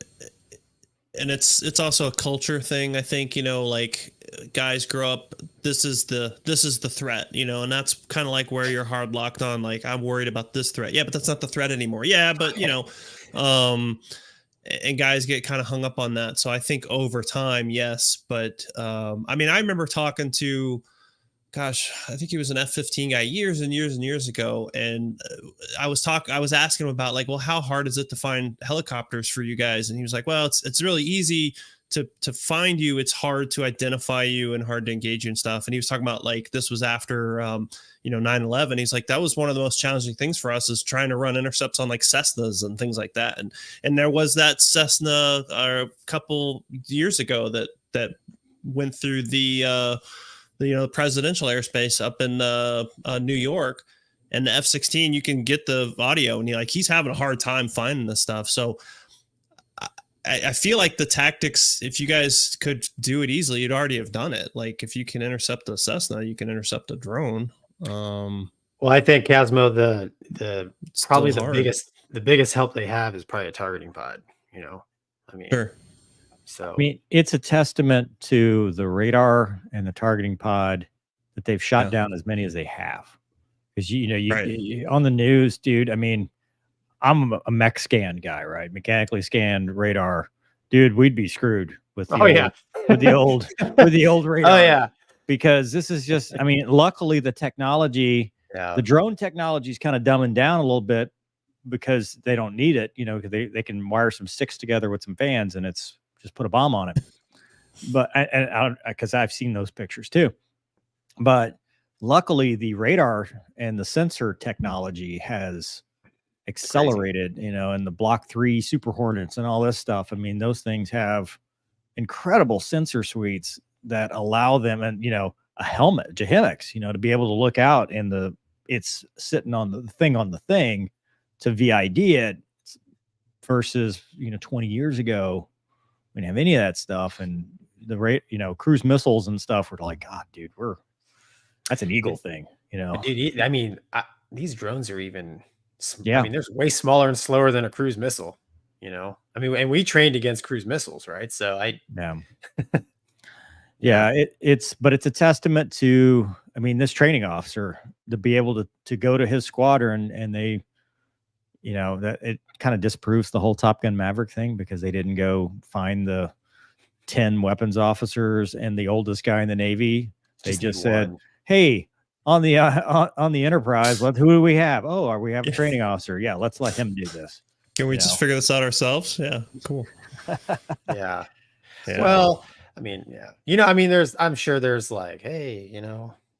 it's also a culture thing. I think, you know, like guys grow up, this is the threat, you know, and that's kind of like where you're hard locked on, like, I'm worried about this threat. Yeah, but that's not the threat anymore. Yeah, but you know, and guys get kind of hung up on that. So I think over time, yes, but I mean, I remember talking to, gosh, I think he was an F-15 guy years and years and years ago. And I was asking him about, like, well, how hard is it to find helicopters for you guys? And he was like, well, it's really easy to find you. It's hard to identify you and hard to engage you and stuff. And he was talking about, like, this was after, 9/11. He's like, that was one of the most challenging things for us, is trying to run intercepts on like Cessnas and things like that. And there was that Cessna a couple years ago that went through the presidential airspace up in New York, and the F-16, you can get the audio, and he's having a hard time finding this stuff. So I feel like the tactics, if you guys could do it easily, you'd already have done it. Like, if you can intercept a Cessna, you can intercept a drone. Well, I think Casmo, the probably the biggest help they have is probably a targeting pod. You know, I mean, sure. So I mean, it's a testament to the radar and the targeting pod that they've shot down as many as they have. Because you on the news, dude. I mean, I'm a mech scan guy, right? Mechanically scanned radar, dude. We'd be screwed with the old radar. Oh yeah, because this is just. I mean, luckily the technology, the drone technology is kind of dumbing down a little bit because they don't need it. You know, because they can wire some sticks together with some fans, and it's just put a bomb on it. But because I've seen those pictures too. But luckily the radar and the sensor technology has accelerated, and the Block 3 Super Hornets and all this stuff. I mean, those things have incredible sensor suites that allow them, and a helmet, Jahimix, to be able to look out, and it's sitting on the thing to VID it, versus 20 years ago we didn't have any of that stuff. And the rate, cruise missiles and stuff were like, God, dude, that's an Eagle thing, Dude, I mean, these drones are even, I mean, they're way smaller and slower than a cruise missile, I mean, and we trained against cruise missiles, right? So but it's a testament to, I mean, this training officer to be able to go to his squadron, and they, that it kind of disproves the whole Top Gun Maverick thing, because they didn't go find the 10 weapons officers and the oldest guy in the Navy. They just said, hey, on the Enterprise, who do we have? Oh, we have a training officer. Yeah, let's let him do this. Can we just figure this out ourselves? Yeah, cool. Yeah. Well, I mean, I mean, I'm sure there's like, hey,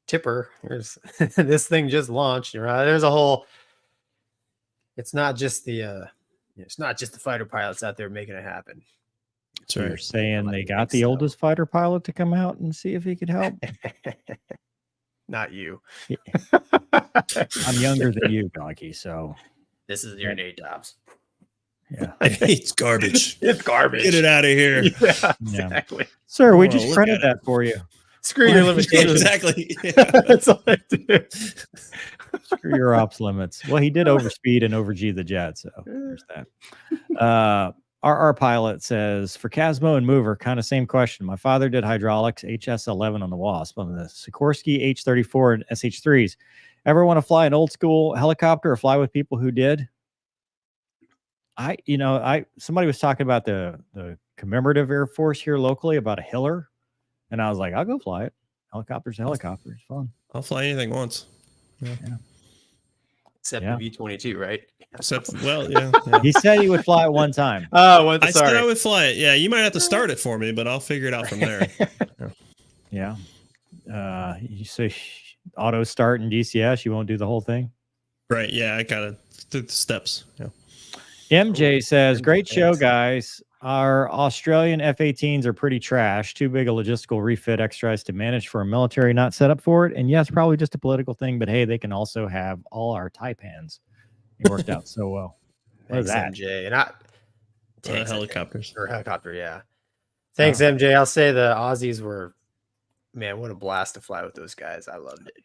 Tipper, here's this thing just launched. Right? There's a whole. It's not just the fighter pilots out there making it happen. So you're saying they got the oldest fighter pilot to come out and see if he could help? Not you. I'm younger than you, Gonky, so this is your day tops. Yeah. It's garbage. It's garbage. Get it out of here. Yeah, exactly. Sir, we just printed that for you. Screw your limitations. Exactly. That's all I do. Screw your ops limits. Well, he did overspeed and over-G the jet, so there's that. RR Pilot says, for Casmo and Mover, kind of same question. My father did hydraulics, HS-11 on the Wasp, on the Sikorsky H-34 and SH-3s. Ever want to fly an old school helicopter or fly with people who did? Somebody was talking about the commemorative Air Force here locally about a Hiller, and I was like, I'll go fly it. Helicopter's a helicopter. It's fun. I'll fly anything once. Yeah. Except Yeah. the V-22, right? Except, well, yeah. He said he would fly it one time. Oh, I sorry. said I would fly it. Yeah, you might have to start it for me, but I'll figure it out from there. Yeah. You say auto start in DCS, you won't do the whole thing. Right. Yeah, I got it through the steps. Yeah. MJ says, great show, Thanks. guys. Our Australian F-18s are pretty trash. Too big a logistical refit exercise to manage for a military not set up for it. And yes, probably just a political thing, but hey, they can also have all our Taipans. It worked out so well. What is that? MJ. And tanks, I think. Helicopters. Or helicopter, yeah. Thanks, MJ. I'll say the Aussies were, man, what a blast to fly with those guys. I loved it.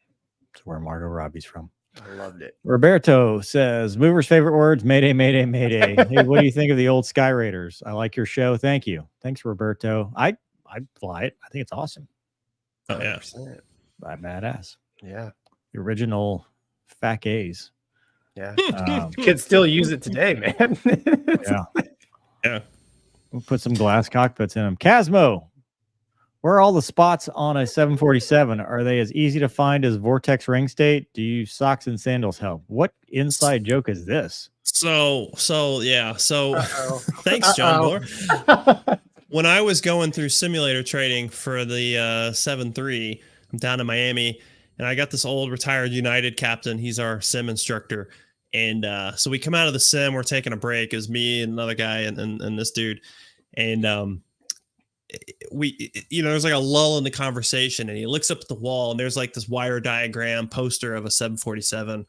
That's where Margot Robbie's from. I loved it. Roberto says, movers' favorite words, Mayday, Mayday, Mayday. Hey, what do you think of the old Sky Raiders? I like your show. Thank you. Thanks, Roberto. I'd fly it. I think it's awesome. Oh, yeah. 100%. Badass. Yeah. The original FAC A's. Yeah. Um, Kids still use it today, man. yeah. Yeah. We'll put some glass cockpits in them. Casmo, where are all the spots on a 747? Are they as easy to find as Vortex ring state? Do you socks and sandals help? What inside joke is this? So yeah. So Uh-oh. thanks, John Uh-oh. Moore. When I was going through simulator training for the 7-3, I'm down in Miami, and I got this old retired United captain. He's our sim instructor. And so we come out of the sim, we're taking a break. It was me and another guy and this dude. And we, there's like a lull in the conversation, and he looks up at the wall, and there's like this wire diagram poster of a 747.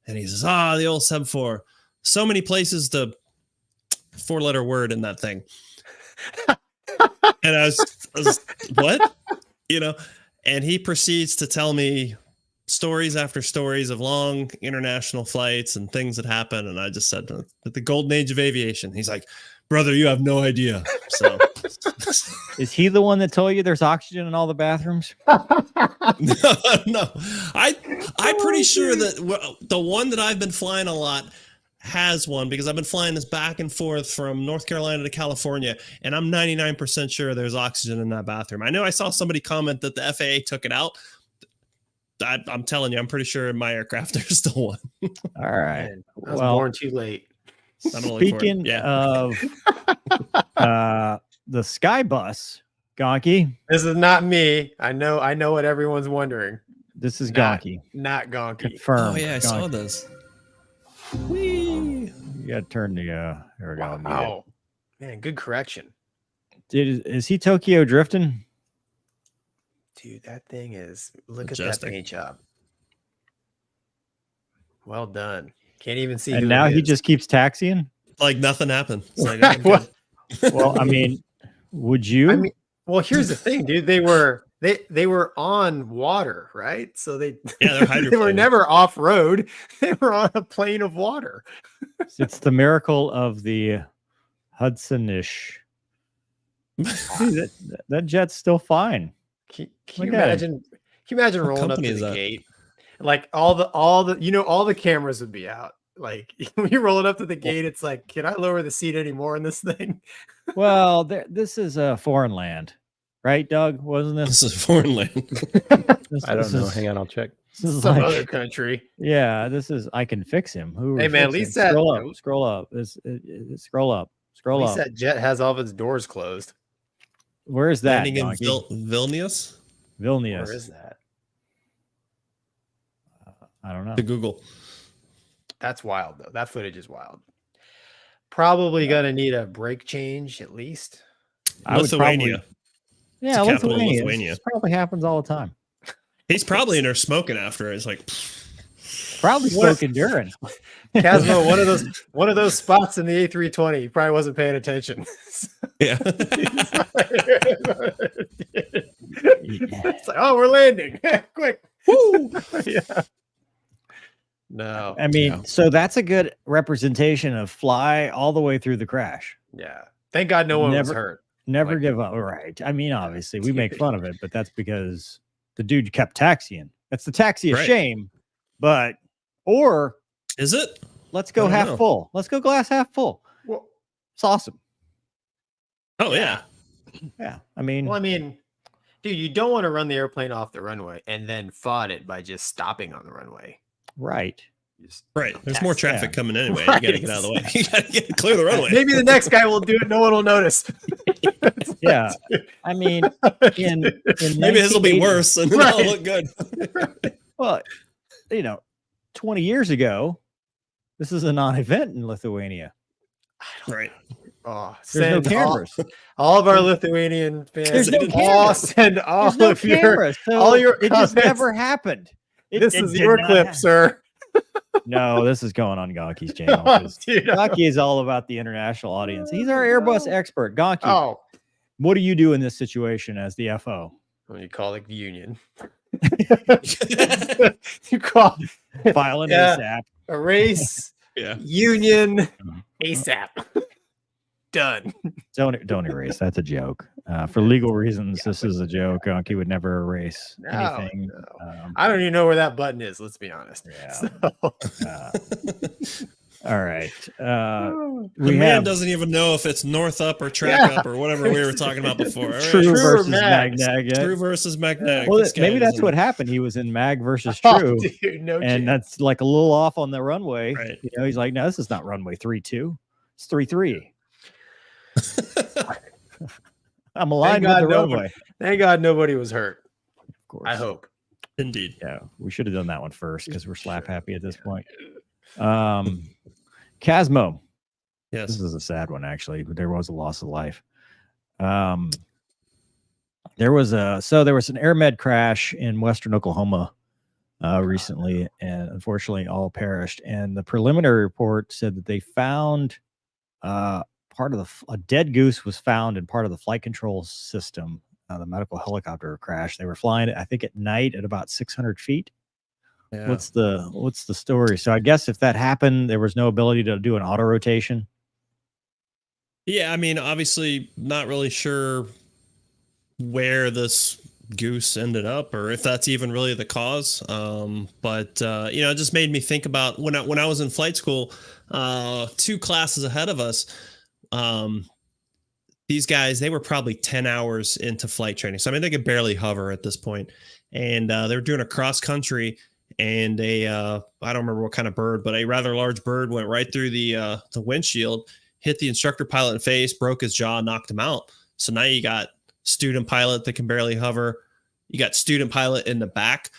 And he says, the old 7-4. So many places the 4-letter word in that thing. And I was what? And he proceeds to tell me stories after stories of long international flights and things that happen. And I just said, the golden age of aviation. He's like, brother, you have no idea. So Is he the one that told you there's oxygen in all the bathrooms? no. I'm pretty sure that the one that I've been flying a lot has one, because I've been flying this back and forth from North Carolina to California, and I'm 99% sure there's oxygen in that bathroom. I know I saw somebody comment that the FAA took it out. I'm telling you, I'm pretty sure in my aircraft there's still one. All right. Man, I was born too late. Speaking of the Sky Bus, Gonky. This is not me. I know what everyone's wondering. This is Not- Gonky. Not Gonky. Confirmed. Oh yeah, I Gonky. saw this. Whee! You got to turn the there we go. Wow. Man, good correction. Is he Tokyo drifting? Dude, that thing is, look at Majestic. that paint job. Well done. Can't even see. And who now it he is. just keeps taxiing? Like nothing happened. It's like, I'm What? good. Well, I mean, would you? I mean, well, here's the thing, dude. They were on water, right? So they Yeah, they're they were hydroplaning. never off road. They were on a plane of water. It's the miracle of the Hudsonish. Dude, that jet's still fine. Can Look you at it. imagine? Can you imagine What rolling up company to is the that? gate? Like all the cameras would be out. Like when you're rolling up to the gate, it's like, can I lower the seat anymore in this thing? Well, this is a foreign land, right, Doug? Wasn't This this? is foreign land. I don't know. Hang on, I'll check. This is Some like, other country. yeah, this is. I can fix him. Who? Hey, man, at fix him? least that- scroll up. Scroll up. Scroll up. At Scroll least up. that jet has all of its doors closed. Where is that? Landing in Donkey? Vilnius Vilnius. Where is that? I don't know. to Google. That's wild though. That footage is wild. Probably gonna need a brake change at least. I would Lithuania. Yeah, It's the capital of Lithuania. Lithuania. This probably happens all the time. He's probably in there smoking after it. It's like, Probably What- spoken during. Casmo, one of those spots in the A320. He probably wasn't paying attention. yeah. It's like, oh, we're landing. Quick. Woo! Yeah. No. I mean, Yeah. so that's a good representation of fly all the way through the crash. Yeah. Thank God no one was Never- hurt. Never Like- give up. Right. I mean, obviously, we make fun of it, but that's because the dude kept taxiing. That's the taxi of Right. shame. Or Is it? let's go I don't half know. full. Let's go glass half full. Well, It's awesome. Oh yeah. Yeah. I mean, dude, you don't want to run the airplane off the runway and then FOD it by just stopping on the runway. right. Right. There's more traffic coming anyway. Right, You got to get out of the way. You got to clear the runway. Maybe the next guy will do it. No one will notice. Yeah. I mean, in Maybe his will be 1980 worse and then Right. it'll look good. Well, 20 years ago, this is a non-event in Lithuania. Right. Oh, There's no send cameras. all of our Lithuanian fans. There's no all cameras. send all There's no of your. cameras. So all your it just comments. never happened. This It is did your not clip, happen. sir. No, this is going on Gonky's channel. Oh, 'Cause dude. Gonky is all about the international audience. He's our Airbus expert. Gonky, Oh, what do you do in this situation as the FO? what do you call it? Union. You call File an Yeah. ASAP. a race Yeah. union ASAP. Done. Don't erase. That's a joke. For legal reasons, this is a joke. Gonky would never erase anything. No. I don't even know where that button is. Let's be honest. Yeah. So- All right. The We man have doesn't even know if it's north up or track up or whatever we were talking about before. All right? True True or versus Mag. Mag. True versus magnetic. Well, This guy maybe that's doesn't- what happened. He was in Mag versus Oh, True. dude, no And chance. that's like a little off on the runway. Right. He's like, no, this is not runway 32. It's 33. I'm aligned with God the nobody- runway. Thank God nobody was hurt. Of course. I hope. Indeed. Yeah, we should have done that one first because we're slap happy at this point. Casmo. Yes. This is a sad one, actually. But there was a loss of life. There was an AirMed crash in western Oklahoma recently, and unfortunately, all perished. And the preliminary report said that they found part of a dead goose was found in part of the flight control system. The medical helicopter crash. They were flying, I think, at night at about 600 feet. Yeah. What's the story? So I guess if that happened, there was no ability to do an auto rotation. Yeah, I mean, obviously, not really sure where this goose ended up or if that's even really the cause. But it just made me think about when I was in flight school, 2 classes ahead of us. These guys, they were probably 10 hours into flight training. So, I mean, they could barely hover at this point. And they were doing a cross country, and I don't remember what kind of bird, but a rather large bird went right through the windshield, hit the instructor pilot in the face, broke his jaw, knocked him out. So now you got student pilot that can barely hover. You got student pilot in the back.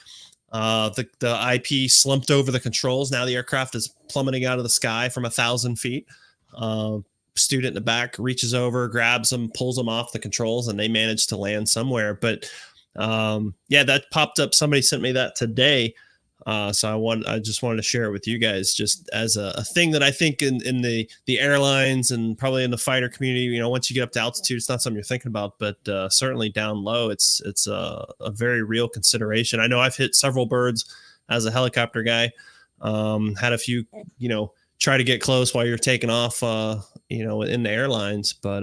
The IP slumped over the controls. Now the aircraft is plummeting out of the sky from 1,000 feet. Student in the back reaches over, grabs them, pulls them off the controls, and they manage to land somewhere. But that popped up. Somebody sent me that today. So I just wanted to share it with you guys, just as a thing that I think in the airlines and probably in the fighter community, once you get up to altitude, it's not something you're thinking about, but certainly down low, it's a very real consideration. I know I've hit several birds as a helicopter guy, had a few, try to get close while you're taking off, in the airlines, but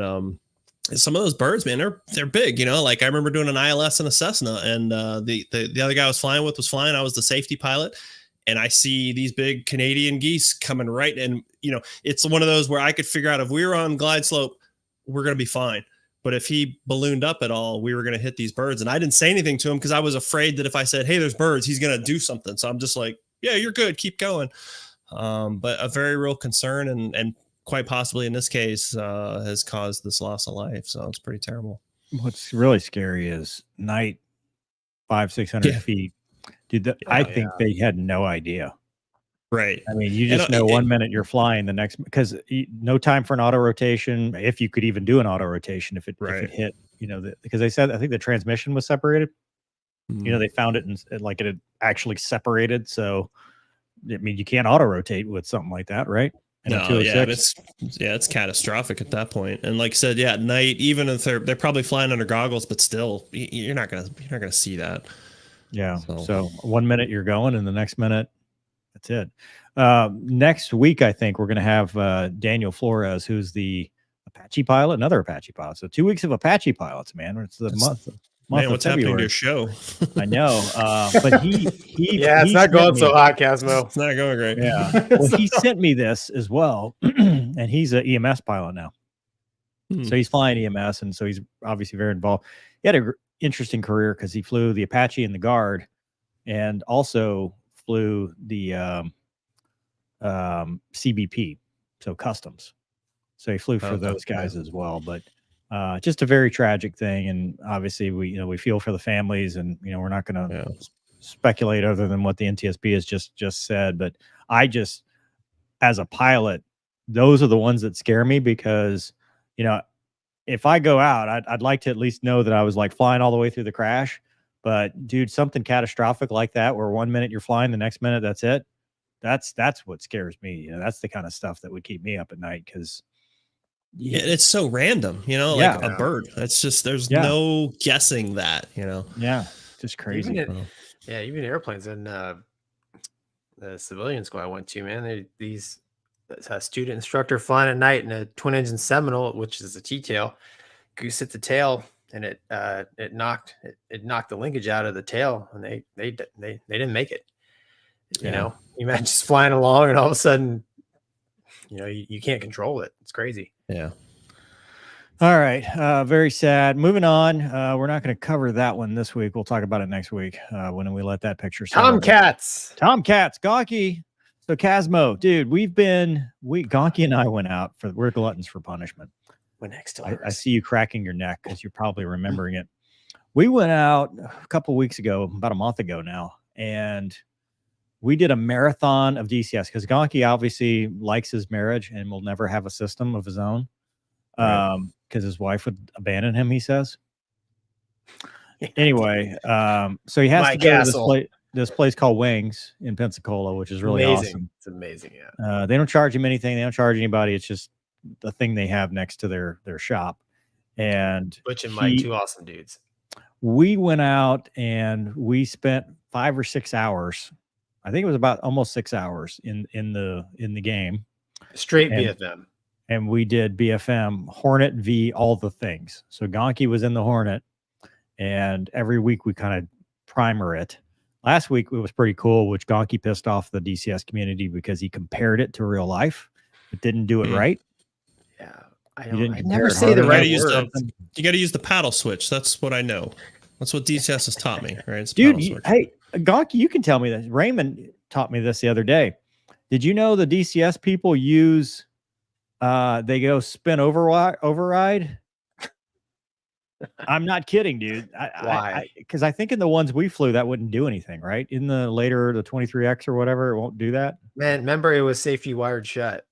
some of those birds, man, they're big, like I remember doing an ILS in a Cessna, and the other guy I was flying with was flying. I was the safety pilot, and I see these big Canadian geese coming right. And, it's one of those where I could figure out if we were on glide slope, we're going to be fine. But if he ballooned up at all, we were going to hit these birds. And I didn't say anything to him because I was afraid that if I said, hey, there's birds, he's going to do something. So I'm just like, yeah, you're good. Keep going. But a very real concern, and quite possibly in this case has caused this loss of life. So it's pretty terrible. What's really scary is night 500-600 feet. Dude, I think they had no idea. Right. I mean, you just know 1 minute you're flying, the next, because no time for an auto rotation. If you could even do an auto rotation, if it hit, because they said, I think the transmission was separated. They found it and like it had actually separated. So, I mean, you can't auto rotate with something like that, right? No, it's catastrophic at that point. And like I said, at night, even if they're probably flying under goggles, but still, you're not gonna see that. Yeah. So 1 minute you're going, and the next minute, that's it. Next week, I think we're gonna have Daniel Flores, who's the Apache pilot, another Apache pilot. So 2 weeks of Apache pilots, man. It's the month. Man, what's happening to your show? I know, but he it's not going so hot, Casmo. It's not going great. Yeah, well, he sent me this as well, and he's an EMS pilot now, so he's flying EMS, and so he's obviously very involved. He had an interesting career because he flew the Apache and the Guard, and also flew the CBP, so customs. So he flew for Okay. those guys as well. But just a very tragic thing, and obviously we feel for the families, and we're not going to speculate other than what the NTSB has just said. But I just, as a pilot, those are the ones that scare me because if I go out, I'd like to at least know that I was like flying all the way through the crash. But dude, something catastrophic like that, where 1 minute you're flying, the next minute that's it. That's what scares me. That's the kind of stuff that would keep me up at night because it's so random, like a bird. It's just there's no guessing that, Yeah, just crazy. Even airplanes and the civilian school I went to, man. These student instructor flying at night in a twin engine Seminole, which is a T-tail, goose hit the tail, and it knocked the linkage out of the tail, and they didn't make it. You imagine just flying along, and all of a sudden, you can't control it. It's crazy. Yeah. All right. Very sad. Moving on. We're not going to cover that one this week. We'll talk about it next week when we let that picture. Tomcats, Gonky. So Casmo, dude, Gonky and I went out we're gluttons for punishment. When next I see you cracking your neck because you're probably remembering it. We went out a couple weeks ago, about a month ago now, and we did a marathon of DCS because Gonky obviously likes his marriage and will never have a system of his own because his wife would abandon him, he says. Anyway, so he has to go to this place called Wings in Pensacola, which is really awesome. It's amazing. Yeah. They don't charge him anything. They don't charge anybody. It's just the thing they have next to their shop. And Butch and Mike, two awesome dudes. We went out and we spent 5 or 6 hours. I think it was about almost 6 hours in the game. Straight BFM. And we did BFM, Hornet V, all the things. So Gonky was in the Hornet, and every week we kind of primer it. Last week it was pretty cool, which Gonky pissed off the DCS community because he compared it to real life, but didn't do it right. Yeah, I never say the right word. You got to use the paddle switch. That's what I know. That's what DCS has taught me, right? It's dude. Hey, Gonky, you can tell me this. Raymond taught me this the other day. Did you know the DCS people use? They go spin override. I'm not kidding, dude. Why? Because I think in the ones we flew, that wouldn't do anything, right? In the 23X or whatever, it won't do that. Man, remember it was safety wired shut.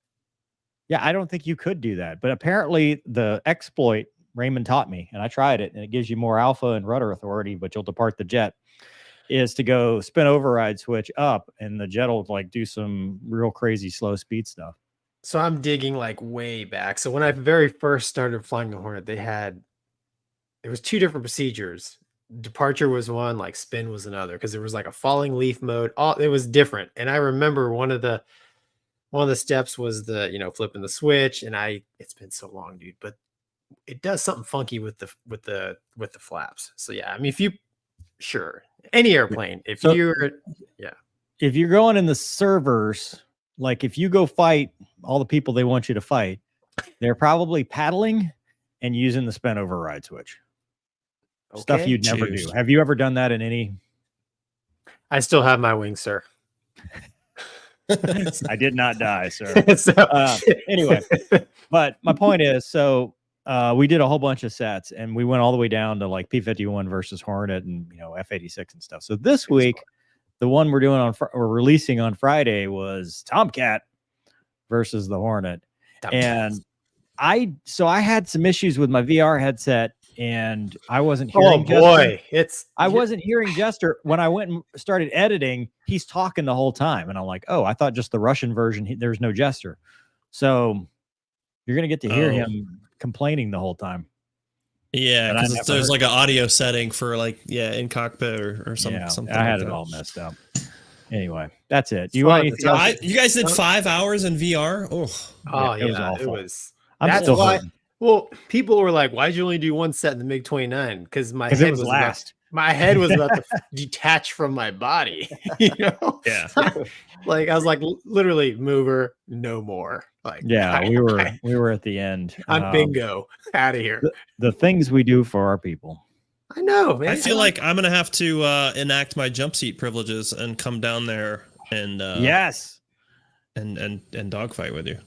Yeah, I don't think you could do that. But apparently the exploit Raymond taught me, and I tried it, and it gives you more alpha and rudder authority, but you'll depart the jet, is to go spin override switch up, and the jet will like do some real crazy slow speed stuff. So I'm digging like way back. So when I very first started flying the Hornet, there was 2 different procedures. Departure was one, like spin was another, because there was like a falling leaf mode. It was different. And I remember one of the steps was the flipping the switch. And it's been so long, dude, but it does something funky with the flaps. So yeah, I mean, any airplane, if you're going in the servers, like if you go fight all the people they want you to fight, they're probably paddling and using the spin override switch. Okay. Stuff you'd never do. Have you ever done that in any? I still have my wings, sir. I did not die, sir. Anyway, but my point is, so we did a whole bunch of sets, and we went all the way down to like P-51 versus Hornet and F-86 and stuff. So this week, the one we're doing we're releasing on Friday was Tomcat versus the Hornet. And I had some issues with my VR headset, and I wasn't hearing I wasn't hearing Jester. When I went and started editing, he's talking the whole time, and I'm like, oh, I thought just the Russian version, there's no Jester. So you're gonna get to hear him complaining the whole time. Yeah, because there's like an audio setting for in cockpit or something. Yeah, something I had it all messed up. Anyway, that's it. You want anything else? You guys did 5 hours in VR? It was awful. I'm still hurting. Well, people were like, "Why'd you only do one set in the MiG-29?" Because my head was last. My head was about to detach from my body. Yeah. Like I was like, literally, mover, no more. Like, yeah, we were at the end. I'm bingo, out of here. The things we do for our people. I know, man. I feel like I'm gonna have to enact my jump seat privileges and come down there and yes. and dogfight with you.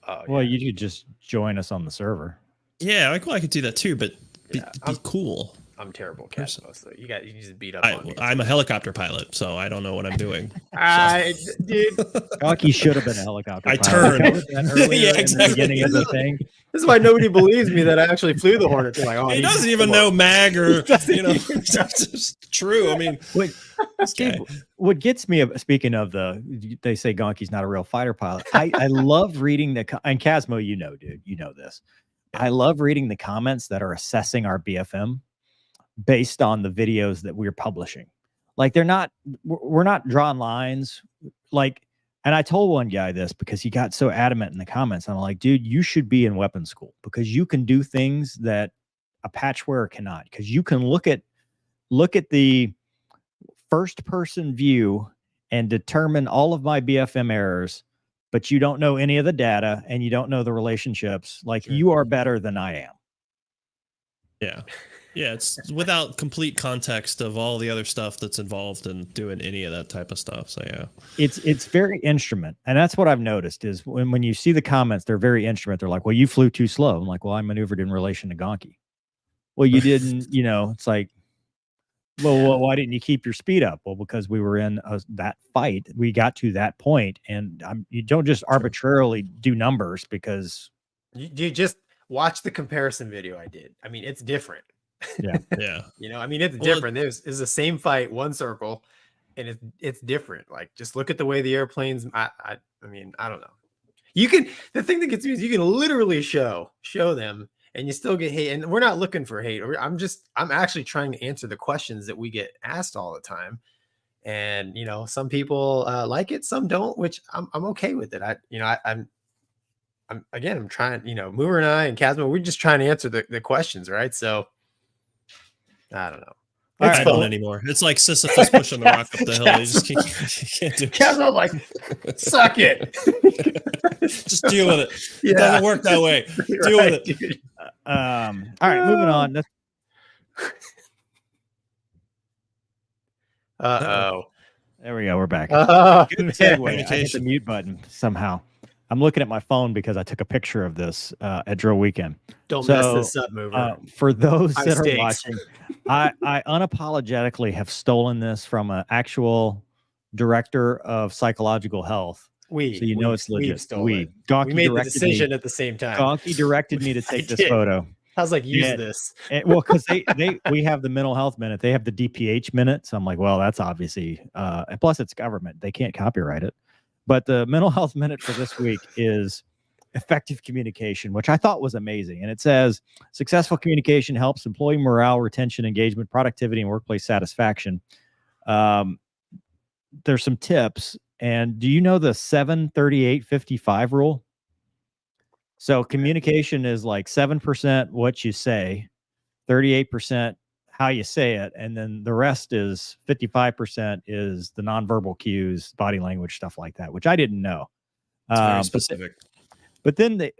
Oh, Well, yeah. you could just join us on the server. Yeah, I could do that too, but be I'm cool. I'm terrible Person. Casmo, so you just beat up on me. I'm a helicopter pilot, so I don't know what I'm doing. Dude, Gonky should have been a helicopter I pilot. turned. I covered that earlier Yeah, in the exactly. beginning of the thing. this is why nobody believes me that I actually flew the Hornet. They're like, oh, He doesn't even know mag or it's just true. I mean, Wait, this Steve, guy. what gets me, speaking of they say Gonky's not a real fighter pilot. I love reading and Casmo, dude, you know this. I love reading the comments that are assessing our BFM based on the videos that we're publishing. Like we're not drawing lines. Like, and I told one guy this because he got so adamant in the comments. I'm like, dude, you should be in weapons school because you can do things that a patch wearer cannot. Because you can look at the first person view and determine all of my BFM errors, but you don't know any of the data and you don't know the relationships. Like Sure. You are better than I am. Yeah. Yeah, it's without complete context of all the other stuff that's involved in doing any of that type of stuff. So yeah, it's very instrument, and that's what I've noticed is when you see the comments, they're very instrument. They're like, "Well, you flew too slow." I'm like, "Well, I maneuvered in relation to Gonky." Well, you didn't. It's like, well, why didn't you keep your speed up? Well, because we were in that fight. We got to that point, and you don't just arbitrarily do numbers because you just watch the comparison video I did. I mean, it's different. Yeah. yeah. I mean, it's different. It's the same fight, one circle, and it's different. Like, just look at the way the airplanes. I mean, I don't know. The thing that gets me is you can literally show them, and you still get hate. And we're not looking for hate. I'm actually trying to answer the questions that we get asked all the time. And some people like it, some don't, which I'm okay with it. I'm trying. Mover and I and Casmo, we're just trying to answer the questions, right? So. I don't know. I don't anymore. It's like Sisyphus pushing the rock up the hill. You just can't do it. Casmo's like, suck it. Just deal with it. Yeah. It doesn't work that way. Deal with it. Dude. All right, moving on. Uh-oh. There we go. We're back. Good segue. I hit the mute button somehow. I'm looking at my phone because I took a picture of this at Drill Weekend. Don't mess this up, Mover. For those that are watching, I unapologetically have stolen this from an actual director of psychological health. So it's legit. We made the decision at the same time. Gonky directed me to take this photo. I was like, use this. Well, because we have the mental health minute. They have the DPH minute. So I'm like, well, that's obviously, and plus it's government. They can't copyright it. But the mental health minute for this week is effective communication, which I thought was amazing. And it says successful communication helps employee morale, retention, engagement, productivity, and workplace satisfaction. There's some tips. And do you know the 7-38-55 rule? So communication is like 7% what you say, 38% how you say it, and then the rest is 55% is the nonverbal cues, body language, stuff like that, which I didn't know. It's very specific. But then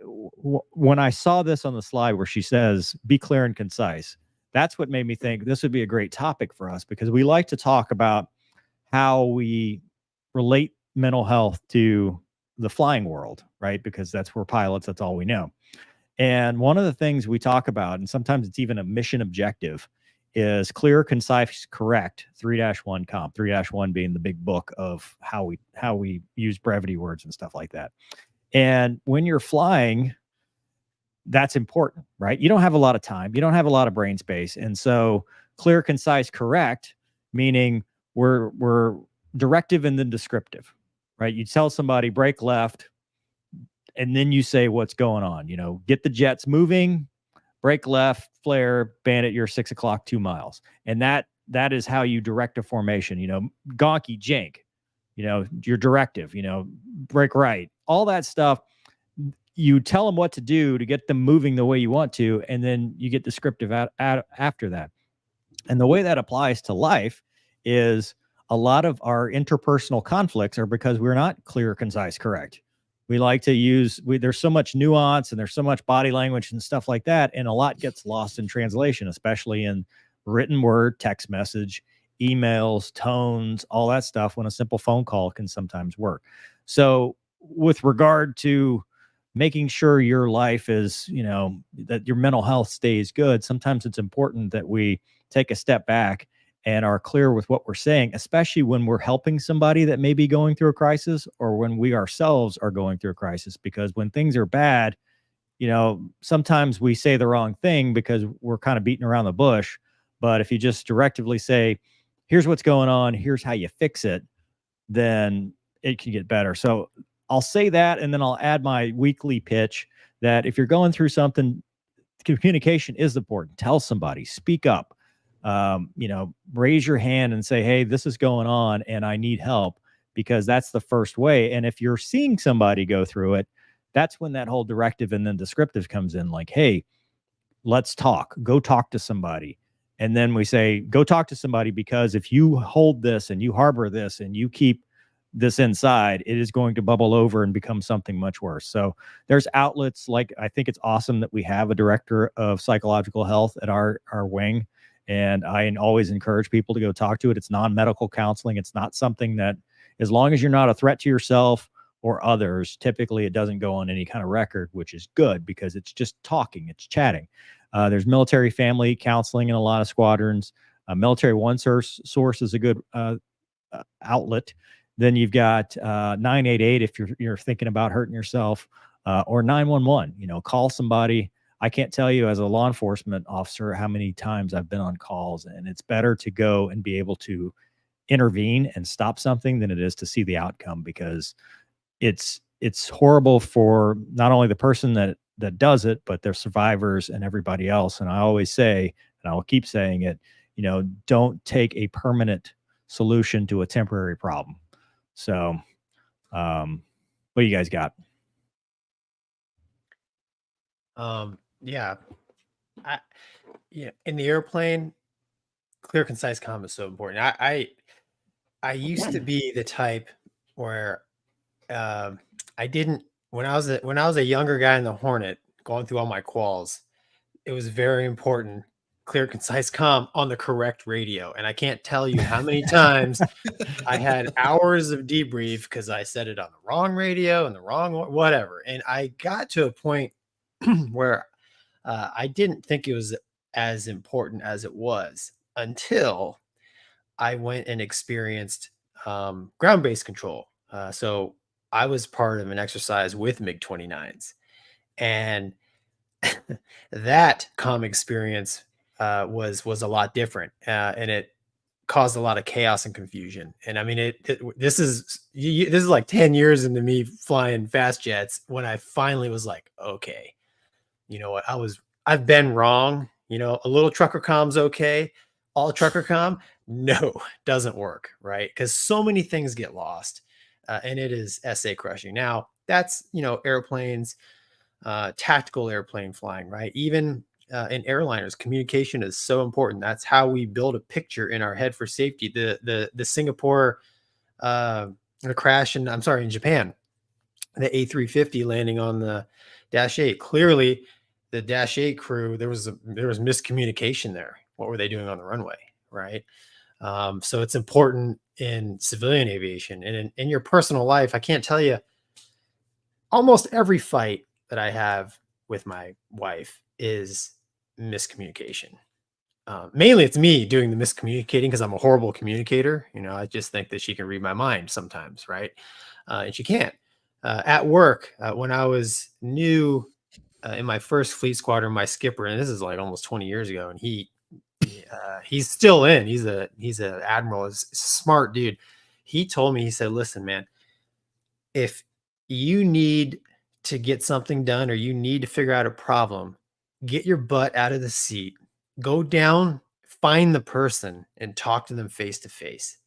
when I saw this on the slide where she says, be clear and concise, that's what made me think this would be a great topic for us, because we like to talk about how we relate mental health to the flying world, right? Because that's where pilots, that's all we know. And one of the things we talk about, and sometimes it's even a mission objective, is clear, concise, correct, 3-1 comp, 3-1 being the big book of how we use brevity words and stuff like that. And when you're flying, that's important, right? You don't have a lot of time. You don't have a lot of brain space. And so clear, concise, correct, meaning we're directive and then descriptive, right? You tell somebody brake left, and then you say what's going on, get the jets moving, brake left, flare, bandit, you're 6 o'clock, 2 miles. And that is how you direct a formation, Gonky, jink, your directive, brake right, all that stuff. You tell them what to do to get them moving the way you want to, and then you get descriptive after that. And the way that applies to life is a lot of our interpersonal conflicts are because we're not clear, concise, correct. We like to use, there's so much nuance and there's so much body language and stuff like that. And a lot gets lost in translation, especially in written word, text message, emails, tones, all that stuff, when a simple phone call can sometimes work. So with regard to making sure your life is, that your mental health stays good, sometimes it's important that we take a step back and are clear with what we're saying, especially when we're helping somebody that may be going through a crisis, or when we ourselves are going through a crisis. Because when things are bad, sometimes we say the wrong thing because we're kind of beating around the bush. But if you just directively say, here's what's going on, here's how you fix it, then it can get better. So I'll say that, and then I'll add my weekly pitch that if you're going through something, communication is important. Tell somebody, speak up, raise your hand and say, hey, this is going on and I need help, because that's the first way. And if you're seeing somebody go through it, that's when that whole directive and then descriptive comes in, like, hey, let's talk, go talk to somebody. And then we say, go talk to somebody, because if you hold this and you harbor this and you keep this inside, it is going to bubble over and become something much worse. So there's outlets, like, I think it's awesome that we have a director of psychological health at our wing. And I always encourage people to go talk to it. It's non-medical counseling. It's not something that, as long as you're not a threat to yourself or others, typically it doesn't go on any kind of record, which is good because it's just talking, it's chatting. There's military family counseling in a lot of squadrons. Military One Source is a good outlet. Then you've got 988 if you're thinking about hurting yourself, or 911. Call somebody. I can't tell you as a law enforcement officer how many times I've been on calls, and it's better to go and be able to intervene and stop something than it is to see the outcome, because it's horrible for not only the person that does it, but their survivors and everybody else. And I always say, and I'll keep saying it, don't take a permanent solution to a temporary problem. So, what do you guys got? Yeah. In the airplane, clear, concise comm is so important. I used to be the type where I didn't, when I was a younger guy in the Hornet going through all my quals, it was very important, clear, concise comm on the correct radio. And I can't tell you how many times I had hours of debrief because I said it on the wrong radio and the wrong whatever. And I got to a point where I didn't think it was as important as it was until I went and experienced ground-based control. So I was part of an exercise with MiG-29s, and that comm experience was a lot different, and it caused a lot of chaos and confusion. And I mean, this is like 10 years into me flying fast jets when I finally was like, okay, you know what? I've been wrong. A little trucker comm's okay. All trucker comm, no, doesn't work, right? Because so many things get lost, and it is SA crushing. Now that's airplanes, tactical airplane flying, right? Even in airliners, communication is so important. That's how we build a picture in our head for safety. The Singapore crash, and I'm sorry, in Japan, the A350 landing on the Dash 8. Clearly, the Dash 8 crew, there was miscommunication there. What were they doing on the runway, right? So it's important in civilian aviation, and in your personal life. I can't tell you, almost every fight that I have with my wife is miscommunication. Mainly it's me doing the miscommunicating because I'm a horrible communicator. I just think that she can read my mind sometimes, right? And she can't. At work, when I was new in my first fleet squadron, my skipper, and this is like almost 20 years ago, and he's still in. He's an admiral. He's a smart dude. He told me, he said, listen, man, if you need to get something done or you need to figure out a problem, get your butt out of the seat, go down, find the person and talk to them face to face.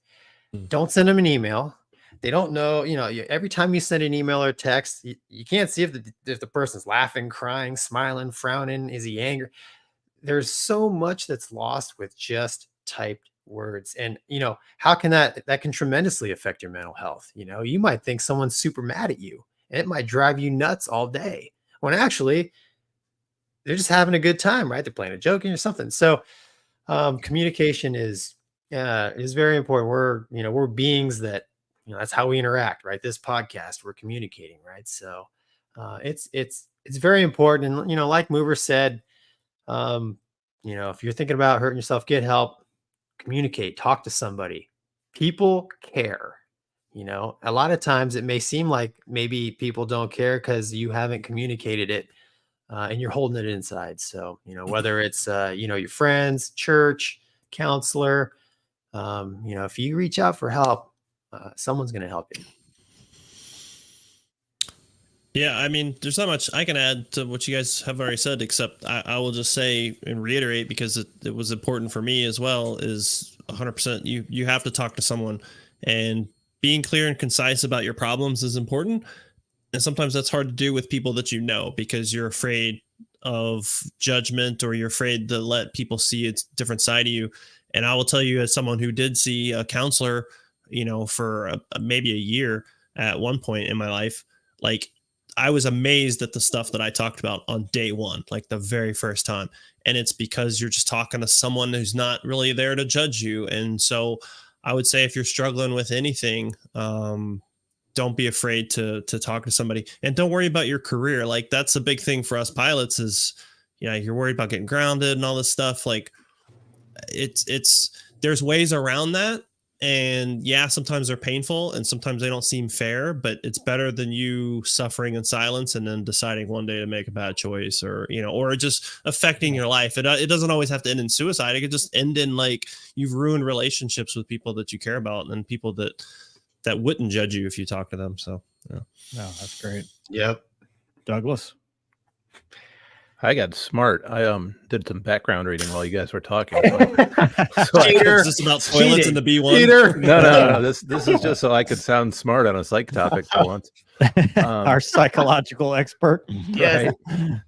Don't send them an email. They don't know, every time you send an email or text, you can't see if the person's laughing, crying, smiling, frowning. Is he angry? There's so much that's lost with just typed words. And, how can that can tremendously affect your mental health. You might think someone's super mad at you and it might drive you nuts all day when actually they're just having a good time, right? They're playing a joke or something. So communication is very important. We're beings that, that's how we interact, right? This podcast, we're communicating, right? So it's very important. And, like Mover said, if you're thinking about hurting yourself, get help, communicate, talk to somebody. People care. A lot of times it may seem like maybe people don't care because you haven't communicated it and you're holding it inside. So, whether it's, your friends, church, counselor, if you reach out for help, someone's going to help you. Yeah, I mean, there's not much I can add to what you guys have already said, except I will just say and reiterate, because it was important for me as well, is 100% you have to talk to someone, and being clear and concise about your problems is important. And sometimes that's hard to do with people that because you're afraid of judgment, or you're afraid to let people see a different side of you. And I will tell you, as someone who did see a counselor, for maybe a year at one point in my life, like, I was amazed at the stuff that I talked about on day one, like the very first time. And it's because you're just talking to someone who's not really there to judge you. And so I would say, if you're struggling with anything, don't be afraid to talk to somebody, and don't worry about your career. Like, that's a big thing for us pilots is, you're worried about getting grounded and all this stuff. Like, there's ways around that. And yeah, sometimes they're painful and sometimes they don't seem fair, but it's better than you suffering in silence and then deciding one day to make a bad choice, or just affecting your life. It doesn't always have to end in suicide. It could just end in, like, you've ruined relationships with people that you care about, and people that wouldn't judge you if you talk to them. So yeah. No, that's great. Yep. Douglas. I got smart. I did some background reading while you guys were talking. Cheater. Is this about toilets in the B1? Cheater. No. This is just so I could sound smart on a psych topic for once. Our psychological expert. Yes. Right.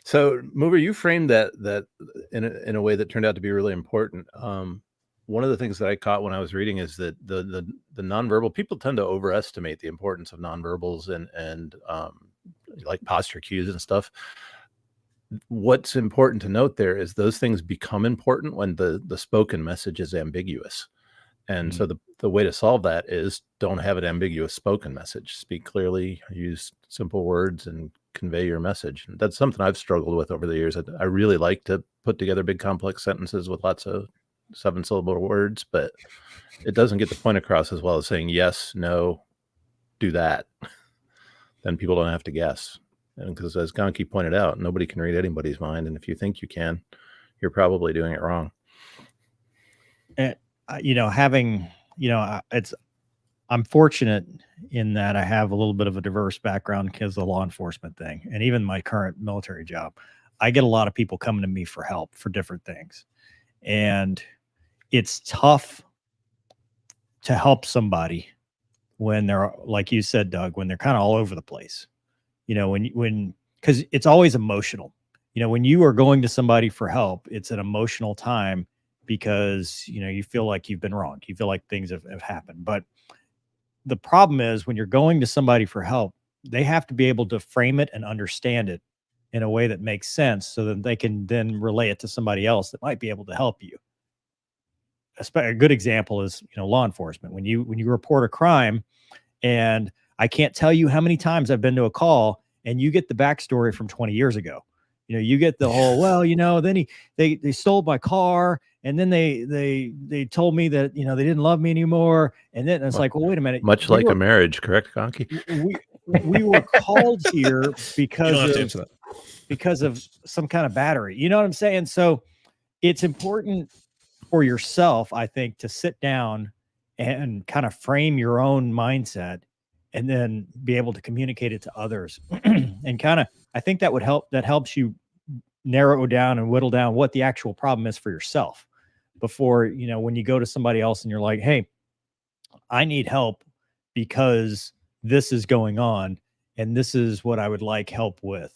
So, Mover, you framed that in a way that turned out to be really important. One of the things that I caught when I was reading is that the nonverbal, people tend to overestimate the importance of nonverbals and like posture cues and stuff. What's important to note there is those things become important when the spoken message is ambiguous. And so the way to solve that is don't have an ambiguous spoken message. Speak clearly, use simple words, and convey your message. And that's something I've struggled with over the years. I really like to put together big complex sentences with lots of 7-syllable words, but it doesn't get the point across as well as saying yes, no, do that. Then people don't have to guess. And because, as Gonky pointed out, nobody can read anybody's mind. And if you think you can, you're probably doing it wrong. And, I'm fortunate in that I have a little bit of a diverse background because of the law enforcement thing. And even my current military job, I get a lot of people coming to me for help for different things. And it's tough to help somebody when they're, like you said, Doug, when they're kind of all over the place. Because it's always emotional. When you are going to somebody for help, it's an emotional time because, you feel like you've been wronged. You feel like things have happened. But the problem is when you're going to somebody for help, they have to be able to frame it and understand it in a way that makes sense so that they can then relay it to somebody else that might be able to help you. A good example is, law enforcement. When you report a crime, and I can't tell you how many times I've been to a call and you get the backstory from 20 years ago. You get the whole, then they stole my car, and then they told me that, they didn't love me anymore. And then it's like, well, wait a minute. Much like a marriage, correct, Gonky? We were called here because of some kind of battery. You know what I'm saying? So it's important for yourself, I think, to sit down and kind of frame your own mindset and then be able to communicate it to others. And I think that would help. That helps you narrow down and whittle down what the actual problem is for yourself before, when you go to somebody else and you're like, hey, I need help because this is going on and this is what I would like help with.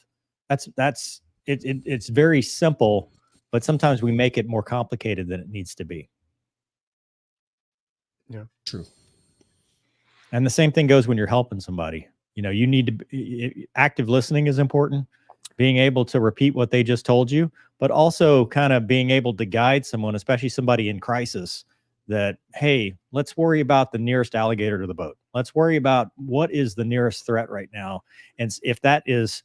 It's very simple, but sometimes we make it more complicated than it needs to be. Yeah, true. And the same thing goes when you're helping somebody. You need to active listening is important, being able to repeat what they just told you, but also kind of being able to guide someone, especially somebody in crisis, that, hey, let's worry about the nearest alligator to the boat. Let's worry about what is the nearest threat right now. And if that is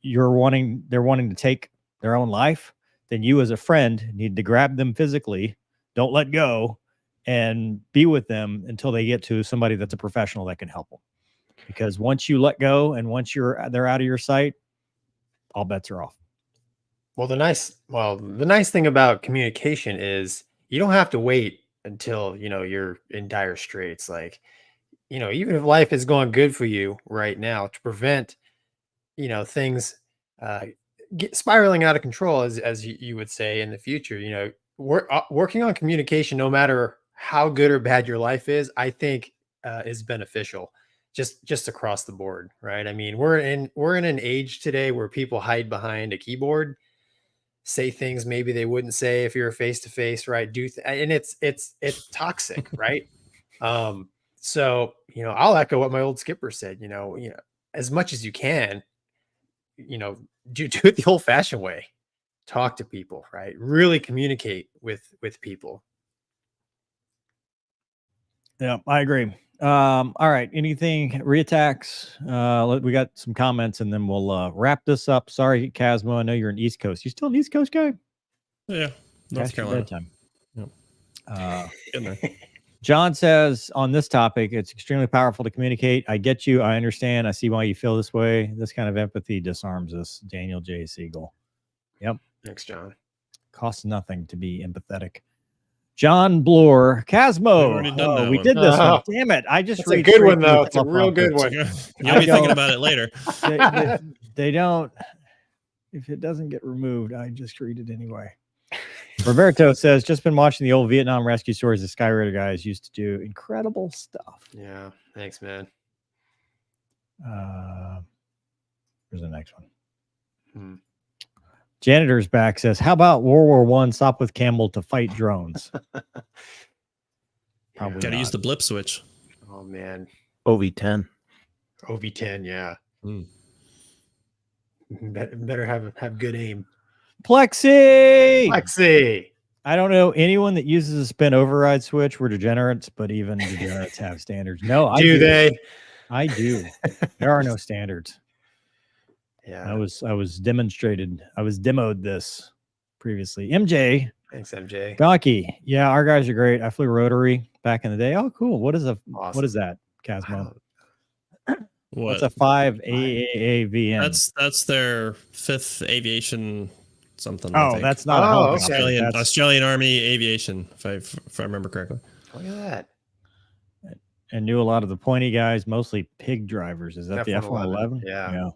they're wanting to take their own life, then you as a friend need to grab them physically, don't let go, and be with them until they get to somebody that's a professional that can help them. Because once you let go and once they're out of your sight, all bets are off. Well, the nice thing about communication is you don't have to wait until, you're in dire straits. Like, even if life is going good for you right now, to prevent, things spiraling out of control, as you would say in the future, working on communication, no matter how good or bad your life is, I think is beneficial just across the board. Right. I mean, we're in an age today where people hide behind a keyboard, say things maybe they wouldn't say if you're face to face, right? And it's toxic, right? So, I'll echo what my old skipper said, as much as you can, do it the old fashioned way. Talk to people, right? Really communicate with people. Yeah, I agree. All right. Anything reattacks? We got some comments and then we'll wrap this up. Sorry, Casmo. I know you're an East Coast. You still an East Coast guy? Yeah. North Carolina. Yep. John says on this topic, it's extremely powerful to communicate. I get you. I understand. I see why you feel this way. This kind of empathy disarms us. Daniel J. Siegel. Yep. Thanks, John. Costs nothing to be empathetic. John Bloor, Casmo. We did this one. Damn it! I just read a good one though. It's a real good one. You'll be thinking about it later. They don't. If it doesn't get removed, I just read it anyway. Roberto says, just been watching the old Vietnam rescue stories. The Skyraider guys used to do incredible stuff. Yeah. Thanks, man. Here's the next one. Janitor's back says, how about World War I stop with Campbell to fight drones? Probably got to use the blip switch. Oh, man. OV10. OV10, yeah. Better have good aim. Plexi. I don't know anyone that uses a spin override switch. We're degenerates, but even degenerates have standards. No, I do. I do. There are no standards. Yeah. I was demoed this previously. MJ. Thanks, MJ. Gonky. Yeah, our guys are great. I flew rotary back in the day. Oh, cool. What is that, Casmo? What's a 5 AAAVN? That's their 5th aviation something. Oh, that's not Australian Army Aviation, if I remember correctly. Look at that. And knew a lot of the pointy guys, mostly pig drivers. Is that the F-111? Yeah.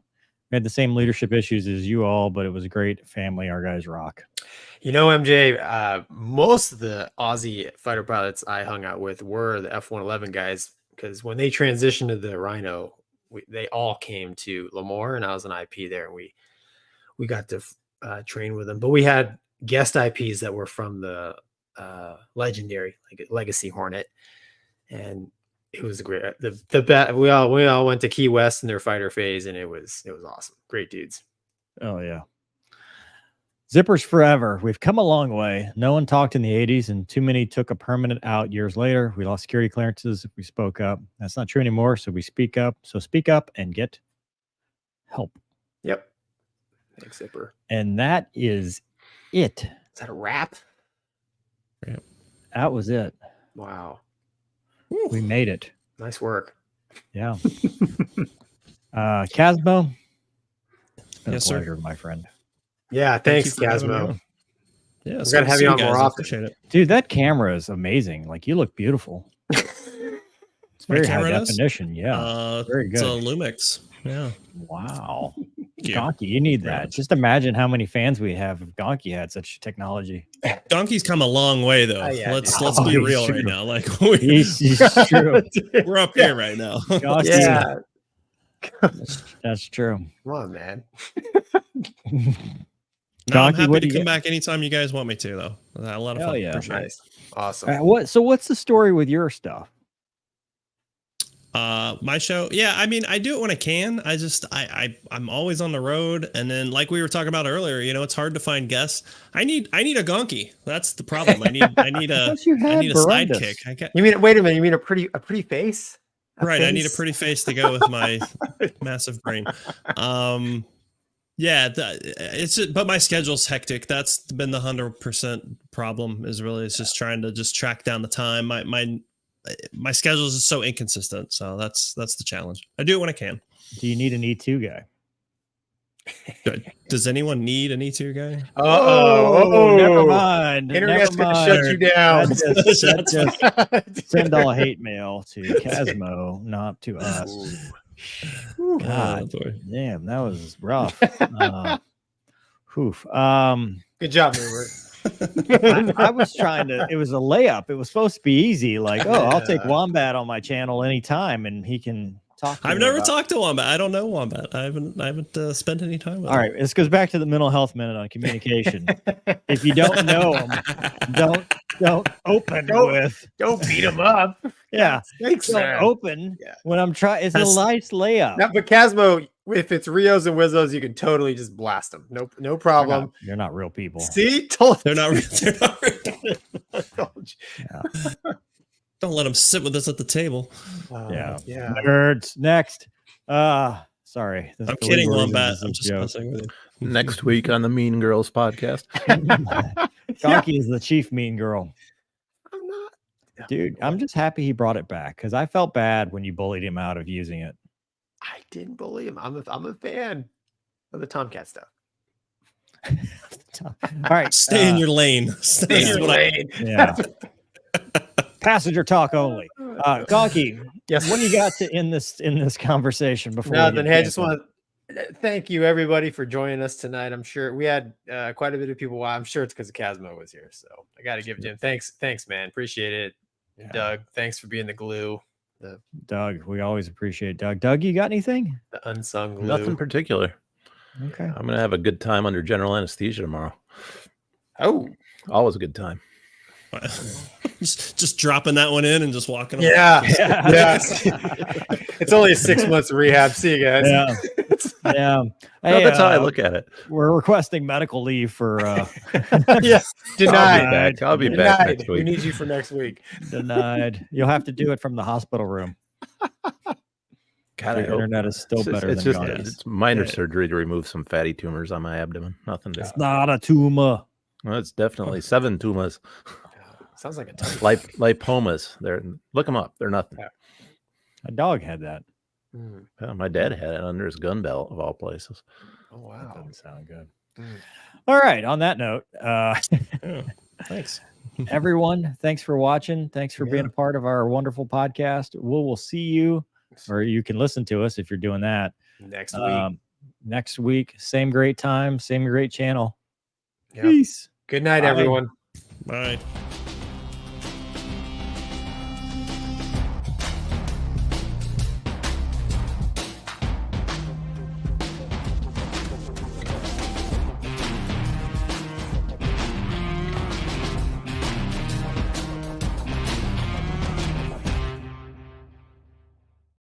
We had the same leadership issues as you all, but it was a great family. Our guys rock. MJ, most of the Aussie fighter pilots I hung out with were the F-111 guys, because when they transitioned to the Rhino, they all came to Lemoore, and I was an IP there, and we got to train with them. But we had guest IPs that were from the legendary Legacy Hornet, and it was great. We all went to Key West in their fighter phase, and it was awesome. Great dudes. Oh yeah. Zippers forever. We've come a long way. No one talked in the 80s, and too many took a permanent out years later. We lost security clearances if we spoke up. That's not true anymore, so we speak up. So speak up and get help. Yep. Thanks, Zipper. And that is it. Is that a wrap? Yep. That was it. Wow. We made it. Nice work. Yeah. Casmo. It's been a Yes, pleasure, sir. my friend. Yeah, thanks, Casmo. Yeah, we're gonna have you on more often. Appreciate it. Dude, that camera is amazing. Like, you look beautiful. It's very high definition. Yeah. Very good. It's a Lumix. Yeah. Wow. Yeah. Gonky, you need that. Just imagine how many fans we have if Gonky had such technology. Gonky's come a long way, though. Yeah, let's be real right now. Like he's true. We're up here right now. Gonky, yeah. That's true. Come on, man. No, I'm Gonky, happy what to do you come back anytime you guys want me to, though. A lot of fun. Yeah. Appreciate it. Nice. Awesome. What's the story with your stuff? My show, yeah. I mean, I do it when I can. I'm always on the road, and then like we were talking about earlier, it's hard to find guests. I need a Gonky. That's the problem. I need a sidekick. You mean wait a minute? You mean a pretty face? Right. I need a pretty face to go with my massive brain. Yeah, but my schedule's hectic. That's been the 100% problem. It's just trying to track down the time. My schedule is so inconsistent, so that's the challenge. I do it when I can. Do you need an E2 guy? Good. Does anyone need an E2 guy? Oh, never mind. Internet's gonna shut you down. Just send all hate mail to Casmo, not to us. God damn, that was rough. Good job, Mover. I was trying to. It was a layup. It was supposed to be easy. Like, I'll take Wombat on my channel anytime, and he can talk. I've never talked to Wombat. I don't know Wombat. I haven't spent any time with him. All right, this goes back to the mental health minute on communication. If you don't know him, don't open with. Don't beat him up. Yeah, Thanks, don't open when I'm trying. It's a nice layup. No, but Casmo, if it's Rios and Wizzos, you can totally just blast them. No problem. You're not real people. See, they're not real. Don't let them sit with us at the table. Yeah. Nerds. Next. Sorry. I'm kidding, Wombat. I'm just messing with you. Next week on the Mean Girls podcast. Gonky is the chief mean girl. I'm not. Dude, I'm just happy he brought it back because I felt bad when you bullied him out of using it. I didn't bully him. I'm a fan of the Tomcat stuff. All right. Stay in your lane. Stay in your lane. Yeah. Passenger talk only. Gonky, yes. What do you got to end this conversation before? Nothing. Hey, I just want to thank you everybody for joining us tonight. I'm sure we had quite a bit of people. I'm sure it's because Casmo was here, so I got to give it to him. Thanks, man. Appreciate it. Yeah. Doug, thanks for being the glue. Doug, we always appreciate Doug. Doug, you got anything? The unsung glue. Nothing particular. Okay. I'm gonna have a good time under general anesthesia tomorrow. Oh, always a good time. just dropping that one in and just walking away. Yeah. It's only a 6 months of rehab. See you guys. Yeah. Hey, that's how I look at it. We're requesting medical leave for denied. I'll be back next week. We need you for next week. Denied. You'll have to do it from the hospital room. God, the internet is still better than just Gonky's. it's minor surgery to remove some fatty tumors on my abdomen. Nothing to. It's not a tumor. Well, it's definitely 7 tumors. Sounds like a tumor. Lipomas. Look them up. They're nothing. Yeah. A dog had that. My dad had it under his gun belt of all places. Oh wow, that doesn't sound good. All right. On that note, thanks everyone. Thanks for watching. Thanks for being a part of our wonderful podcast. We will see you, or you can listen to us if you're doing that next week. Next week, same great time, same great channel. Yep. Peace. Good night, everyone. Bye.